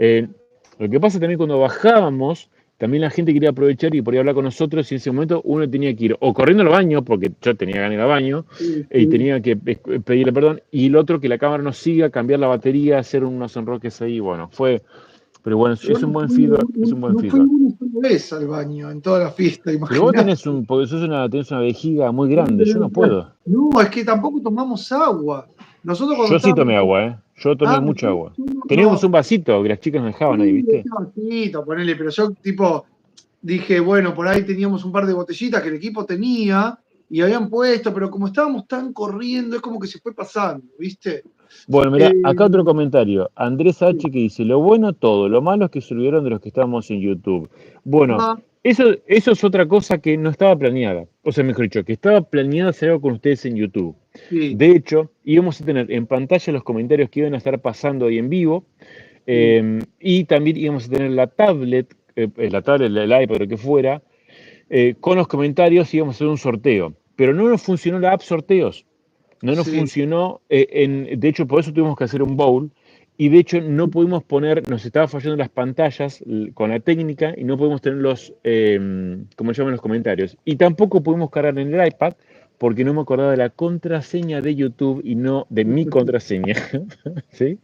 A: eh, lo que pasa también cuando bajábamos, también la gente quería aprovechar y podía hablar con nosotros y en ese momento uno tenía que ir o corriendo al baño, porque yo tenía ganas de ir al baño,
B: Sí,
A: y
B: sí.
A: tenía que pedirle perdón, y el otro que la cámara nos siga, cambiar la batería, hacer unos enroques ahí, bueno, pero bueno,
B: Yo
A: es un buen feedback, es un buen
B: no fui
A: feedback.
B: una sola vez al baño en toda la fiesta,
A: Pero vos
B: imagínate.
A: porque tenés una vejiga muy grande, yo no puedo.
B: No, es que tampoco tomamos agua. Nosotros cuando
A: Yo sí
B: estábamos.
A: tomé agua, yo tomé
B: Ah,
A: mucha agua.
B: yo
A: Teníamos
B: no.
A: un vasito que las chicas nos dejaban ahí,
B: Sí,
A: ¿viste?
B: ese vasito, ponele, pero yo tipo dije, bueno, por ahí teníamos un par de botellitas que el equipo tenía y habían puesto, pero como estábamos tan corriendo, es como que se fue pasando, ¿viste?
A: Bueno, mira,
B: Eh,
A: acá otro comentario. Andrés H. que dice, lo bueno todo, lo malo es que se olvidaron de los que estábamos en YouTube. Bueno,
B: ah,
A: eso es otra cosa que no estaba planeada. O sea, mejor dicho, que estaba planeada hacer algo con ustedes en YouTube.
B: sí,
A: De hecho, íbamos a tener en pantalla los comentarios que iban a estar pasando ahí en vivo,
B: sí,
A: y también íbamos a tener la tablet, el iPad, lo que fuera, con los comentarios íbamos a hacer un sorteo. Pero no nos funcionó la app sorteos. No nos
B: sí.
A: funcionó, de hecho por eso tuvimos que hacer un bowl y de hecho no pudimos poner, nos estaba fallando las pantallas con la técnica y no pudimos tener como llaman los comentarios. Y tampoco pudimos cargar en el iPad porque no me acordaba de la contraseña de YouTube y no de mi contraseña. ¿Sí?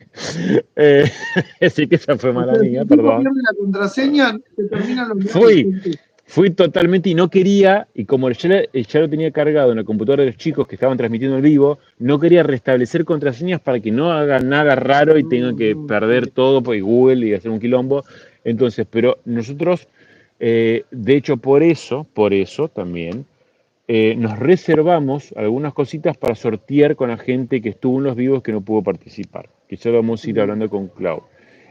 A: Así que esa fue
B: O
A: mala
B: sea, si
A: mía,
B: el tipo
A: perdón.
B: pierde la contraseña, se terminan los likes,
A: Fui,
B: gente.
A: Fui totalmente y no quería, y como ya lo tenía cargado en la computadora de los chicos que estaban transmitiendo en vivo, no quería restablecer contraseñas para que no hagan nada raro y tengan
B: No,
A: que
B: no,
A: perder todo por Google y hacer un quilombo. Entonces, pero nosotros, de hecho, por eso también, nos reservamos algunas cositas para sortear con la gente que estuvo en los vivos que no pudo participar, que ya lo vamos a ir hablando con Clau.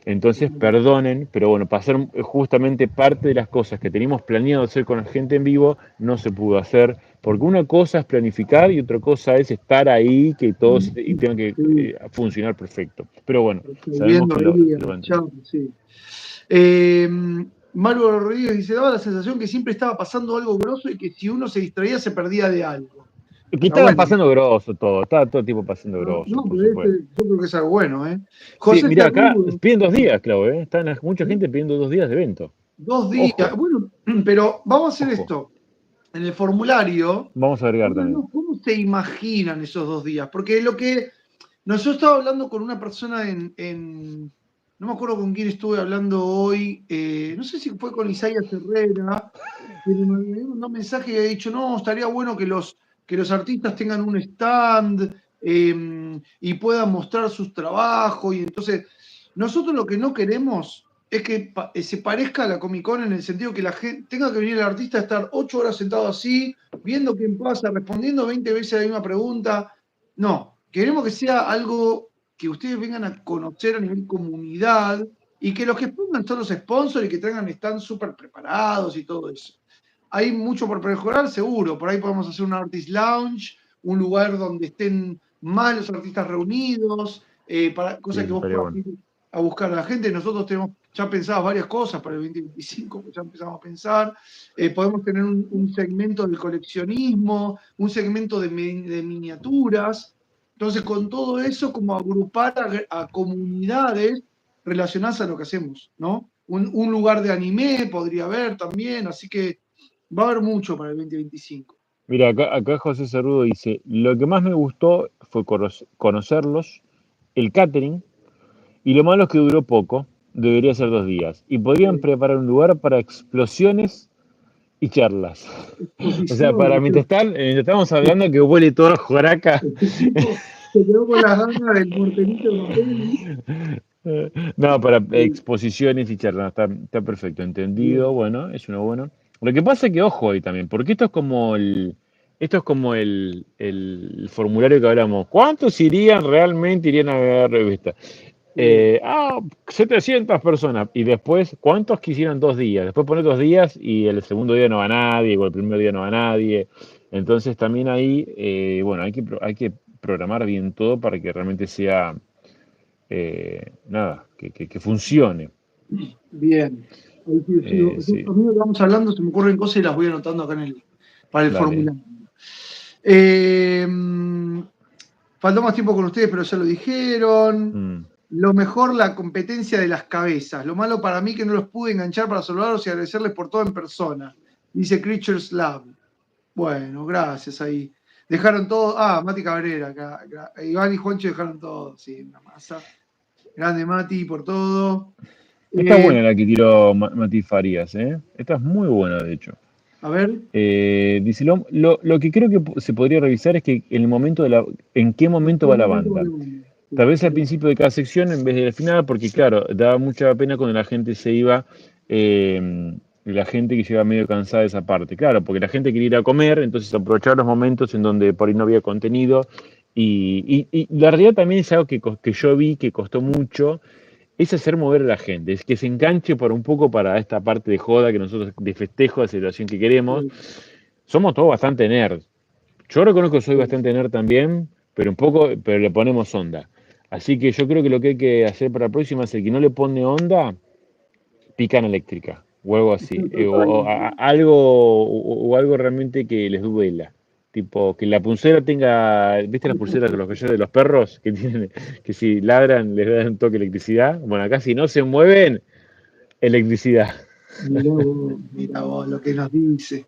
A: Entonces, perdonen, pero bueno, pasaron justamente parte de las cosas que teníamos planeado hacer con la gente en vivo, no se pudo hacer, porque una cosa es planificar y otra cosa es estar ahí, que todos y tengan que
B: sí,
A: funcionar perfecto. Pero bueno, sabemos
B: viendo
A: que
B: ahí,
A: lo van a entender.
B: agachado, sí. Eh, Mario Rodríguez dice, daba la sensación que siempre estaba pasando algo grosso y que si uno se distraía se perdía de algo.
A: Que
B: Está
A: estaba
B: bueno.
A: pasando grosso todo, estaba todo el tiempo pasando
B: No,
A: grosso,
B: no,
A: por
B: pero
A: supuesto.
B: yo creo que es algo bueno, ¿eh?
A: Sí,
B: José
A: mira, acá
B: Cerrudo,
A: piden 2 días, Clau, ¿eh? Están mucha gente pidiendo 2 días de evento.
B: 2 días.
A: Ojo,
B: Bueno, pero vamos a hacer
A: ojo.
B: esto. En el formulario,
A: Vamos a agregar también.
B: pónganos cómo se imaginan esos 2 días. Porque lo que. No, yo estaba hablando con una persona no me acuerdo con quién estuve hablando hoy. No sé si fue con Isaías Herrera. Pero me mandó un mensaje y había dicho, no, estaría bueno que los artistas tengan un stand y puedan mostrar sus trabajos. Y entonces, nosotros lo que no queremos es que se parezca a la Comic Con en el sentido que la gente tenga que venir el artista a estar 8 horas sentado así, viendo quién pasa, respondiendo 20 veces la misma pregunta. No, queremos que sea algo que ustedes vengan a conocer a nivel comunidad y que los que pongan son los sponsors y que tengan están súper preparados y todo eso. Hay mucho por mejorar, seguro. Por ahí podemos hacer un artist lounge, un lugar donde estén más los artistas reunidos, para
A: Sí,
B: cosas que
A: eso
B: vos
A: estaría
B: puedas
A: bueno.
B: ir a buscar a la gente. Nosotros tenemos ya pensadas varias cosas para el 2025, pues ya empezamos a pensar. Podemos tener un segmento del coleccionismo, un segmento de miniaturas. Entonces, con todo eso, como agrupar a comunidades relacionadas a lo que hacemos, ¿no? Un lugar de anime podría haber también, así que va a haber mucho para el 2025.
A: Mira, acá José Cerrudo dice, lo que más me gustó fue conocerlos, el catering, y lo malo es que duró poco, debería ser 2 días, y podrían preparar un lugar para explosiones y charlas. O sea, para
B: Exposición,
A: mientras estamos hablando que huele todo a joraca.
B: el tipo se quedó con las ganas del mortelito de papel.
A: No, para
B: Sí,
A: exposiciones y charlas, está perfecto, entendido,
B: bien.
A: bueno, es uno bueno. Lo que pasa es que ojo ahí también, porque esto es como el formulario que hablamos. ¿Cuántos irían a ver revista?
B: Sí.
A: 700 personas. Y después, ¿cuántos quisieran 2 días? Después poner 2 días y el segundo día no va nadie, o el primer día no va nadie. Entonces también ahí, bueno, hay que programar bien todo para que realmente sea, nada, que funcione.
B: Bien. Ahí sigo.
A: Sí,
B: A mí que vamos hablando se me ocurren cosas y las voy anotando acá para el
A: dale.
B: formulario. Eh, Faltó más tiempo con ustedes, pero ya lo dijeron.
A: Mm.
B: Lo mejor, la competencia de las cabezas. Lo malo para mí que no los pude enganchar para saludarlos y agradecerles por todo en persona. Dice Creatures Lab. Bueno, gracias ahí. Dejaron todo. Mati Cabrera acá. Iván y Juancho dejaron todo. Sí, una masa. Grande Mati por todo.
A: Está
B: Eh,
A: buena la que tiró Mati Farías, ¿eh? Esta es muy buena, de hecho.
B: a ver.
A: Dice, lo que creo que se podría revisar es que en qué
B: ¿En
A: momento
B: qué
A: va la
B: momento
A: banda.
B: hablamos?
A: Tal
B: Sí,
A: vez al principio de cada sección en vez de al final, porque claro, daba mucha pena cuando la gente se iba, la gente que llegaba medio cansada de esa parte. Claro, porque la gente quería ir a comer, entonces aprovechar los momentos en donde por ahí no había contenido. Y la realidad también es algo que yo vi que costó mucho, es hacer mover a la gente, es que se enganche por un poco para esta parte de joda que nosotros, de festejo, de celebración que queremos.
B: sí,
A: Somos todos bastante nerds. Yo reconozco que soy
B: sí.
A: bastante nerd también, pero le ponemos onda. Así que yo creo que lo que hay que hacer para la próxima es el que no le pone onda, picana eléctrica o algo así. O algo realmente que les duela. Tipo, que la pulsera tenga, ¿viste las pulseras de los collares de los perros? Que tienen, que si ladran les dan un toque de electricidad. Bueno, acá si no se mueven, electricidad.
B: Mirá vos lo que nos dice.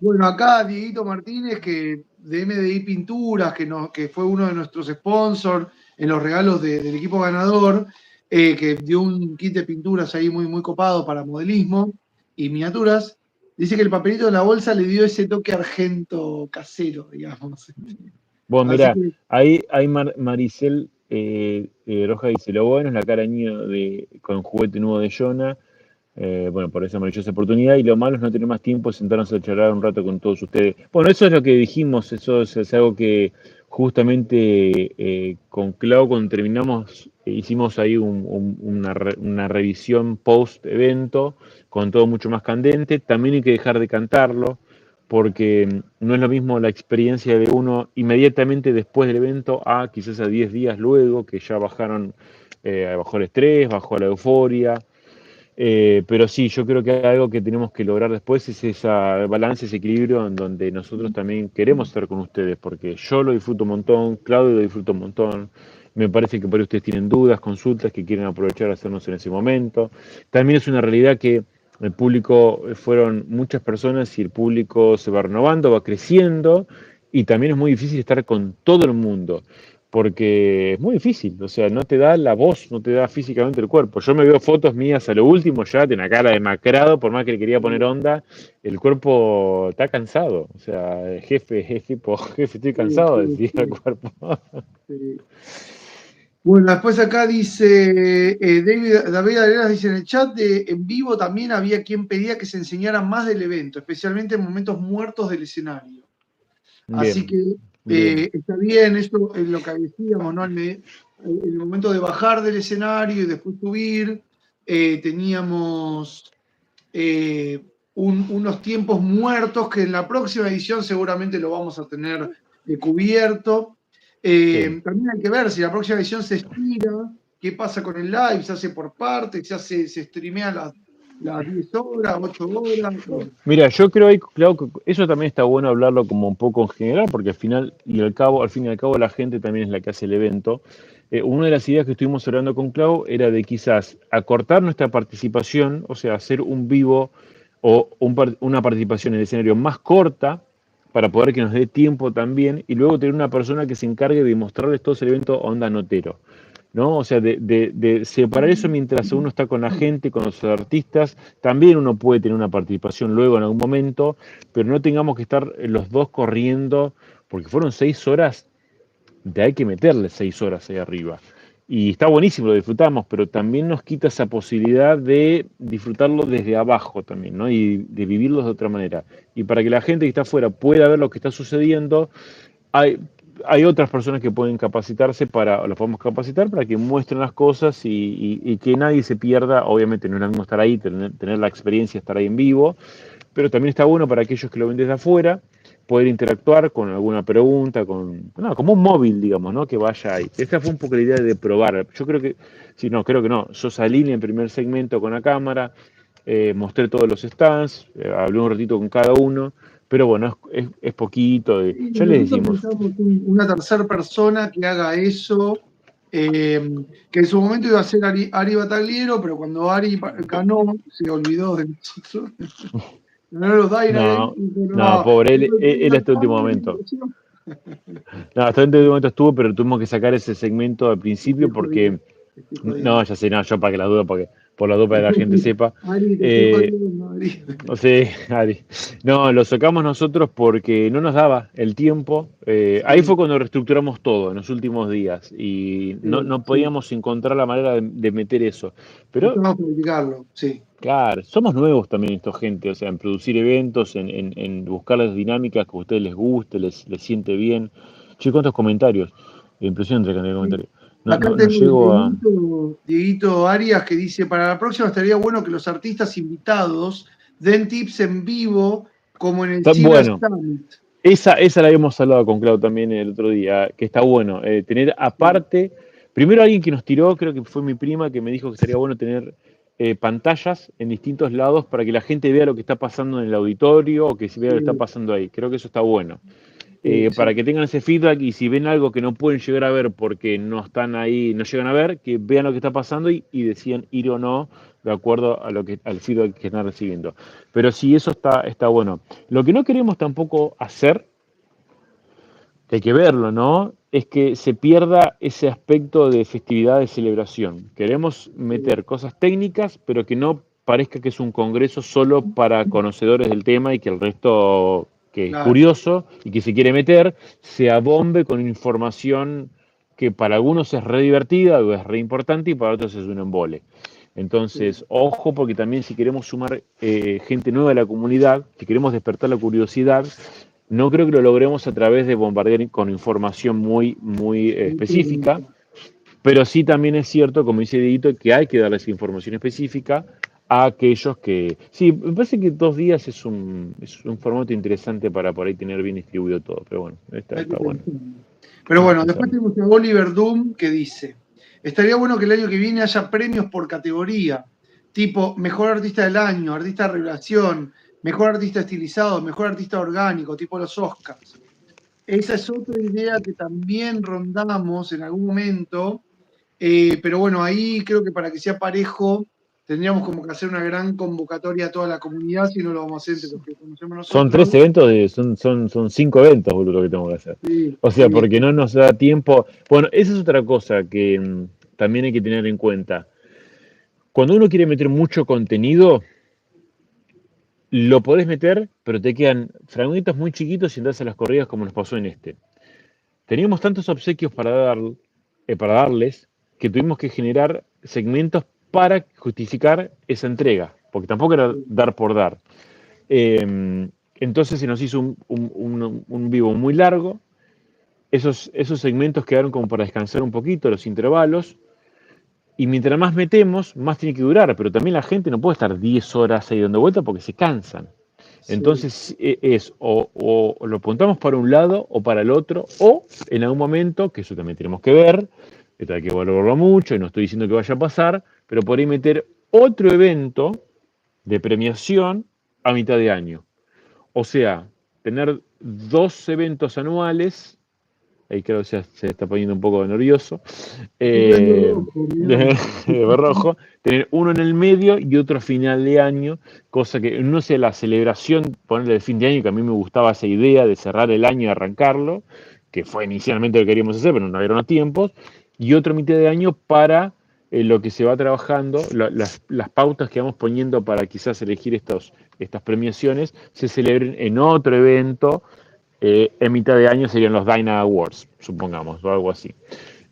B: Bueno, acá Dieguito Martínez, que de MDI Pinturas, que fue uno de nuestros sponsors en los regalos del equipo ganador, que dio un kit de pinturas ahí muy, muy copado para modelismo y miniaturas. Dice que el papelito de la bolsa le dio ese toque argento casero, digamos.
A: Bueno,
B: Así
A: mira,
B: que
A: ahí Maricel Roja dice, lo bueno es la cara de niño con juguete nuevo de Jonah. Bueno, por esa maravillosa oportunidad. Y lo malo es no tener más tiempo, sentarnos a charlar un rato con todos ustedes. Bueno, eso es lo que dijimos, eso es algo que justamente con Clau, cuando terminamos, hicimos ahí una revisión post-evento, con todo mucho más candente. También hay que dejar de cantarlo, porque no es lo mismo la experiencia de uno inmediatamente después del evento a quizás a 10 días luego, que ya bajó el estrés, bajó la euforia. Pero sí, yo creo que algo que tenemos que lograr después es ese balance, ese equilibrio en donde nosotros también queremos estar con ustedes, porque yo lo disfruto un montón, Claudio lo disfruta un montón, me parece que por ahí ustedes tienen dudas, consultas que quieren aprovechar a hacernos en ese momento. También es una realidad que el público fueron muchas personas y el público se va renovando, va creciendo y también es muy difícil estar con todo el mundo porque es muy difícil, o sea, no te da la voz, no te da físicamente el cuerpo. Yo me veo fotos mías a lo último ya, de una cara demacrado, por más que le quería poner onda, el cuerpo está cansado, o sea, jefe, estoy
B: sí,
A: cansado,
B: sí,
A: decía el
B: sí,
A: cuerpo.
B: sí. Bueno, después acá dice David Arenas dice en el chat de en vivo también había quien pedía que se enseñara más del evento, especialmente en momentos muertos del escenario. Así
A: Bien,
B: que
A: bien,
B: está bien, esto es lo que decíamos, ¿no? El momento de bajar del escenario y después subir, teníamos eh, unos tiempos muertos que en la próxima edición seguramente lo vamos a tener cubierto.
A: sí.
B: También hay que ver si la próxima edición se estira, qué pasa con el live, se hace por partes, se streamea las 10 horas, 8 horas. Bueno,
A: Mira, yo creo ahí, claro, que eso también está bueno hablarlo como un poco en general, porque al fin y al cabo, la gente también es la que hace el evento. Una de las ideas que estuvimos hablando con Clau era de quizás acortar nuestra participación, o sea, hacer un vivo o una participación en el escenario más corta, para poder que nos dé tiempo también, y luego tener una persona que se encargue de mostrarles todo el evento onda notero. ¿No? O sea, de separar eso mientras uno está con la gente, con los artistas, también uno puede tener una participación luego en algún momento, pero no tengamos que estar los dos corriendo, porque fueron 6 horas, de hay que meterle 6 horas ahí arriba. Y está buenísimo, lo disfrutamos, pero también nos quita esa posibilidad de disfrutarlo desde abajo también, ¿no? Y de vivirlo de otra manera. Y para que la gente que está afuera pueda ver lo que está sucediendo, hay, hay otras personas que pueden capacitarse los podemos capacitar para que muestren las cosas y que nadie se pierda. Obviamente no es lo mismo estar ahí, tener la experiencia, estar ahí en vivo, pero también está bueno para aquellos que lo ven desde afuera, poder interactuar con alguna pregunta, no, como un móvil, digamos, ¿no? Que vaya ahí. Esta fue un poco la idea de probar. Yo creo que, sí, no, creo que no. Yo salí en el primer segmento con la cámara, mostré todos los stands, hablé un ratito con cada uno, pero bueno, es poquito.
B: y
A: Ya les
B: nosotros
A: decimos,
B: necesitamos una tercera persona que haga eso, que en su momento iba a ser Ari Batagliero, pero cuando Ari ganó, se olvidó de nosotros. Ganaron los Dynamics
A: no,
B: y dijo,
A: no,
B: no,
A: pobre,
B: yo
A: él hasta el último momento. No, hasta el último momento estuvo, pero tuvimos que sacar ese segmento al
B: estoy
A: principio porque,
B: jodiendo, estoy
A: no,
B: jodiendo.
A: ya sé, no, yo para que la duda, porque por la duda para que la gente sepa.
B: Ari, te estoy
A: Eh,
B: jodiendo, Ari.
A: no sé, Ari. No, lo sacamos nosotros porque no nos daba el tiempo. Ahí fue
B: Sí,
A: cuando reestructuramos todo en los últimos días y
B: sí,
A: no
B: sí.
A: podíamos encontrar la manera de meter eso. Pero
B: Necesitamos practicarlo, sí.
A: claro, somos nuevos también esto, gente, o sea, en producir eventos, en buscar las dinámicas que a ustedes les guste, les siente bien. Che, ¿cuántos comentarios? Impresionante la cantidad de
B: Sí.
A: comentarios.
B: Acá
A: No
B: tengo
A: llego a...
B: Dieguito Arias que dice, para la próxima estaría bueno que los artistas invitados den tips en vivo como en el Ciber
A: Bueno,
B: Summit.
A: esa la habíamos hablado con Clau también el otro día, que está bueno, tener
B: Sí,
A: aparte, primero alguien que nos tiró, creo que fue mi prima, que me dijo que sería bueno tener pantallas en distintos lados para que la gente vea lo que está pasando en el auditorio o que se vea lo que está
B: sí,
A: pasando ahí. Creo que eso está bueno.
B: sí,
A: Para
B: sí.
A: que tengan ese feedback y si ven algo que no pueden llegar a ver porque no están ahí, no llegan a ver, que vean lo que está pasando y decían ir o no de acuerdo a al feedback que están recibiendo. Pero sí, eso está bueno. Lo que no queremos tampoco hacer, que hay que verlo, ¿no? Es que se pierda ese aspecto de festividad, de celebración. Queremos
B: Sí.
A: meter cosas técnicas, pero que no parezca que es un congreso solo para conocedores del tema y que el resto que es
B: Claro.
A: curioso y que se quiere meter, se abombe con información que para algunos es re divertida o es re importante y para otros es un embole. Entonces, ojo, porque también si queremos sumar gente nueva a la comunidad, si queremos despertar la curiosidad, no creo que lo logremos a través de bombardear con información muy específica, pero sí también es cierto, como dice Dieguito, que hay que darles información específica a aquellos que... Sí, me parece que 2 días es un formato interesante para por ahí tener bien distribuido todo, pero bueno, está bueno.
B: Pero bueno, después tenemos a Oliver Doom que dice, estaría bueno que el año que viene haya premios por categoría, tipo mejor artista del año, artista de revelación, mejor artista estilizado, mejor artista orgánico, tipo los Oscars. Esa es otra idea que también rondamos en algún momento, pero bueno, ahí creo que para que sea parejo tendríamos como que hacer una gran convocatoria a toda la comunidad, si no lo vamos a hacer entre los que conocemos
A: Son
B: nosotros.
A: 3 eventos, son 5 eventos, boludo, lo que tengo que hacer.
B: Sí,
A: O sea,
B: sí.
A: porque no nos da tiempo. Bueno, esa es otra cosa que también hay que tener en cuenta. Cuando uno quiere meter mucho contenido, lo podés meter, pero te quedan fragmentos muy chiquitos y entras a las corridas como nos pasó en este. Teníamos tantos obsequios para darles que tuvimos que generar segmentos para justificar esa entrega, porque tampoco era dar por dar. Entonces se nos hizo un vivo muy largo. Esos segmentos quedaron como para descansar un poquito, los intervalos. Y mientras más metemos, más tiene que durar. Pero también la gente no puede estar 10 horas ahí dando vuelta porque se cansan. Entonces es o lo apuntamos para un lado o para el otro, o en algún momento, que eso también tenemos que ver, esto hay que valorarlo mucho y no estoy diciendo que vaya a pasar, pero por ahí meter otro evento de premiación a mitad de año. O sea, tener 2 eventos anuales, ahí creo que se está poniendo un poco nervioso, de rojo, tener uno en el medio y otro a final de año, cosa que no sea la celebración, ponerle el fin de año, que a mí me gustaba esa idea de cerrar el año y arrancarlo, que fue inicialmente lo que queríamos hacer, pero no había los tiempos, y otro mitad de año para lo que se va trabajando, las pautas que vamos poniendo para quizás elegir estas premiaciones, se celebren en otro evento. En mitad de año serían los Dyna Awards, supongamos, o algo así.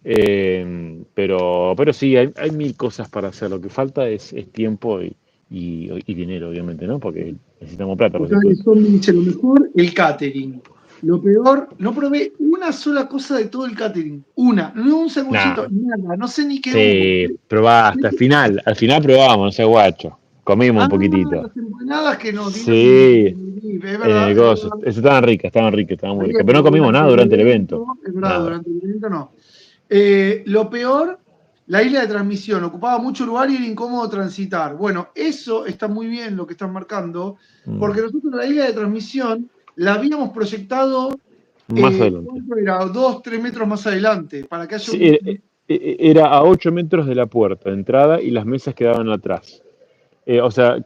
A: Pero sí, hay mil cosas para hacer. Lo que falta es tiempo y dinero, obviamente, ¿no? Porque necesitamos plata para
B: Acá
A: hacer todo
B: el
A: eso.
B: Tommy dice lo mejor, el catering. Lo peor, no probé una sola cosa de todo el catering. Una, no un sanguchito,
A: Nah,
B: nada, no sé ni qué hubo.
A: sí, probá hasta el final. Al final probamos, no sé, guacho. Comimos
B: Ah,
A: un poquitito.
B: las empanadas que nos dieron
A: Sí,
B: es
A: en el
B: verdad, es
A: gozo.
B: verdad.
A: Eso estaban muy
B: Está
A: ricas.
B: bien,
A: Pero no
B: pero
A: comimos
B: durante
A: nada
B: el
A: durante el evento.
B: evento, es verdad,
A: Nada.
B: durante el evento no. Lo peor, la isla de transmisión, ocupaba mucho lugar y era incómodo transitar. Bueno, eso está muy bien lo que están marcando, porque nosotros la isla de transmisión la habíamos proyectado,
A: Más adelante.
B: ¿cuánto era? 2, 3 metros más adelante, para que haya
A: Sí,
B: un...
A: era a 8 metros de la puerta de entrada y las mesas quedaban atrás. O sea,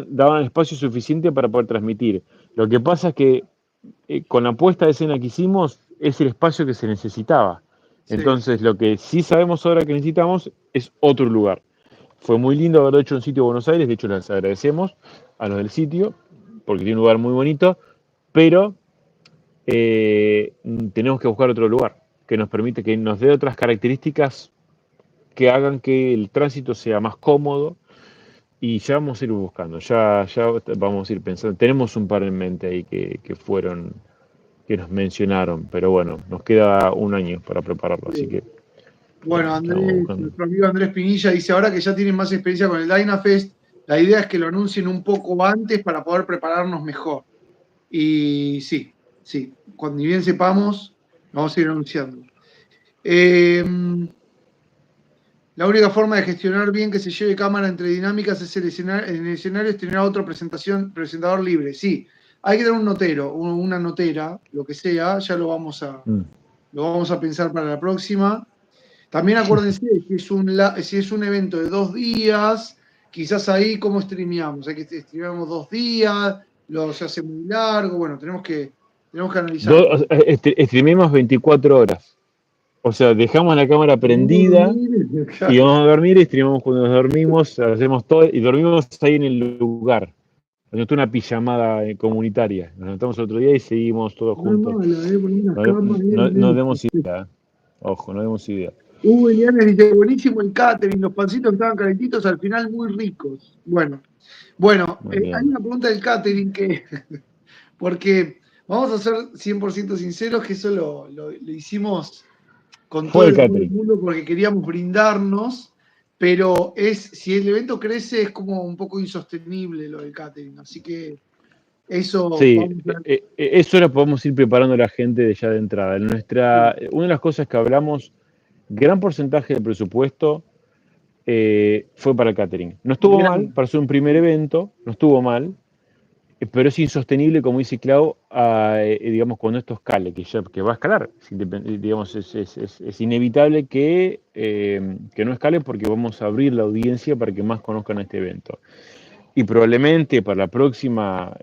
A: daban espacio suficiente para poder transmitir. Lo que pasa es que con la puesta de escena que hicimos es el espacio que se necesitaba.
B: Sí,
A: Entonces, lo que sí sabemos ahora que necesitamos es otro lugar. Fue muy lindo haberlo hecho en sitio de Buenos Aires, de hecho les agradecemos a los del sitio, porque tiene un lugar muy bonito, pero tenemos que buscar otro lugar que nos permite, que nos dé otras características que hagan que el tránsito sea más cómodo y ya vamos a ir buscando, ya vamos a ir pensando. Tenemos un par en mente ahí que nos mencionaron, pero bueno, nos queda un año para prepararlo, así
B: sí.
A: que
B: Bueno,
A: estamos
B: Andrés,
A: buscando.
B: nuestro amigo Andrés Pinilla dice, ahora que ya tienen más experiencia con el DynaFest, la idea es que lo anuncien un poco antes para poder prepararnos mejor. Y sí, sí, cuando ni bien sepamos, lo vamos a ir anunciando. Eh, la única forma de gestionar bien que se lleve cámara entre dinámicas es en el escenario es tener a otro presentador libre. Sí, hay que tener un notero, una notera, lo que sea, ya lo vamos a pensar para la próxima. También acuérdense, si es un evento de 2 días, quizás ahí cómo streameamos. Hay que streameamos 2 días, se hace muy largo. Bueno, tenemos que analizar todo.
A: Streamemos 24 horas. O sea, dejamos la cámara prendida y vamos a dormir y streamamos cuando nos dormimos, hacemos todo y dormimos ahí en el lugar. Nos notó una pijamada comunitaria. Nos notamos el otro día y seguimos todos
B: No es
A: juntos.
B: malo, poner unas
A: No,
B: camas ahí en
A: no,
B: el
A: no
B: medio.
A: demos idea. Ojo, no demos idea.
B: Hugo Elianes dice, buenísimo el catering, los pancitos estaban calentitos, al final muy ricos. Bueno,
A: Muy
B: hay
A: bien.
B: una pregunta del catering que, porque vamos a ser 100% sinceros, que eso lo hicimos con todo
A: Fue el
B: el amor del
A: catering.
B: mundo porque queríamos brindarnos, pero si el evento crece es como un poco insostenible lo del catering, así que eso
A: Sí,
B: vamos a...
A: eso lo podemos ir preparando a la gente de ya de entrada. Una de las cosas que hablamos, gran porcentaje del presupuesto fue para el catering. No estuvo mal, para ser un primer evento, no estuvo mal, pero es insostenible, como dice Clau, digamos, cuando esto escale, que va a escalar. Digamos, es inevitable que no escale porque vamos a abrir la audiencia para que más conozcan este evento. Y probablemente para la próxima,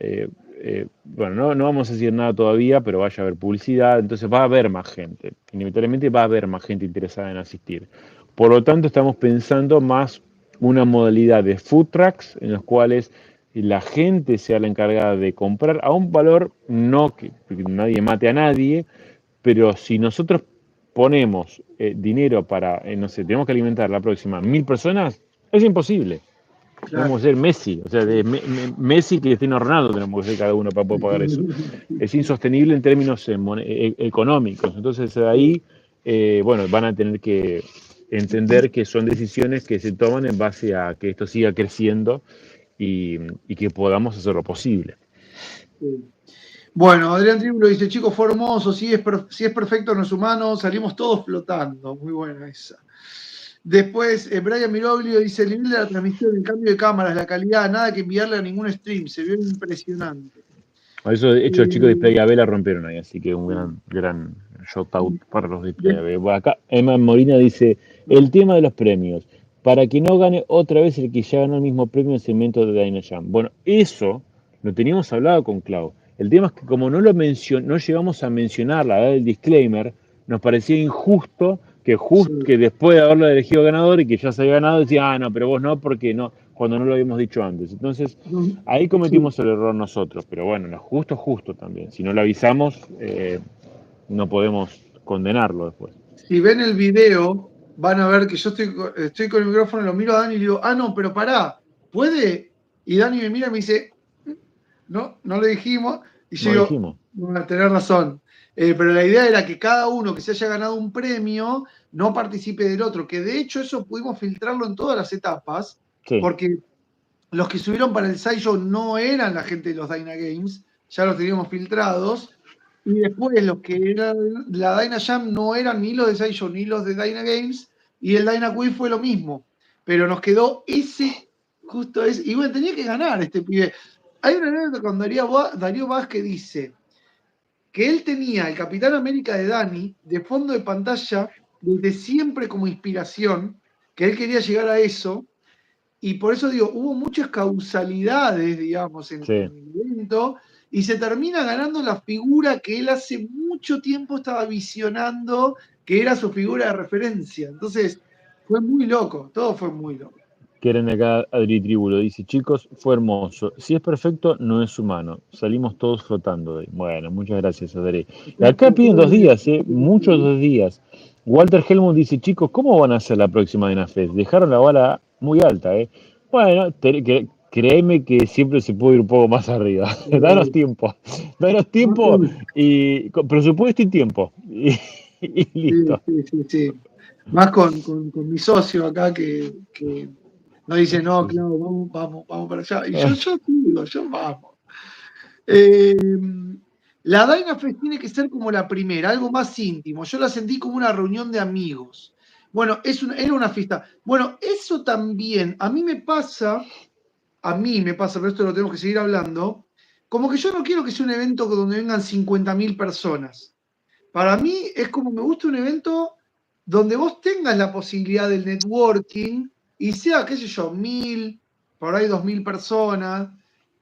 A: bueno, no vamos a decir nada todavía, pero vaya a haber publicidad, entonces va a haber más gente. Inevitablemente va a haber más gente interesada en asistir. Por lo tanto, estamos pensando más una modalidad de food trucks en los cuales la gente sea la encargada de comprar a un valor, no que nadie mate a nadie, pero si nosotros ponemos dinero para, no sé, tenemos que alimentar la próxima 1000 personas, es imposible.
B: Claro.
A: Tenemos que ser Messi, o sea, Messi, Cristiano Ronaldo tenemos que ser cada uno para poder pagar eso. Es insostenible en términos económicos. Entonces ahí, bueno, van a tener que entender que son decisiones que se toman en base a que esto siga creciendo y que podamos hacer lo posible.
B: Sí. Bueno, Adrián Tribulo dice, chicos, fue hermoso, si es perfecto no es humano, salimos todos flotando. Muy buena esa. Después, Brian Miroglio dice, el nivel de la transmisión, el cambio de cámaras, la calidad, nada que enviarle a ningún stream, se vio impresionante.
A: A eso, de hecho, los chicos de
B: Eh,
A: Play AB la rompieron ahí, así que un gran shout out para los de Play
B: de-
A: AB. Bueno, acá Emma Molina dice, el tema de los premios, para que no gane otra vez el que ya ganó el mismo premio en el segmento de Dyna Jam. Bueno, eso lo teníamos hablado con Clau. El tema es que como no llegamos a mencionarla, a dar el disclaimer, nos parecía injusto
B: sí,
A: que después de haberlo elegido ganador y que ya se había ganado, decía, no, pero vos no, porque no, cuando no lo habíamos dicho antes. Entonces,
B: no,
A: ahí
B: sí.
A: cometimos el error nosotros, pero bueno, lo justo también. Si no lo avisamos, no podemos condenarlo después.
B: Si ven el video, van a ver que yo estoy con el micrófono, lo miro a Dani y le digo, no, pero pará, ¿puede? Y Dani me mira y me dice, no, no le dijimos. Y yo
A: No
B: digo,
A: dijimos.
B: bueno, a tener razón. Pero la idea era que cada uno que se haya ganado un premio no participe del otro, que de hecho eso pudimos filtrarlo en todas las etapas,
A: Sí,
B: porque los que subieron para el Sideshow no eran la gente de los Dyna Games, ya los teníamos filtrados, y después los que eran la Dyna Jam no eran ni los de Sideshow ni los de Dyna Games, y el Dyna Quiz fue lo mismo, pero nos quedó justo ese, y bueno, tenía que ganar este pibe. Hay una anécdota con Darío Vaz que dice que él tenía el Capitán América de Dani de fondo de pantalla desde siempre como inspiración, que él quería llegar a eso, y por eso digo, hubo muchas causalidades, digamos,
A: sí.
B: en el evento, y se termina ganando la figura que él hace mucho tiempo estaba visionando, que era su figura de referencia. Entonces, fue muy loco, todo fue muy loco.
A: Quieren acá Adri Tribulo, dice, chicos, fue hermoso. Si es perfecto, no es humano. Salimos todos flotando de ahí. Bueno, muchas gracias, Adri. Y acá piden 2 días, muchos 2 días. Walter Helmut dice, chicos, ¿cómo van a hacer la próxima de Dinafest? Dejaron la bala muy alta, ¿eh? Bueno, créeme que siempre se puede ir un poco más arriba. Danos tiempo y con presupuesto y tiempo. Y
B: Sí,
A: listo.
B: sí, sí, sí. Más con mi socio acá que nos dice, no, claro, vamos para allá. Y yo digo, yo vamos. Eh, la Dynafest tiene que ser como la primera, algo más íntimo. Yo la sentí como una reunión de amigos. Bueno, era una fiesta. Bueno, eso también, pero esto lo tenemos que seguir hablando, como que yo no quiero que sea un evento donde vengan 50.000 personas. Para mí es como me gusta un evento donde vos tengas la posibilidad del networking y sea, qué sé yo, 1.000, por ahí 2.000 personas,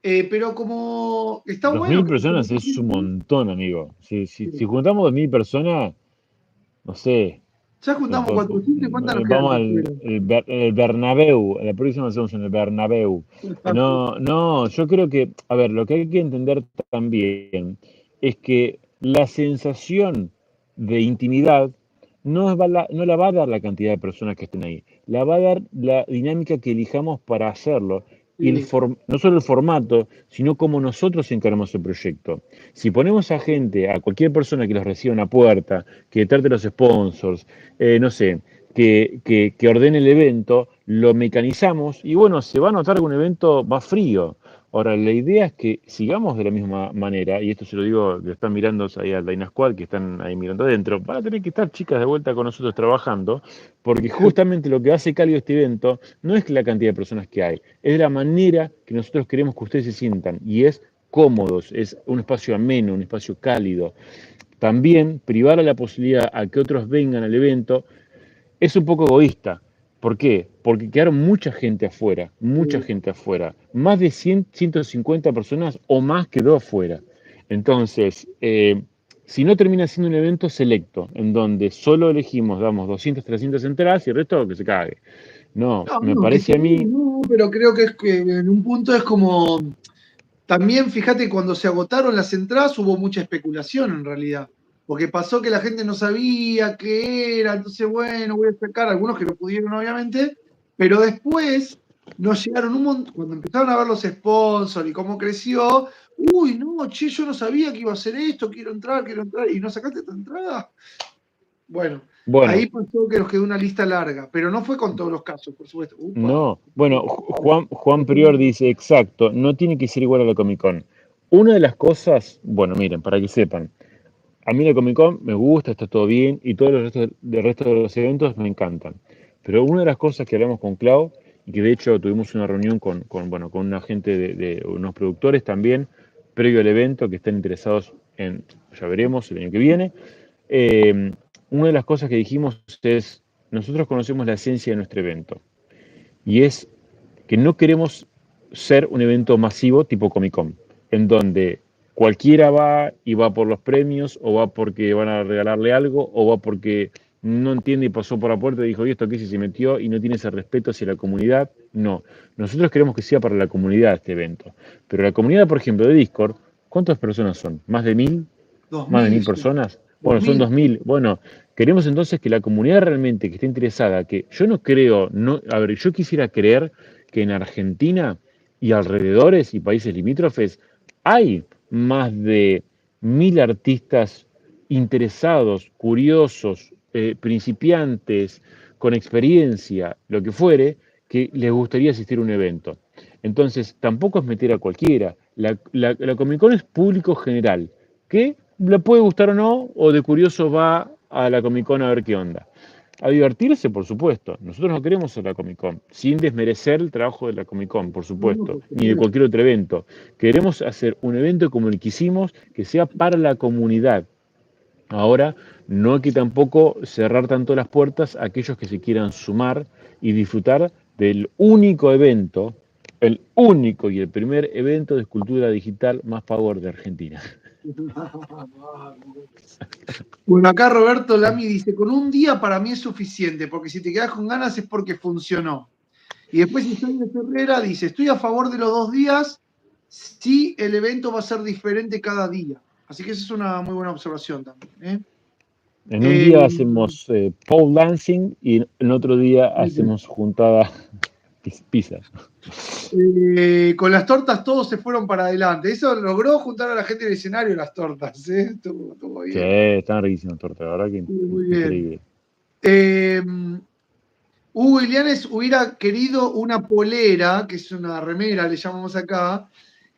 B: pero como está
A: Dos
B: bueno
A: mil
B: que se
A: personas
B: conozca
A: es un
B: gente.
A: montón, amigo. Si
B: Sí,
A: juntamos 2000 personas, no sé,
B: Ya juntamos 400 y ¿cuántas nos quedan
A: Vamos
B: por
A: al
B: fuera?
A: el Bernabéu, la próxima hacemos en el Bernabéu. No, no, yo creo que, a ver, lo que hay que entender también es que la sensación de intimidad no la va a dar la cantidad de personas que estén ahí, la va a dar la dinámica que elijamos para hacerlo y
B: Sí,
A: no solo el formato, sino cómo nosotros encaramos el proyecto. Si ponemos a gente, a cualquier persona que los reciba en la puerta, que trate los sponsors, no sé, que ordene el evento, lo mecanizamos y bueno, se va a notar un evento más frío. Ahora, la idea es que sigamos de la misma manera, y esto se lo digo, que están mirando ahí al Dyna Squad, que están ahí mirando adentro, van a tener que estar chicas de vuelta con nosotros trabajando, porque justamente lo que hace cálido este evento no es la cantidad de personas que hay, es la manera que nosotros queremos que ustedes se sientan, y es cómodos, es un espacio ameno, un espacio cálido. También privar a la posibilidad a que otros vengan al evento es un poco egoísta. ¿Por qué? Porque quedaron mucha
B: sí.
A: gente afuera. Más de 100, 150 personas o más quedó afuera. Entonces, si no termina siendo un evento selecto, en donde solo elegimos, damos 200, 300 entradas y el resto que se cague. No,
B: No,
A: me
B: no, que
A: parece
B: está
A: a mí,
B: bien, no, pero creo que es que en un punto es como. También fíjate, cuando se agotaron las entradas hubo mucha especulación en realidad, porque pasó que la gente no sabía qué era, entonces bueno, voy a sacar algunos que lo pudieron obviamente, pero después nos llegaron un montón, cuando empezaron a ver los sponsors y cómo creció, uy, no, che, yo no sabía que iba a hacer esto, quiero entrar, y no sacaste tu entrada. Bueno, ahí
A: bueno,
B: pasó que nos quedó una lista larga, pero no fue con todos los casos, por supuesto. Upa.
A: no, bueno, Juan Prior dice, exacto, no tiene que ser igual a la Comic Con. Una de las cosas, bueno, miren, para que sepan, a mí la Comic Con me gusta, está todo bien, y todos los restos, del resto de los eventos me encantan. Pero una de las cosas que hablamos con Clau, y que de hecho tuvimos una reunión bueno, con una gente de unos productores también, previo al evento, que están interesados en, ya veremos, el año que viene, eh, una de las cosas que dijimos es, nosotros conocemos la esencia de nuestro evento, y es que no queremos ser un evento masivo tipo Comic Con, en donde cualquiera va y va por los premios, o va porque van a regalarle algo, o va porque no entiende y pasó por la puerta y dijo, ¿y esto qué hice? Se metió y no tiene ese respeto hacia la comunidad. No, nosotros queremos que sea para la comunidad este evento. Pero la comunidad, por ejemplo, de Discord, ¿cuántas personas son? ¿Más de 1000?
B: Dos
A: ¿Más de
B: mil,
A: 1000 personas?
B: dos
A: Bueno, son
B: mil.
A: 2000. Bueno, queremos entonces que la comunidad realmente que esté interesada, que yo no creo, no, a ver, yo quisiera creer que en Argentina y alrededores y países limítrofes hay más de 1000 artistas interesados, curiosos, principiantes, con experiencia, lo que fuere, que les gustaría asistir a un evento. Entonces, tampoco es meter a cualquiera. La Comic Con es público general, que le puede gustar o no, o de curioso va a la Comic Con a ver qué onda. A divertirse, por supuesto. Nosotros no queremos a la Comic Con, sin desmerecer el trabajo de la Comic Con, por
B: No, no,
A: supuesto,
B: por
A: ni de
B: supuesto.
A: cualquier otro evento. Queremos hacer un evento como el que hicimos, que sea para la comunidad. Ahora, no hay que tampoco cerrar tanto las puertas a aquellos que se quieran sumar y disfrutar del único evento, el único y el primer evento de escultura digital más power de Argentina.
B: Bueno, acá Roberto Lamy dice, con un día para mí es suficiente, porque si te quedas con ganas es porque funcionó. Y después Isabel Herrera dice, estoy a favor de los 2 días si el evento va a ser diferente cada día. Así que esa es una muy buena observación también. ¿Eh?
A: En un día
B: Eh,
A: hacemos pole dancing y en otro día hacemos juntada pizza.
B: con las tortas todos se fueron para adelante. Eso logró juntar a la gente del escenario las tortas. ¿Eh? Estuvo
A: Sí,
B: bien.
A: están riquísimas tortas, la verdad que
B: Estuvo muy bien.
A: increíble.
B: Eh, Hugo Ilianes hubiera querido una polera, que es una remera, le llamamos acá,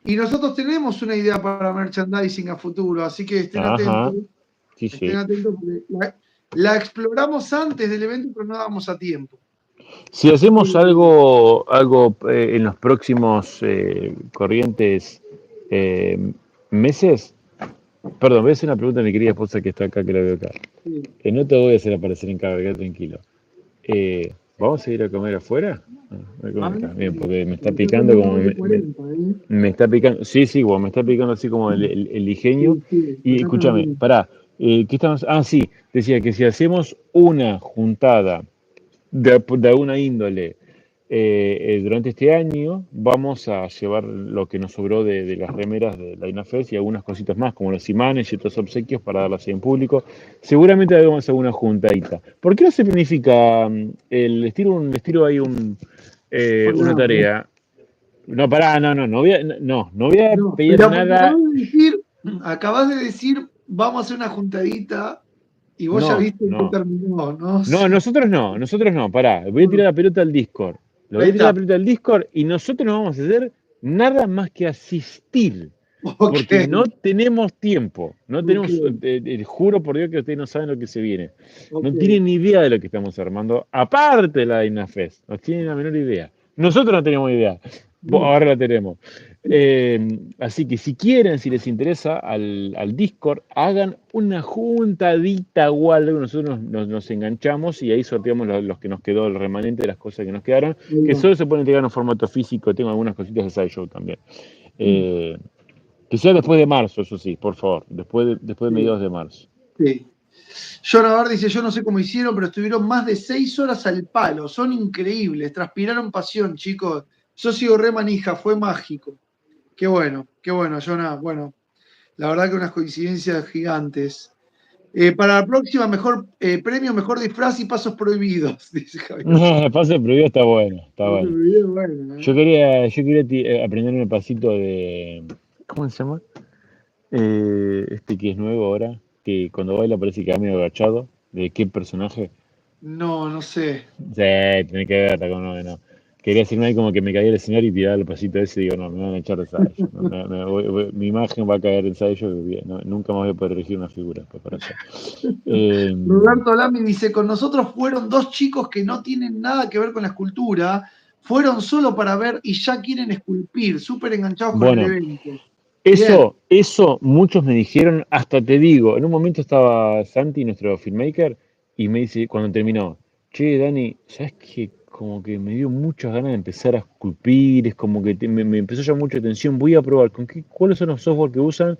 B: y nosotros tenemos una idea para merchandising a futuro, así que
A: Ajá, sí,
B: estén
A: sí.
B: atentos porque la exploramos antes del evento, pero no damos a tiempo.
A: Si
B: Así que
A: hacemos algo en los próximos corrientes meses, perdón, voy a hacer una pregunta a mi querida esposa que está acá, que la veo acá.
B: sí.
A: Que no te voy a hacer aparecer en cámara, quédate tranquilo. ¿Vamos a ir a comer afuera? Ah, voy a comer acá. Bien, porque me está
B: Está
A: picando
B: haciendo una
A: como
B: hora y 40,
A: me está picando, sí, sí, bueno, me está picando así como el ingenio.
B: Sí, sí,
A: Y
B: acá
A: escúchame,
B: también.
A: pará, ¿Qué estamos? Ah, sí, decía que si hacemos una juntada de alguna índole durante este año, vamos a llevar lo que nos sobró de las remeras de la INAFES y algunas cositas más, como los imanes y otros obsequios para darlas ahí en público. Seguramente hagamos alguna juntadita. ¿Por qué no se planifica les tiro ahí una
B: Hola,
A: tarea? No, pará, no voy a
B: no,
A: pedir
B: pero porque
A: nada.
B: acabas de decir, vamos a hacer una juntadita y vos ya
A: No,
B: viste en qué
A: no.
B: terminó, ¿no? O
A: No,
B: sea,
A: nosotros no, pará. Voy a
B: bueno,
A: tirar la pelota al Discord. Lo voy
B: ahí
A: a tirar la
B: está.
A: pelota al Discord y nosotros no vamos a hacer nada más que asistir.
B: Ok,
A: Porque no tenemos tiempo. No
B: ok,
A: tenemos, juro por Dios que ustedes no saben lo que se viene.
B: ok.
A: No tienen ni idea de lo que estamos armando, aparte de la INAFES. No tienen la menor idea. Nosotros no tenemos idea.
B: No,
A: Ahora la tenemos. Así que si quieren, si les interesa, al Discord, hagan una juntadita o algo. Nosotros nos enganchamos y ahí sorteamos los que nos quedó, el remanente de las cosas que nos quedaron,
B: ahí
A: que
B: va.
A: solo se pueden entregar en formato físico. Tengo algunas cositas de Sideshow también. Eh, que sea después de marzo, eso sí, por favor. Después de
B: Sí,
A: mediados de marzo.
B: sí. John Navarre dice, yo no sé cómo hicieron, pero estuvieron más de 6 horas al palo. Son increíbles, transpiraron pasión, chicos. Yo sigo re manija, fue mágico. Qué bueno, Jonah. Bueno, la verdad que unas coincidencias gigantes. Para la próxima, mejor premio, mejor disfraz y pasos prohibidos, dice Javier.
A: Pase prohibido está bueno, está
B: Pasos
A: bueno.
B: prohibidos, bueno, ¿eh?
A: Yo quería aprender un pasito de. ¿Cómo se llama? Este que es nuevo ahora, que cuando baila parece que va medio agachado. ¿De qué personaje?
B: No, no sé.
A: Sí, tenés que ver, no, no. Quería decirme ahí como que me caía el escenario y tiraba el pasito ese y digo, no, me van a echar de Sayo. Mi imagen va a caer en Sayo y nunca más voy a poder elegir una figura después para hacer. Eh,
B: Roberto Lamy dice, con nosotros fueron dos chicos que no tienen nada que ver con la escultura, fueron solo para ver y ya quieren esculpir, súper enganchados con el
A: bueno,
B: evento. Bien.
A: eso muchos me dijeron, hasta te digo, en un momento estaba Santi, nuestro filmmaker, y me dice, cuando terminó, che, Dani, ¿sabes qué? Como que me dio muchas ganas de empezar a esculpir, es como que me empezó a llamar mucha atención, voy a probar, ¿cuáles son los software que usan?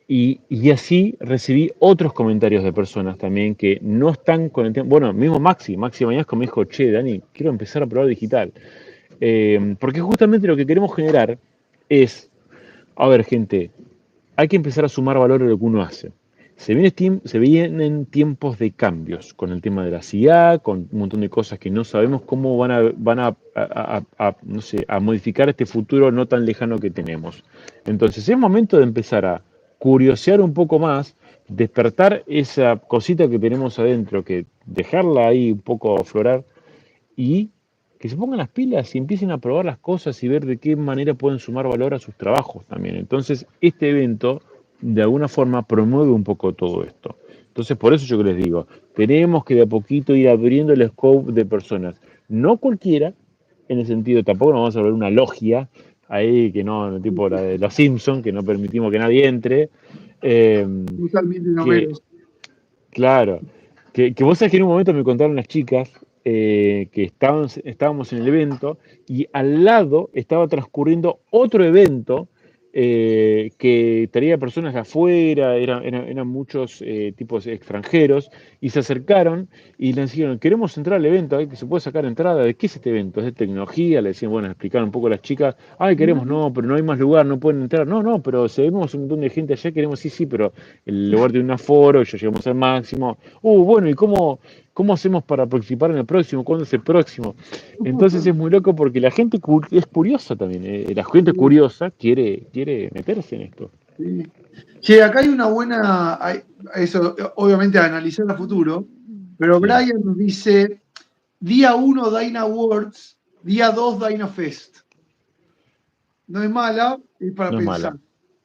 A: Y así recibí otros comentarios de personas también que no están con el tema. Bueno, mismo Maxi Mañasco me dijo, che, Dani, quiero empezar a probar digital. Porque justamente lo que queremos generar es, a ver, gente, hay que empezar a sumar valor a lo que uno hace. Se vienen tiempos de cambios con el tema de la CIA, con un montón de cosas que no sabemos cómo no sé, a modificar este futuro no tan lejano que tenemos. Entonces es momento de empezar a curiosear un poco más, despertar esa cosita que tenemos adentro, que dejarla ahí un poco aflorar y que se pongan las pilas y empiecen a probar las cosas y ver de qué manera pueden sumar valor a sus trabajos también. Entonces, este evento, de alguna forma, promueve un poco todo esto. Entonces, por eso yo que les digo, tenemos que de a poquito ir abriendo el scope de personas. No cualquiera, en el sentido, tampoco nos vamos a ver una logia ahí, que no, tipo la de los Simpsons, que no permitimos que nadie entre. eh,
B: Totalmente no
A: que
B: menos.
A: Claro, que vos sabés que en un momento me contaron las chicas que estábamos en el evento y al lado estaba transcurriendo otro evento que traía personas de afuera, eran muchos tipos extranjeros, y se acercaron y le dijeron, queremos entrar al evento, que se puede sacar entrada, ¿de qué es este evento? ¿Es de tecnología? Le decían, bueno, explicaron un poco a las chicas, ay, queremos, no, pero no hay más lugar, no pueden entrar, no, no, pero si vemos un montón de gente allá, queremos, sí, sí, pero el lugar tiene un aforo, ya llegamos al máximo, bueno, ¿y cómo hacemos para participar en el próximo? ¿Cuándo es el próximo? Entonces es muy loco porque la gente es curiosa también, la gente
B: Sí,
A: curiosa quiere meterse en esto.
B: sí. Che, acá hay una buena, eso obviamente a analizar a futuro, pero
A: Sí,
B: Brian nos dice, día 1 Dyna Awards, día 2 Dyna Fest. No es mala, es para
A: no es
B: pensar.
A: mala,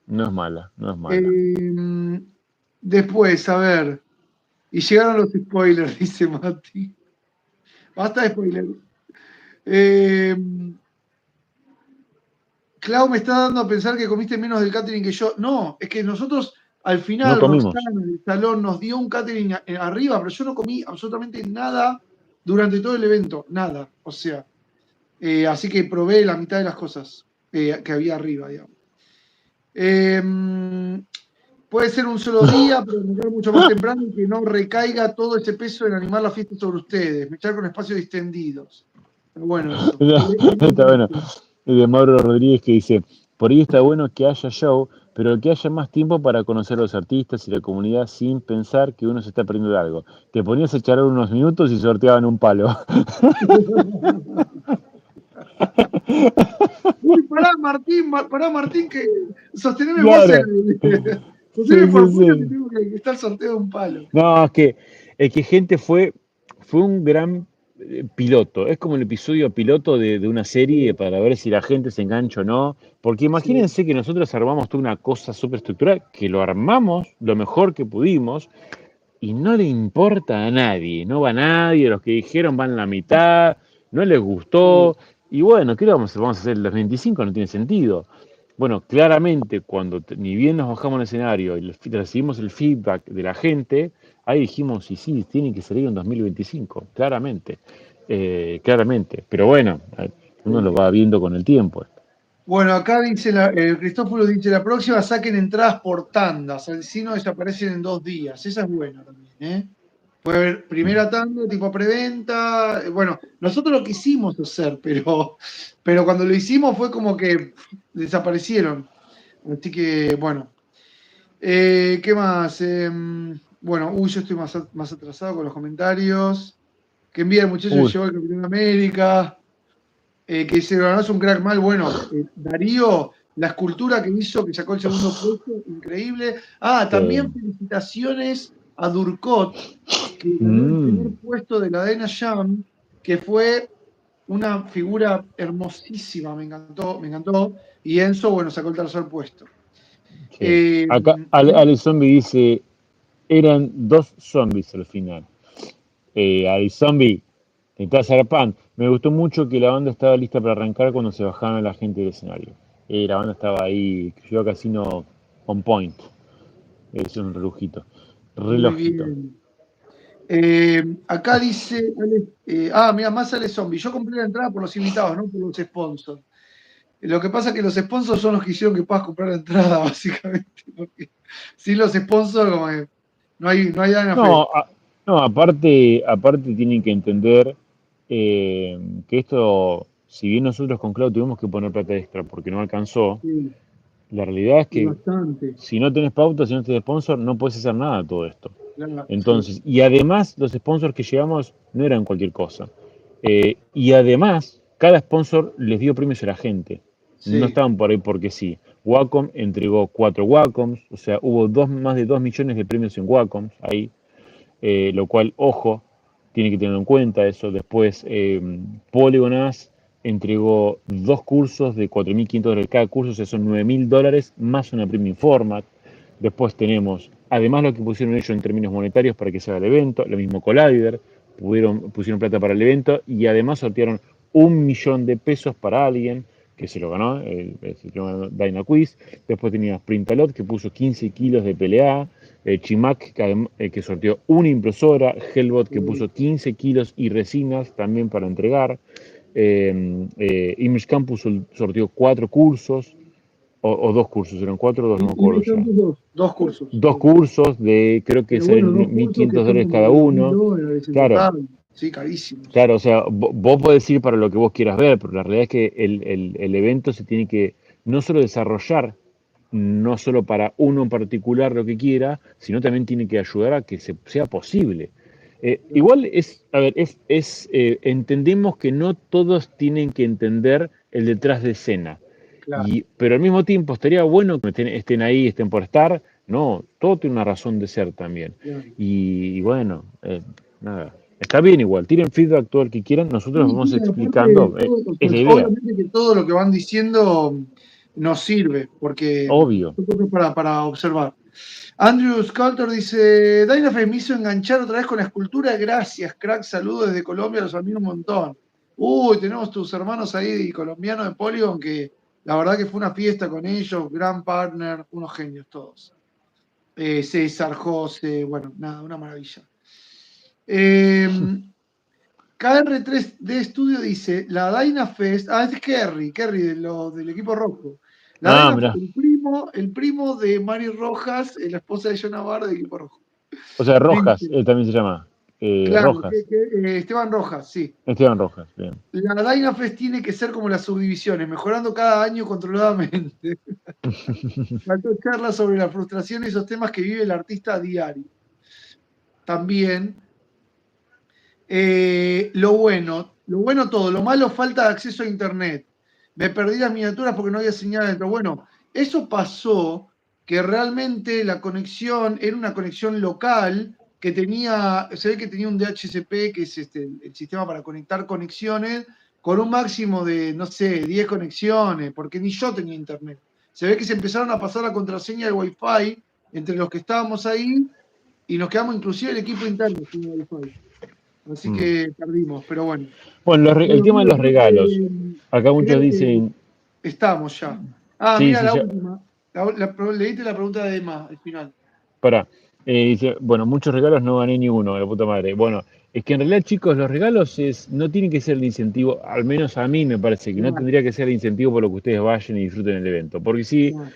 A: no es mala, no es mala.
B: Eh, después, a ver, y llegaron los spoilers, dice Mati. Basta de spoilers. Eh, Clau me está dando a pensar que comiste menos del catering que yo. No, es que nosotros al
A: No
B: final,
A: comimos.
B: Roxana en el salón nos dio un catering arriba, pero yo no comí absolutamente nada durante todo el evento, nada. O sea, así que probé la mitad de las cosas que había arriba, digamos. Eh, puede ser un solo día, pero arrancar mucho más temprano y que no recaiga todo ese peso en animar la fiesta sobre ustedes. Mechar con espacios distendidos. Está bueno eso.
A: Está bueno. Y de Mauro Rodríguez que dice, por ahí está bueno que haya show, pero que haya más tiempo para conocer a los artistas y la comunidad sin pensar que uno se está perdiendo de algo. Te ponías a charlar unos minutos y sorteaban un palo.
B: Uy, pará Martín, que sosteneme vos
A: Claro.
B: sosteneme
A: Sí,
B: por
A: sí,
B: favor que
A: sí.
B: tengo que está el sorteo de un palo.
A: No, es que gente fue un gran piloto. Es como el episodio piloto de una serie para ver si la gente se engancha o no. Porque
B: Sí,
A: imagínense que nosotros armamos toda una cosa súper estructurada, que lo armamos lo mejor que pudimos y no le importa a nadie. No va nadie, los que dijeron van la mitad, no les
B: sí,
A: gustó. Y bueno, ¿qué vamos a hacer? Los 25 no tiene sentido. Bueno, claramente cuando ni bien nos bajamos al escenario y recibimos el feedback de la gente, ahí dijimos, sí, tiene que salir en 2025, claramente, claramente. Pero bueno, uno lo
B: sí.
A: va viendo con el tiempo.
B: Bueno, acá dice Cristóforo dice, la próxima saquen entradas por tandas, así no desaparecen en 2 días. Esa es buena también, ¿eh? Puede haber primera tanda, tipo preventa. Bueno, nosotros lo quisimos hacer, pero cuando lo hicimos fue como que desaparecieron. Así que, bueno. ¿Qué más? Bueno, yo estoy más atrasado con los comentarios. Que envía el muchacho que
A: Uy,
B: llegó al Capitán América. Que dice, no es un crack mal. Bueno, Darío, la escultura que hizo, que sacó el segundo puesto, increíble. Ah, también
A: sí.
B: felicitaciones a Durcot, que ganó el primer
A: Mm,
B: puesto de la Dana Jam, que fue una figura hermosísima, me encantó, me encantó. Y Enzo, bueno, sacó el tercer puesto.
A: sí.
B: Eh,
A: Acá Ale Zombie dice, eran dos zombies al final. Ale Zombie, te estás zarpando. Me gustó mucho que la banda estaba lista para arrancar cuando se bajaron la gente del escenario. La banda estaba ahí, yo Casino on point. Es un relojito.
B: Muy
A: Relojito.
B: bien. Acá dice, mira, más sale zombie. Yo compré la entrada por los invitados, no por los sponsors. Lo que pasa es que los sponsors son los que hicieron que puedas comprar la entrada, básicamente. Porque sin los sponsors, como que no hay Dana
A: No,
B: Fest.
A: no, aparte tienen que entender que esto, si bien nosotros con Cloud tuvimos que poner plata extra porque no alcanzó,
B: Sí,
A: la realidad es
B: y
A: que
B: bastante.
A: si no tenés pauta, si no tenés sponsor, no puedes hacer nada de todo esto.
B: Claro, sí,
A: Entonces, y además los sponsors que llevamos no eran cualquier cosa. Y además, cada sponsor les dio premios a la gente. No
B: sí.
A: estaban por ahí porque sí. Wacom entregó 4 Wacoms, o sea, hubo más de 2 millones de premios en Wacoms ahí, lo cual, ojo, tiene que tenerlo en cuenta eso. Después, Polygonas entregó 2 cursos de $4.500 cada curso, o sea, son $9.000 más una premium format. Después tenemos, además lo que pusieron ellos en términos monetarios para que se haga el evento, lo mismo Collider, pusieron plata para el evento y además sortearon $1.000.000 para alguien que se lo ganó, se lo ganó Dyna Quiz. Después tenías Printalot que puso 15 kilos de PLA, Chimac que sorteó una impresora, Hellbot que puso 15 kilos y resinas también para entregar. Image Campus sorteó 4 cursos, o 2 cursos, eran 4 o 2, no me
B: Y
A: acuerdo
B: me
A: ya.
B: campus dos cursos.
A: Dos cursos de, creo que
B: Pero bueno, dos
A: salen mil
B: cursos que
A: quinientos
B: son
A: dólares
B: como
A: cada uno.
B: $2.000 en
A: Claro,
B: total. Sí, carísimos.
A: claro, o sea, vos podés ir para lo que vos quieras ver, pero la realidad es que el evento se tiene que no solo desarrollar, no solo para uno en particular lo que quiera, sino también tiene que ayudar a que sea posible. Igual a ver, entendemos que no todos tienen que entender el detrás de escena,
B: Claro,
A: pero al mismo tiempo estaría bueno que estén ahí, estén por estar, no, todo tiene una razón de ser también.
B: claro.
A: Y bueno, nada, está bien igual, tiren feedback todo el que quieran, nosotros
B: Sí,
A: vamos
B: sí, aparte,
A: explicando,
B: todo,
A: es la idea,
B: obviamente que todo lo que van diciendo nos sirve, porque
A: obvio.
B: son cosas para observar. Andrew Sculter dice, Dynafy me hizo enganchar otra vez con la escultura, gracias, crack, saludos desde Colombia, los admiro un montón. Uy, tenemos tus hermanos ahí colombianos de Polygon, que la verdad que fue una fiesta con ellos, gran partner, unos genios todos. César, José, bueno, nada, una maravilla. Eh, KR3D Studio dice, la Dynafest, es Kerry del equipo rojo. La
A: Ah,
B: Dynafest,
A: mirá,
B: primo de Mari Rojas, la esposa de John Navarro de Equipo Rojo.
A: O sea, Rojas,
B: Viste.
A: también se llama.
B: Claro,
A: Rojas.
B: Esteban Rojas, sí.
A: Esteban Rojas, bien.
B: La Dynafest tiene que ser como las subdivisiones, mejorando cada año controladamente. Faltó charlas sobre la frustración y esos temas que vive el artista a diario. También, lo bueno todo, lo malo falta de acceso a internet. Me perdí las miniaturas porque no había señal dentro. Bueno, eso pasó, que realmente la conexión era una conexión local que se ve que tenía un DHCP, que es el sistema para conectar conexiones, con un máximo de, no sé, 10 conexiones, porque ni yo tenía internet. Se ve que se empezaron a pasar la contraseña del Wi-Fi entre los que estábamos ahí y nos quedamos inclusive el equipo interno sin Wi-Fi. Así que perdimos, pero bueno.
A: Bueno, el
B: Bueno,
A: tema de
B: amigo,
A: los regalos. Acá muchos
B: creo que
A: dicen,
B: estamos ya. Ah,
A: sí,
B: mira
A: sí,
B: la
A: ya,
B: última. Leíste la pregunta de Emma al final.
A: pará. Dice, bueno, muchos regalos no gané ni uno, la puta madre. Bueno, es que en realidad, chicos, los regalos no tienen que ser el incentivo, al menos a mí me parece que no
B: Claro,
A: tendría que ser el incentivo por lo que ustedes vayan y disfruten el evento. Porque si
B: claro.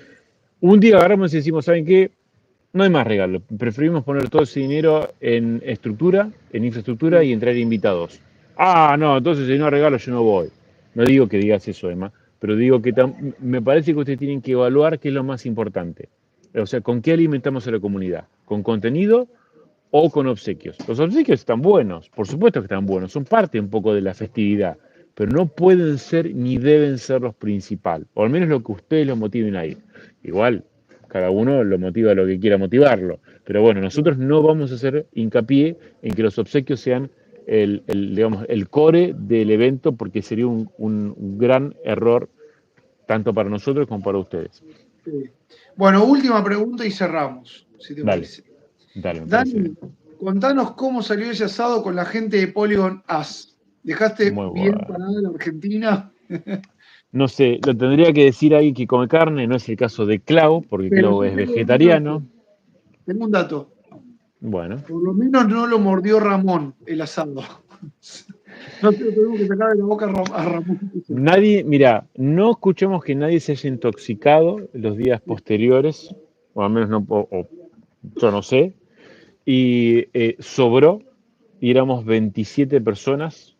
A: un día agarramos y decimos, ¿saben qué? No hay más regalos. Preferimos poner todo ese dinero en estructura, en infraestructura
B: Sí,
A: y en traer invitados. Ah, no, entonces si no hay regalos yo no voy. No digo que digas eso, Emma, pero digo que me parece que ustedes tienen que evaluar qué es lo más importante. O sea, ¿con qué alimentamos a la comunidad? ¿Con contenido o con obsequios? Los obsequios están buenos, por supuesto que están buenos, son parte un poco de la festividad, pero no pueden ser ni deben ser los principales, o al menos lo que ustedes los motiven a ir. Igual, cada uno lo motiva lo que quiera motivarlo, pero bueno, nosotros
B: claro.
A: no vamos a hacer hincapié en que los obsequios sean digamos, el core del evento, porque sería un gran error tanto para nosotros como para ustedes.
B: Sí. Bueno, última pregunta y cerramos, si te
A: Dale,
B: parece.
A: dale, me parece
B: Dani,
A: bien.
B: contanos cómo salió ese asado con la gente de Polygon As. ¿Dejaste
A: Muy
B: bien
A: bueno.
B: parada la Argentina?
A: No sé, lo tendría que decir alguien que come carne, no es el caso de Clau, porque
B: Pero
A: Clau
B: yo
A: es
B: tengo un dato.
A: vegetariano.
B: Tengo un dato.
A: Bueno,
B: Por lo menos no lo mordió Ramón el asado. No se lo tuvimos que sacar de la boca a Ramón.
A: nadie, mira, no escuchamos que nadie se haya intoxicado los días posteriores, o al menos no, yo no sé, y sobró, y éramos 27 personas,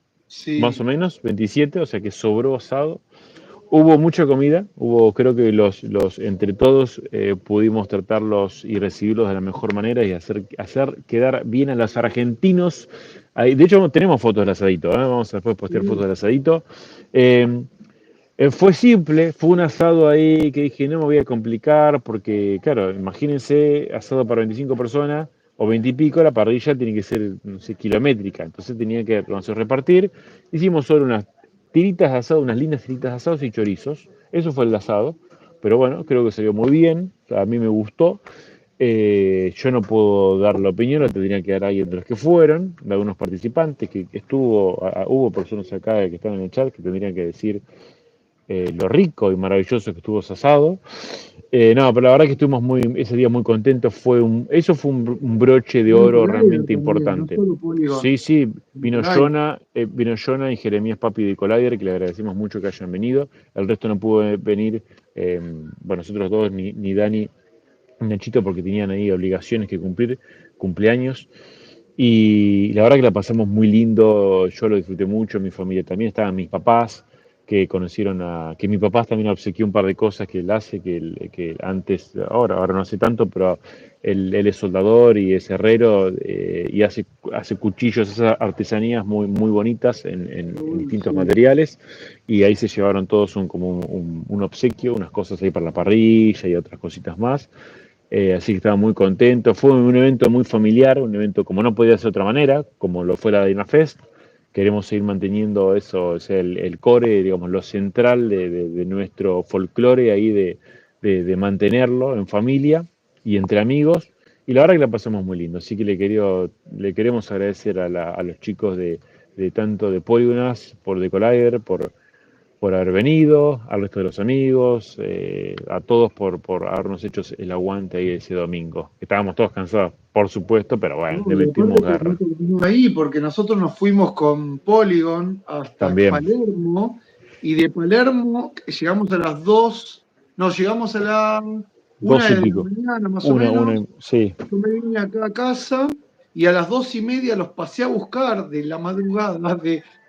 A: más o
B: Sí,
A: menos, 27, o sea que sobró asado. Hubo mucha comida, creo que entre todos pudimos tratarlos y recibirlos de la mejor manera y hacer quedar bien a los argentinos. Ahí, de hecho, tenemos fotos del asadito, ¿eh? Vamos a después postear fotos
B: sí,
A: del asadito. Eh, fue simple, fue un asado ahí que dije, no me voy a complicar, porque, claro, imagínense, asado para 25 personas o 20 y pico, la parrilla tiene que ser, no sé, kilométrica, entonces tenía que, vamos a repartir. Hicimos solo unas tiritas de asado, unas lindas tiritas de asados y chorizos. Eso fue el asado, pero bueno, creo que salió muy bien, a mí me gustó. Yo no puedo dar la opinión, la tendría que dar alguien de los que fueron, de algunos participantes que hubo personas acá que están en el chat que tendrían que decir lo rico y maravilloso que estuvo ese asado. No, pero la verdad que estuvimos ese día muy contentos. Eso fue un broche de
B: Bueno,
A: oro
B: Collider
A: realmente
B: también, no
A: importante.
B: solo Polygon.
A: Sí, sí, vino
B: Collider.
A: Jonah, y Jeremías Papi de Collider, que le agradecemos mucho que hayan venido. El resto no pudo venir, bueno, nosotros dos, ni Dani ni Nachito, porque tenían ahí obligaciones que cumplir, cumpleaños. Y la verdad que la pasamos muy lindo, yo lo disfruté mucho, mi familia también, estaban mis papás, que mi papá también obsequió un par de cosas que él hace, que antes, ahora no hace tanto, pero él es soldador y es herrero y hace cuchillos, esas artesanías muy, muy bonitas en
B: Bueno,
A: distintos
B: sí.
A: materiales, y ahí se llevaron todos como un obsequio, unas cosas ahí para la parrilla y otras cositas más. Así que estaba muy contento. Fue un evento muy familiar, un evento como no podía ser de otra manera, como lo fue la Dynafest. Queremos seguir manteniendo eso, o sea, el core, digamos, lo central de nuestro folclore ahí, de mantenerlo en familia y entre amigos. Y la verdad que la pasamos muy lindo. Así que le queremos agradecer a los chicos de tanto de Polygonas, por The Collider, por haber venido, al resto de los amigos, a todos por habernos hecho el aguante ahí ese domingo. Estábamos todos cansados, por supuesto, pero bueno,
B: No,
A: le
B: y
A: metimos
B: aparte que
A: garra.
B: no terminó ahí, porque nosotros nos fuimos con Polygon hasta
A: También.
B: Palermo, y de Palermo llegamos a las 2 nos llegamos a la una
A: 2 y
B: de la
A: pico.
B: mañana más o
A: Una,
B: menos.
A: sí.
B: Yo me vine acá a casa y a las 2:30 los pasé a buscar de la madrugada,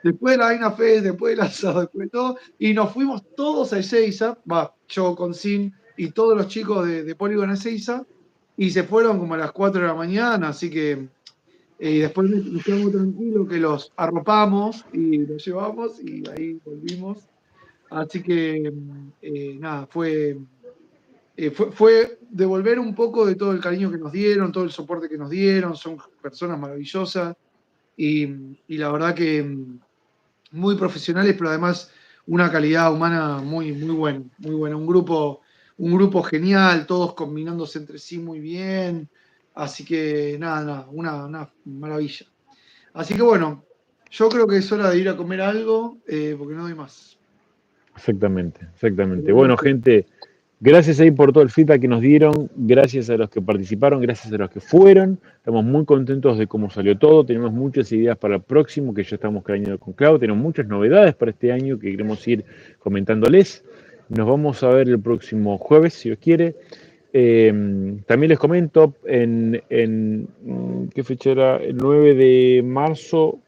B: después de la Vaina Fest, después del asado, después de todo, y nos fuimos todos a Ezeiza, yo con Sin y todos los chicos de Polígono Ezeiza, y se fueron como a las 4 de la mañana, así que después nos quedamos tranquilos que los arropamos y los llevamos y ahí volvimos. Así que nada, fue devolver un poco de todo el cariño que nos dieron, todo el soporte que nos dieron, son personas maravillosas y, y la verdad que muy profesionales, pero además una calidad humana muy, muy buena, muy buena. Un grupo genial, todos combinándose entre sí muy bien. Así que nada, nada, una maravilla. Así que bueno, yo creo que es hora de ir a comer algo, porque no doy más.
A: Exactamente, exactamente. Bueno, gente, gracias ahí por todo el feedback que nos dieron, gracias a los que participaron, gracias a los que fueron. Estamos muy contentos de cómo salió todo, tenemos muchas ideas para el próximo que ya estamos craneando con Clau, tenemos muchas novedades para este año que queremos ir comentándoles. Nos vamos a ver el próximo jueves, si Dios quiere. También les comento, ¿qué fecha era? El 9 de marzo,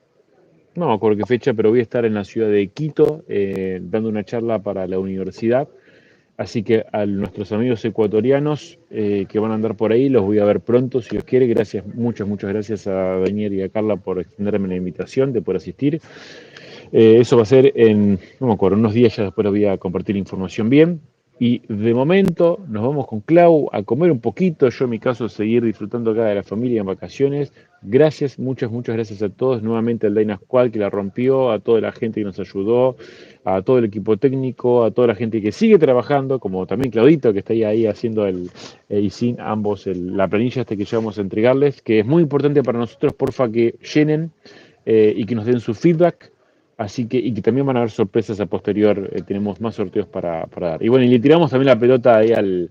A: no me acuerdo qué fecha, pero voy a estar en la ciudad de Quito dando una charla para la universidad. Así que a nuestros amigos ecuatorianos que van a andar por ahí, los voy a ver pronto, si Dios quiere. Gracias, muchas gracias a Daniel y a Carla por extenderme la invitación de poder asistir. Eso va a ser en, no me acuerdo, unos días ya después les voy a compartir información bien. Y de momento nos vamos con Clau a comer un poquito, yo en mi caso seguir disfrutando acá de la familia en vacaciones. Gracias, muchas gracias a todos, nuevamente al Dyna Squad que la rompió, a toda la gente que nos ayudó, a todo el equipo técnico, a toda la gente que sigue trabajando, como también Claudito que está ahí haciendo y sin ambos la planilla que llevamos a entregarles, que es muy importante para nosotros, porfa que llenen y que nos den su feedback. Así que, y que también van a haber sorpresas a posterior, tenemos más sorteos para dar. Y bueno, y le tiramos también la pelota ahí al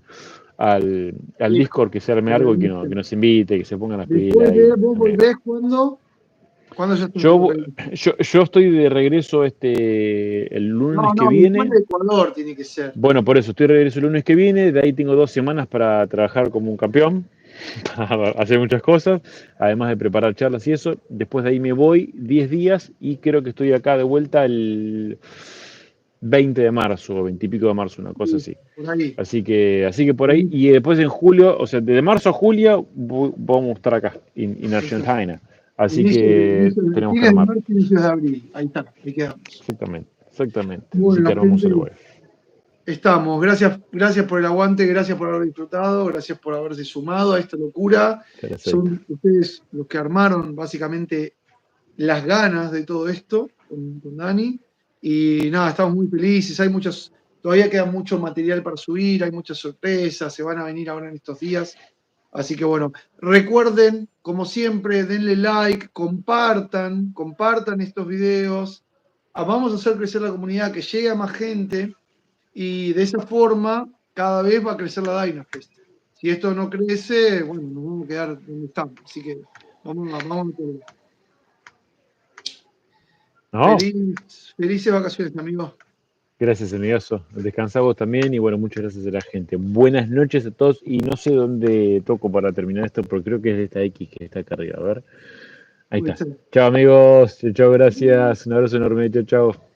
B: Sí,
A: Discord que se arme algo y que nos invite, que se pongan las pilas
B: después
A: ahí.
B: vos volvés cuando ya estás de
A: Yo,
B: regreso.
A: yo estoy de regreso el
B: No,
A: lunes que
B: no, después
A: viene.
B: de Ecuador tiene que ser.
A: Bueno, por eso estoy de regreso el lunes que viene. De ahí tengo 2 semanas para trabajar como un campeón, para hacer muchas cosas, además de preparar charlas y eso. Después de ahí me voy 10 días y creo que estoy acá de vuelta el 20 de marzo o 20 y pico de marzo, una cosa
B: Sí,
A: así.
B: por ahí.
A: Así que por ahí. Y después en julio, o sea, desde marzo a julio vamos a estar acá, en
B: Ahí está.
A: Argentina. Así
B: Inicio,
A: que
B: inicio,
A: tenemos que
B: fines de
A: armar.
B: marzo, inicios de abril. Ahí está, ahí quedamos.
A: Exactamente. Así que
B: Bueno,
A: armamos el
B: gente,
A: web.
B: estamos. Gracias por el aguante, gracias por haber disfrutado, gracias por haberse sumado a esta locura.
A: Te la acepto.
B: Son ustedes los que armaron básicamente las ganas de todo esto con Dani. Y nada, estamos muy felices. Todavía queda mucho material para subir, hay muchas sorpresas, se van a venir ahora en estos días. Así que bueno, recuerden, como siempre, denle like, compartan estos videos. Vamos a hacer crecer la comunidad, que llegue a más gente y de esa forma cada vez va a crecer la Dynafest. Si esto no crece, bueno, nos vamos a quedar donde estamos. Así que vamos a meterle.
A: No,
B: Felices vacaciones, amigo.
A: gracias, amigazo. Descansa vos también y bueno, muchas gracias a la gente. Buenas noches a todos y no sé dónde toco para terminar esto, pero creo que es de esta X que está acá arriba. A ver. Ahí
B: Puede
A: está.
B: ser.
A: Chao amigos, chao, gracias. Un abrazo enorme, chao.